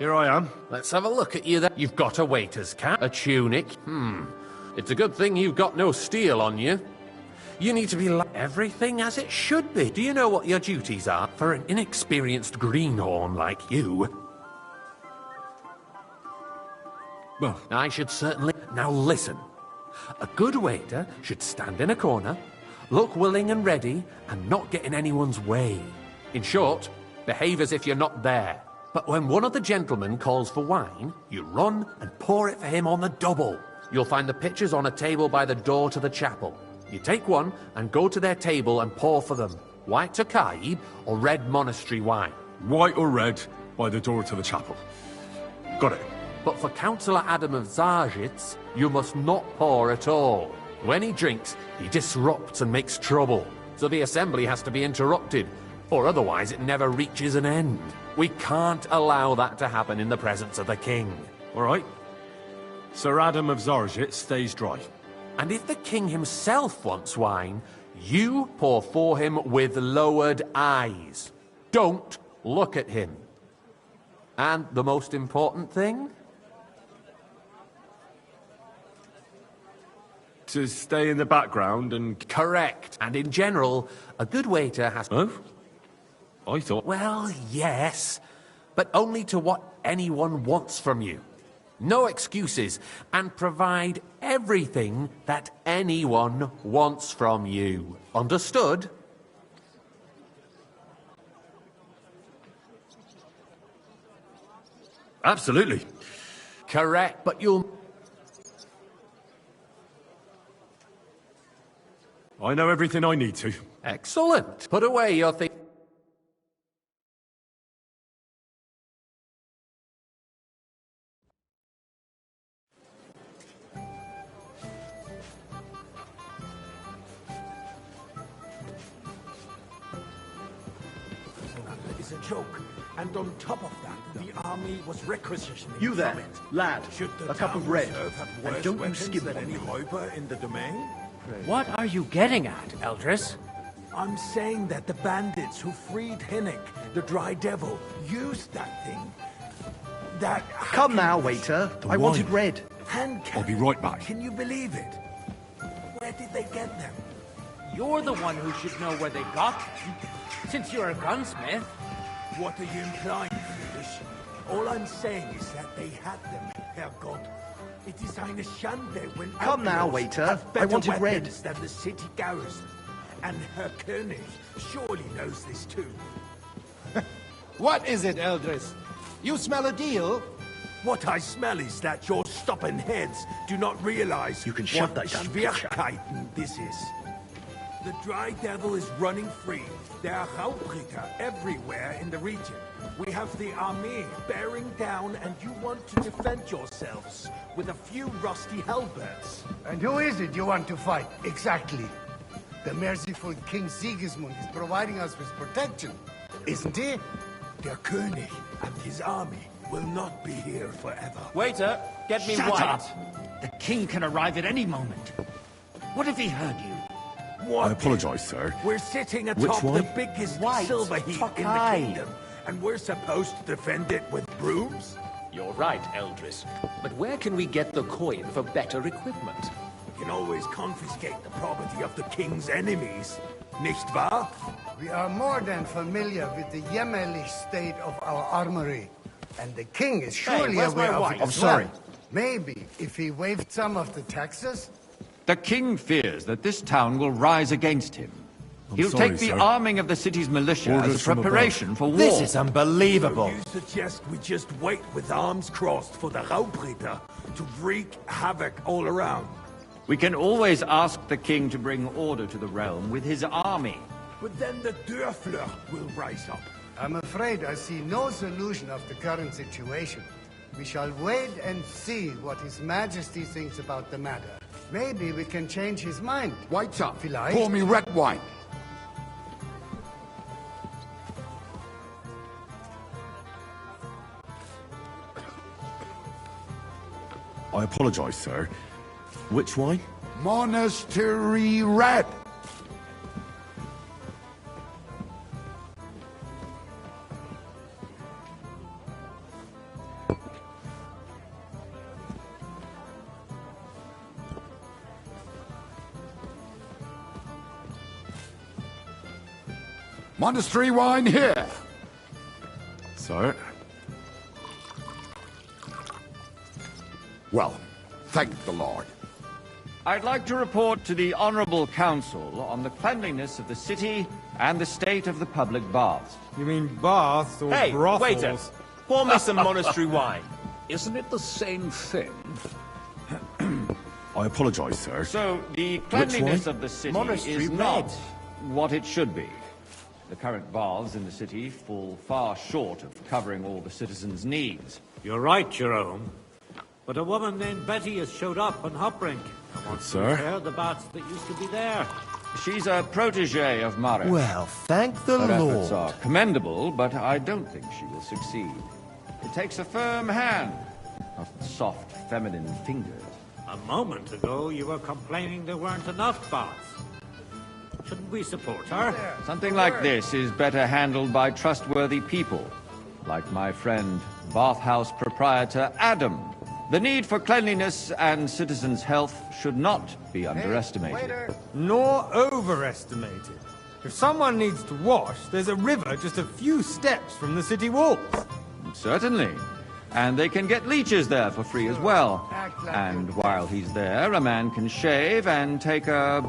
Here I am. Let's have a look at you then. You've got a waiter's cap, a tunic. It's a good thing you've got no steel on you. You need to be like everything as it should be. Do you know what your duties are for an inexperienced greenhorn like you? Well, I should certainly... Now listen. A good waiter should stand in a corner, look willing and ready, and not get in anyone's way. In short, behave as if you're not there. But when one of the gentlemen calls for wine, you run and pour it for him on the double. You'll find the pitchers on a table by the door to the chapel. You take one and go to their table and pour for them. White Tokaib or red monastery wine. White or red by the door to the chapel. Got it. But for Councillor Adam of Zarjitz, you must not pour at all. When he drinks, he disrupts and makes trouble. So the assembly has to be interrupted, or otherwise it never reaches an end. We can't allow that to happen in the presence of the king. All right. Sir Adam of Zarjit stays dry. And if the king himself wants wine, you pour for him with lowered eyes. Don't look at him. And the most important thing? To stay in the background and... Correct. And in general, a good waiter has... Oh? I thought... Well, yes, but only to what anyone wants from you. No excuses, and provide everything that anyone wants from you. Understood? Absolutely. Correct, but you'll... I know everything I need to. Excellent. Put away your thing. is a joke. And on top of that, the army was requisitioning You there, from it. lad. Should the A cup of town red. reserve have And worse don't you weapons skip than on any me. räuber in the domain? What are you getting at, Eldris? I'm saying that the bandits who freed Hinnick, the Dry Devil, used that thing. That... Come now, waiter. I wanted red. Hand I'll be right back. Can you believe it? Where did they get them? You're the one who should know where they got them, since you're a gunsmith. What are you implying, Foolish? All I'm saying is that they had them, Herrgott. It is eine Schande when Come now, outlaws waiter. have I better wanted red. weapons than the city garrison. And Herr König surely knows this too. What is it, Eldris? You smell a deal? What I smell is that your stubborn heads do not realize You can shove what that down, Schwierigkeiten this is. The Dry Devil is running free. There are Raubritter everywhere in the region. We have the army bearing down, and you want to defend yourselves with a few rusty halberds. And who is it you want to fight, exactly? The merciful King Sigismund is providing us with protection, isn't he? Der König and his army will not be here forever. Waiter, get me Shut white. up! The king can arrive at any moment. What if he heard you? I apologise, sir. We're sitting Which atop one? the biggest White. silver heap in the Tokai. kingdom, and we're supposed to defend it with brooms? You're right, Eldris. But where can we get the coin for better equipment? We can always confiscate the property of the king's enemies, nicht wahr? We are more than familiar with the jämmerlich state of our armory. And the king is surely where's aware my of wife? it I'm as sorry. well. Maybe if he waived some of the taxes? The king fears that this town will rise against him. He'll sorry, take the sir. arming of the city's militia Orders as a from above. preparation for war. This is unbelievable. You suggest we just wait with arms crossed for the Raubritter to wreak havoc all around? We can always ask the king to bring order to the realm with his army. But then the Dörfler will rise up. I'm afraid I see no solution of the current situation. We shall wait and see what His Majesty thinks about the matter. Maybe we can change his mind. White's up. Vielleicht. Pour me red wine. I apologise, sir. Which wine? Monastery red. Monastery wine here. Sir? Well, thank the Lord. I'd like to report to the Honourable Council on the cleanliness of the city and the state of the public baths. You mean baths or Hey, brothels? waiter, pour me some monastery wine. Isn't it the same thing? I apologise, sir. So, the cleanliness wine? of the city Monastery is not red. what it should be. The current baths in the city fall far short of covering all the citizens' needs. You're right, Jerome. But a woman named Betty has showed up on Hopbrink. I want to Sir? repair the baths that used to be there. She's a protege of Mara. Well, thank the Her Lord. efforts are commendable, but I don't think she will succeed. It takes a firm hand, not soft, feminine fingers. A moment ago, you were complaining there weren't enough baths. Shouldn't we support her? Something like this is better handled by trustworthy people, like my friend, bathhouse proprietor Adam. The need for cleanliness and citizens' health should not be underestimated. Nor overestimated. If someone needs to wash, there's a river just a few steps from the city walls. Certainly. And they can get leeches there for free as well. And while he's there, a man can shave and take a...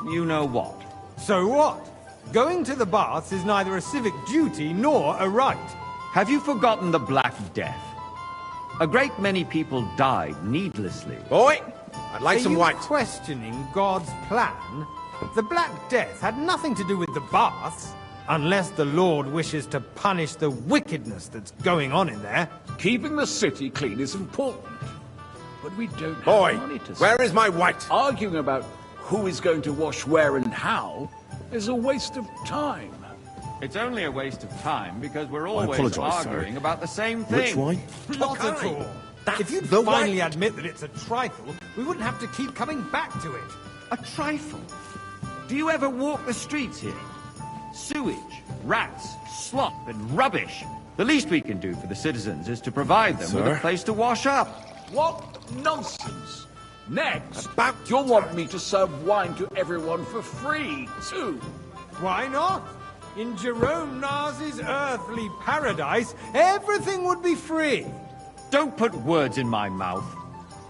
you-know-what. So what? Going to the baths is neither a civic duty nor a right. Have you forgotten the Black Death? A great many people died needlessly. Boy, I'd like some you white. questioning God's plan? The Black Death had nothing to do with the baths, unless the Lord wishes to punish the wickedness that's going on in there. Keeping the city clean is important. But we don't have Boy, money to where is my white? Arguing about who is going to wash where and how is a waste of time. It's only a waste of time because we're always apologise, arguing sir. about the same thing. Which wine? Not at all. If you'd finally admit that it's a trifle, we wouldn't have to keep coming back to it. A trifle? Do you ever walk the streets here? Sewage, rats, slop, and rubbish. The least we can do for the citizens is to provide them with a place to wash up. What nonsense! Next, you'll want me to serve wine to everyone for free, too. Why not? In Jerome Nars's earthly paradise, everything would be free. Don't put words in my mouth.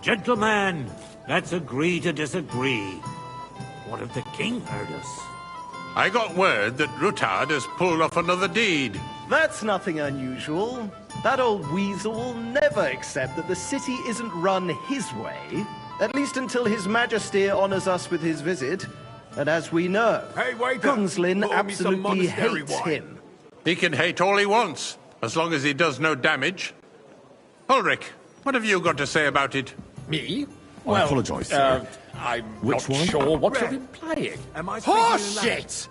Gentlemen, let's agree to disagree. What if the king heard us? I got word that Rutard has pulled off another deed. That's nothing unusual. That old weasel will never accept that the city isn't run his way, at least until His Majesty honors us with his visit. And as we know, Gunslin absolutely hates him. He can hate all he wants, as long as he does no damage. Ulrich, what have you got to say about it? Me? I apologise, sir. I'm Which not one? sure what you're implying. Horseshit!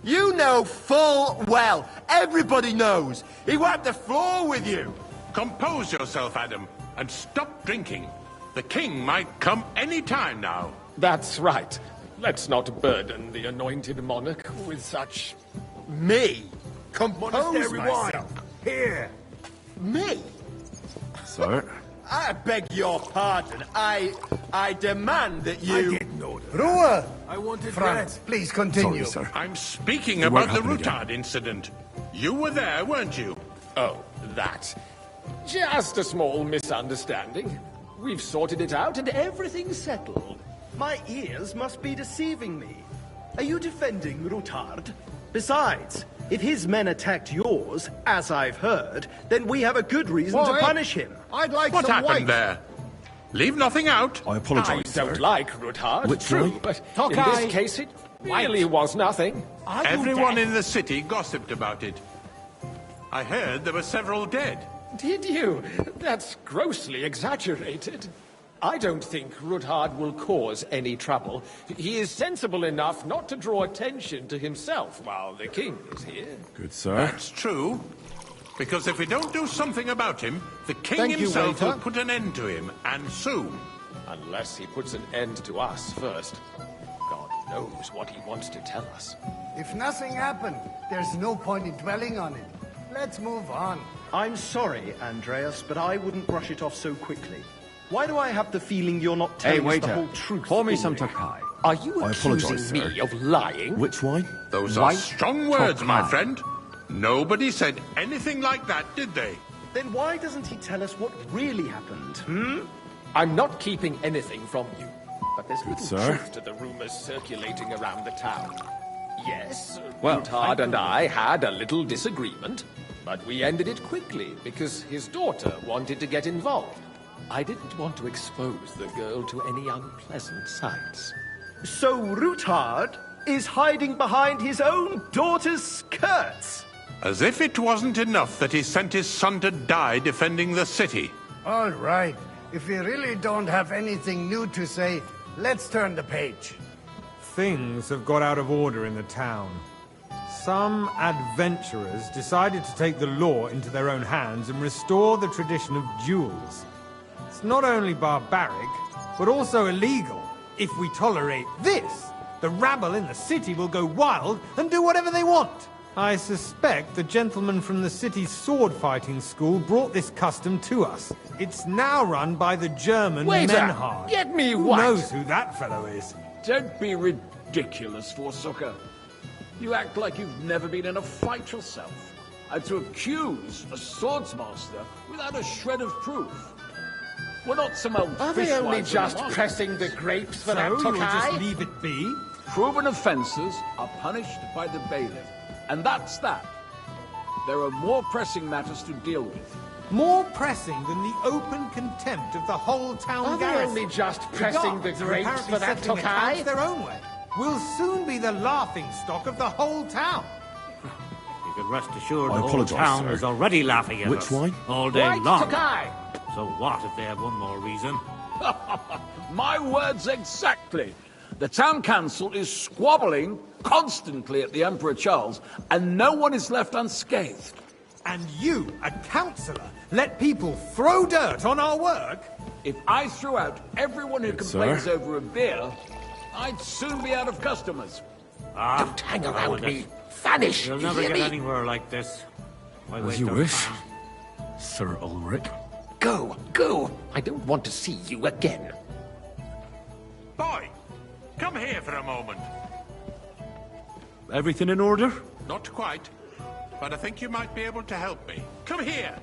You know full well. Everybody knows. He wiped the floor with you. Compose yourself, Adam, and stop drinking. The king might come any time now. That's right. Let's not burden the anointed monarch with such... Me? Compose Monastery myself. wine. Here. Me? Sir? I beg your pardon. I demand that you... I didn't order. Ruhe! I wanted Franz, bread. please continue. Sorry, sir. I'm speaking It won't about the happen again. Rutard incident. You were there, weren't you? Oh, that. Just a small misunderstanding. We've sorted it out and everything's settled. My ears must be deceiving me. Are you defending Rutard? Besides, if his men attacked yours, as I've heard, then we have a good reason to punish him. I'd like What some happened white. there? Leave nothing out. I I apologise, don't sir. like Rutard, Which true, one? but in Tokai. this case it really was nothing. Everyone in the city gossiped about it. I heard there were several dead. Did you? That's grossly exaggerated. I don't think Rutard will cause any trouble. He is sensible enough not to draw attention to himself while the king is here. Good, sir. That's true. Because if we don't do something about him, the king Thank you, himself waiter. will put an end to him, and soon. Unless he puts an end to us first. God knows what he wants to tell us. If nothing happened, there's no point in dwelling on it. Let's move on. I'm sorry, Andreas, but I wouldn't brush it off so quickly. Why do I have the feeling you're not Hey, telling us the waiter. whole truth? Pour me some Ulrich? Tokai. Are you I accusing apologise, me sir. of lying? Which wine? Those White are strong words, my Tokai. friend. Nobody said anything like that, did they? Then why doesn't he tell us what really happened? I'm not keeping anything from you. But there's little sir. truth to the rumors circulating around the town. Yes, Well, Rutard and I had a little disagreement, but we ended it quickly because his daughter wanted to get involved. I didn't want to expose the girl to any unpleasant sights. So Rutard is hiding behind his own daughter's skirts. As if it wasn't enough that he sent his son to die defending the city. All right. If we really don't have anything new to say, let's turn the page. Things have got out of order in the town. Some adventurers decided to take the law into their own hands and restore the tradition of duels. It's not only barbaric, but also illegal. If we tolerate this, the rabble in the city will go wild and do whatever they want. I suspect the gentleman from the city's sword-fighting school brought this custom to us. It's now run by the German Waiter, Menhard. get me Who what? knows who that fellow is? Don't be ridiculous, Forsooker. You act like you've never been in a fight yourself. And to accuse a swordsmaster without a shred of proof. We're not some old Are they fishwives only in the just market. pressing the grapes for that So, you'll Tokai? just leave it be? Proven offences are punished by the bailiff. And that's that. There are more pressing matters to deal with. More pressing than the open contempt of the whole town Are they garrison. only just pressing the guards are grapes apparently for that settling Tokai? accounts their own way. We'll soon be the laughingstock of the whole town. You can rest assured I the whole apologise, town sir. is already laughing at Which us. wine? All day White long. Tokai! So what if they have one more reason? My words exactly. The town council is squabbling constantly at the Emperor Charles, and no one is left unscathed. And you, a councillor, let people throw dirt on our work? If I threw out everyone who complains over a beer, I'd soon be out of customers. Don't hang around me. Vanish! You'll never get anywhere like this. As you wish, Sir Ulrich. Go, go! I don't want to see you again. Boy, come here for a moment. Everything in order? Not quite, but I think you might be able to help me. Come here!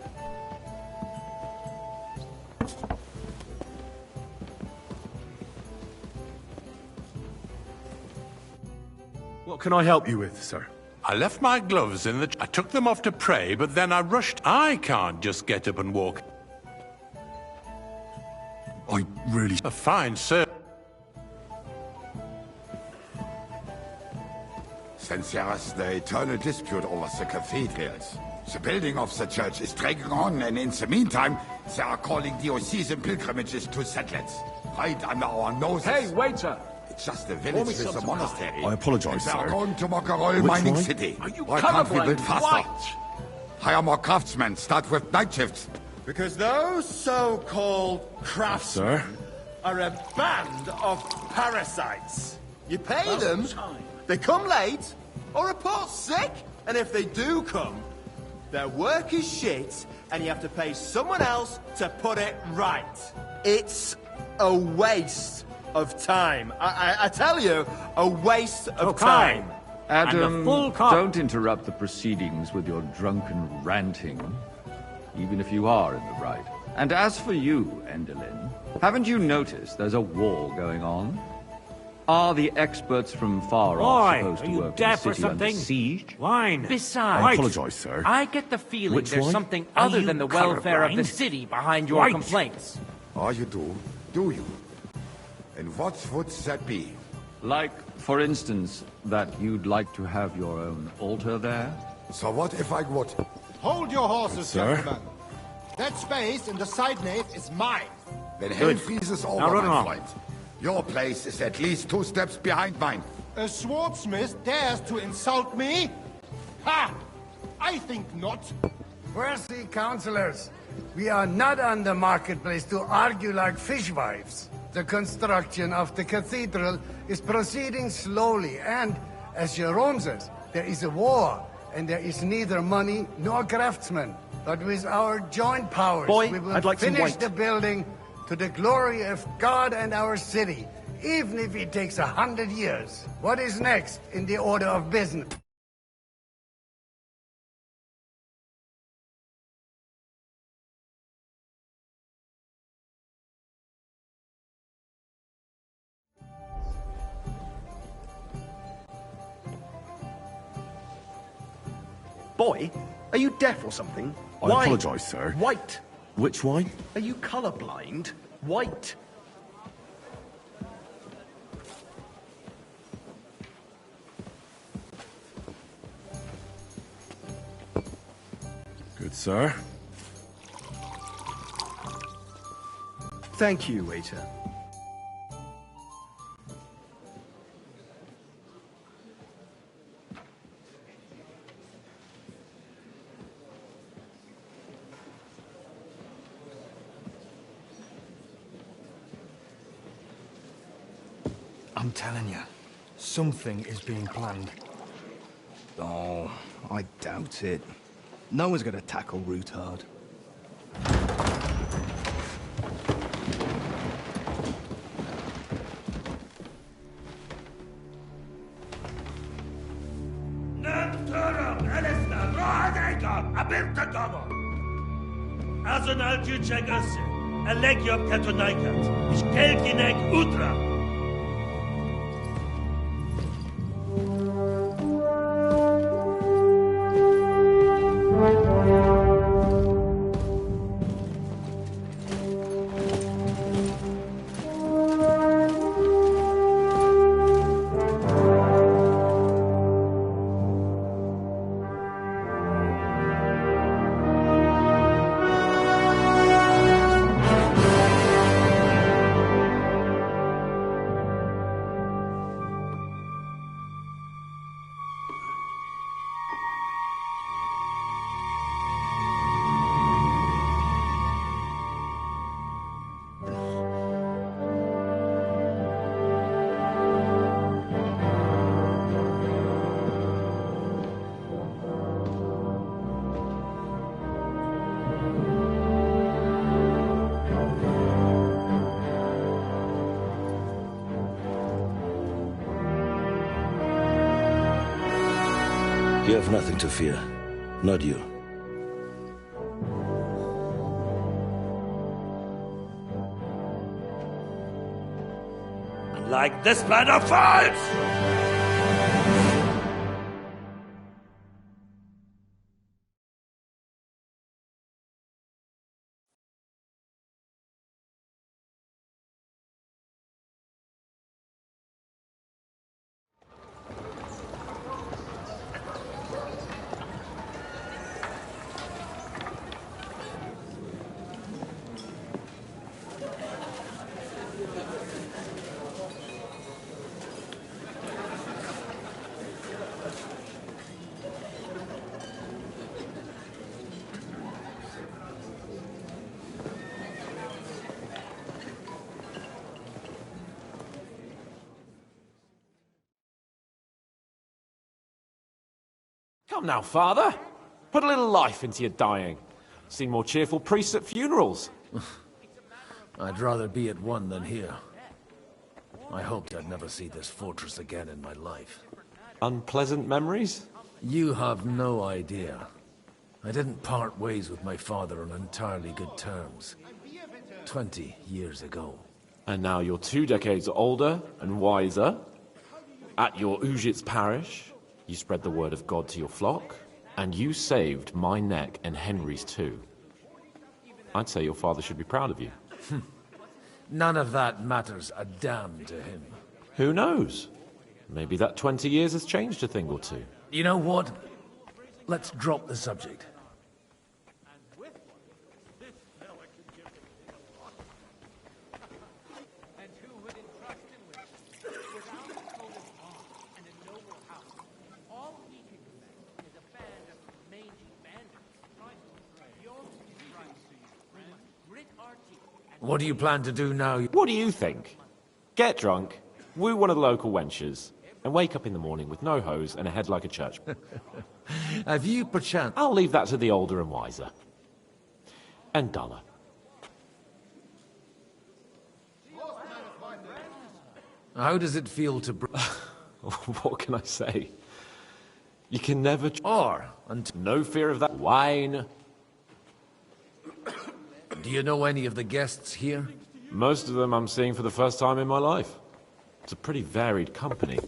What can I help you with, sir? I left my gloves in the... I took them off to pray, but then I rushed. I can't just get up and walk. I really... A fine sir. Since there is the eternal dispute over the cathedrals, the building of the church is dragging on, and in the meantime, they are calling diocesan pilgrimages to settlers. Right under our noses. Hey, waiter! It's just a village with a monastery. I apologize, They are sir. going to Mokarol Which mining one? city. Are you Why can't we build colorblind? faster? White? Hire more craftsmen. Start with night shifts. Because those so-called craftsmen Sir? are a band of parasites. You pay them, they come late, or report sick, and if they do come, their work is shit, and you have to pay someone else to put it right. It's a waste of time. I tell you, a waste of time. Adam, full cop- don't interrupt the proceedings with your drunken ranting, even if you are in the right. And as for you, Endelin, haven't you noticed there's a war going on? Are the experts from far off Boy, supposed are to you work in the deaf or city under something? siege? Wine. Besides, I apologize, sir. I get the feeling Which there's one? something Are other you than the welfare of the colorblind? city behind your Right. complaints. Oh, you do? Do you? And what would that be? Like, for instance, that you'd like to have your own altar there? So what if I would? Hold your horses, Sir? gentlemen. That space in the side nave is mine. Then hell freezes over, Now run my along. friend. Your place is at least 2 steps behind mine. A swordsmith dares to insult me? Ha! I think not. Worthy councillors, we are not on the marketplace to argue like fishwives. The construction of the cathedral is proceeding slowly, and, as Jerome says, there is a war, and there is neither money nor craftsmen. But with our joint powers, Boy, we will I'd like some finish white. the building to the glory of God and our city, even if it takes 100 years. What is next in the order of business? Boy, are you deaf or something? I Wine. apologize, sir. White. Which wine? Are you colorblind? White. Good, sir. Thank you, waiter. I'm telling you, something is being planned. Oh, I doubt it. No one's gonna tackle Ruthard. Azonal Tjuchek Össe, Alegiop Katonaikat, Ishkelkinek Utra. have nothing to fear. Not you. Like this plan of fights! Come now, Father. Put a little life into your dying. Seen more cheerful priests at funerals. I'd rather be at one than here. I hoped I'd never see this fortress again in my life. Unpleasant memories? You have no idea. I didn't part ways with my father on entirely good terms. 20 years ago. And now you're 2 decades older and wiser. At your Ujit's parish, you spread the word of God to your flock, and you saved my neck and Henry's too. I'd say your father should be proud of you. None of that matters a damn to him. Who knows? Maybe that 20 years has changed a thing or two. You know what? Let's drop the subject. What do you plan to do now? What do you think? Get drunk, woo one of the local wenches, and wake up in the morning with no hose and a head like a church. Have you perchance... I'll leave that to the older and wiser. And duller. How does it feel to... What can I say? You can never... No fear of that wine. Do you know any of the guests here? Most of them I'm seeing for the first time in my life. It's a pretty varied company.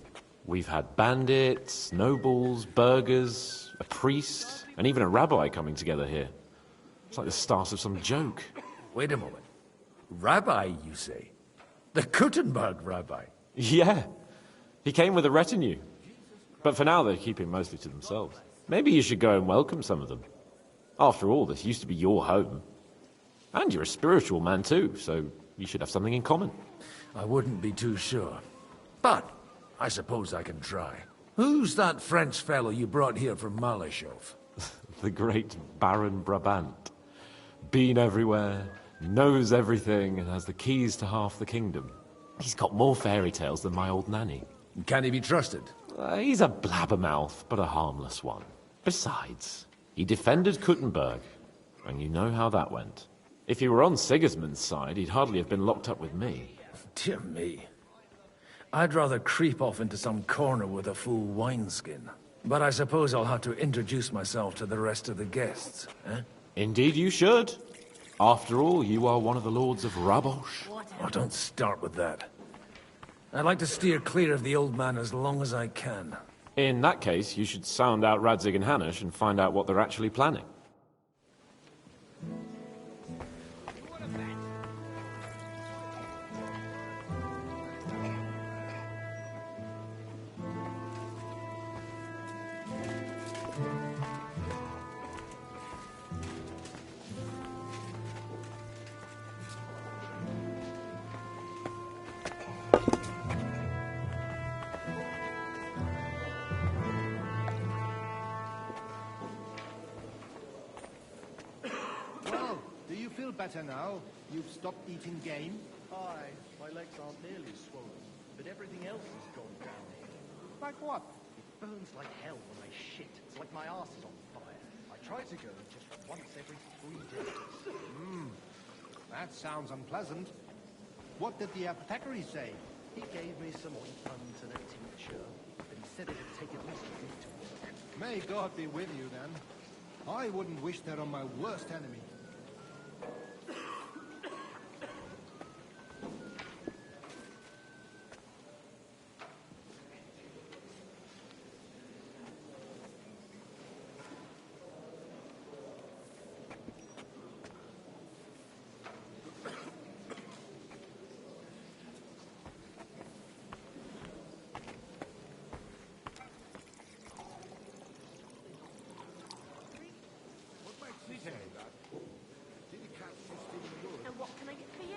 We've had bandits, nobles, burghers, a priest, and even a rabbi coming together here. It's like the start of some joke. Wait a moment. Rabbi, you say? The Kuttenberg rabbi? Yeah. He came with a retinue. But for now, they're keeping mostly to themselves. Maybe you should go and welcome some of them. After all, this used to be your home. And you're a spiritual man too, so you should have something in common. I wouldn't be too sure. But I suppose I can try. Who's that French fellow you brought here from Malashov? The great Baron Brabant. Been everywhere, knows everything, and has the keys to half the kingdom. He's got more fairy tales than my old nanny. Can he be trusted? He's a blabbermouth, but a harmless one. Besides, he defended Kuttenberg, and you know how that went. If he were on Sigismund's side, he'd hardly have been locked up with me. Dear me. I'd rather creep off into some corner with a full wineskin. But I suppose I'll have to introduce myself to the rest of the guests, eh? Indeed you should. After all, you are one of the lords of Rabosh. Oh, don't start with that. I'd like to steer clear of the old man as long as I can. In that case, you should sound out Radzig and Hanush and find out what they're actually planning. Better now. You've stopped eating game? Aye, my legs aren't nearly swollen, but everything else has gone downhill. Like what? It burns like hell when I shit. It's like my ass is on fire. I try to go just once every 3 days. That sounds unpleasant. What did the apothecary say? He gave me some ointment and a tincture, but he said it would take at least a week to work. May God be with you, then. I wouldn't wish that on my worst enemy. And what can I get for you?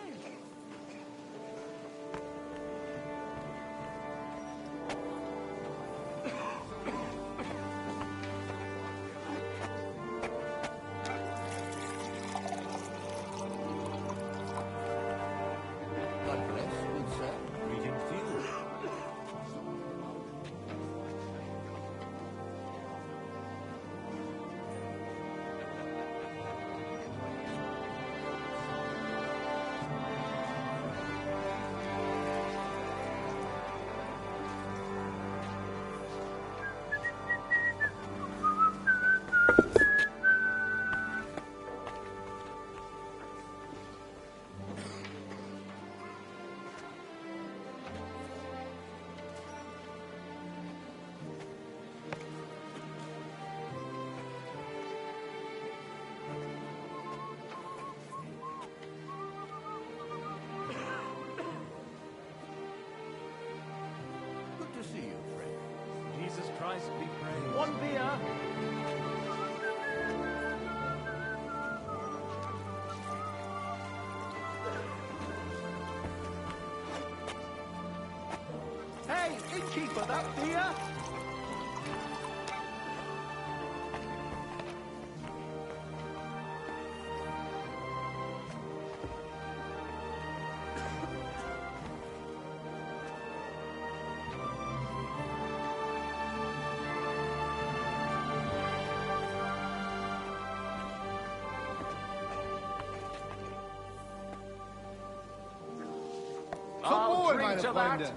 God bless, good sir. Greetings to you. Good to see you, friend. Jesus Christ be praised. One beer. Hey, innkeeper, that beer? I'll boy, drink might to have that. found it.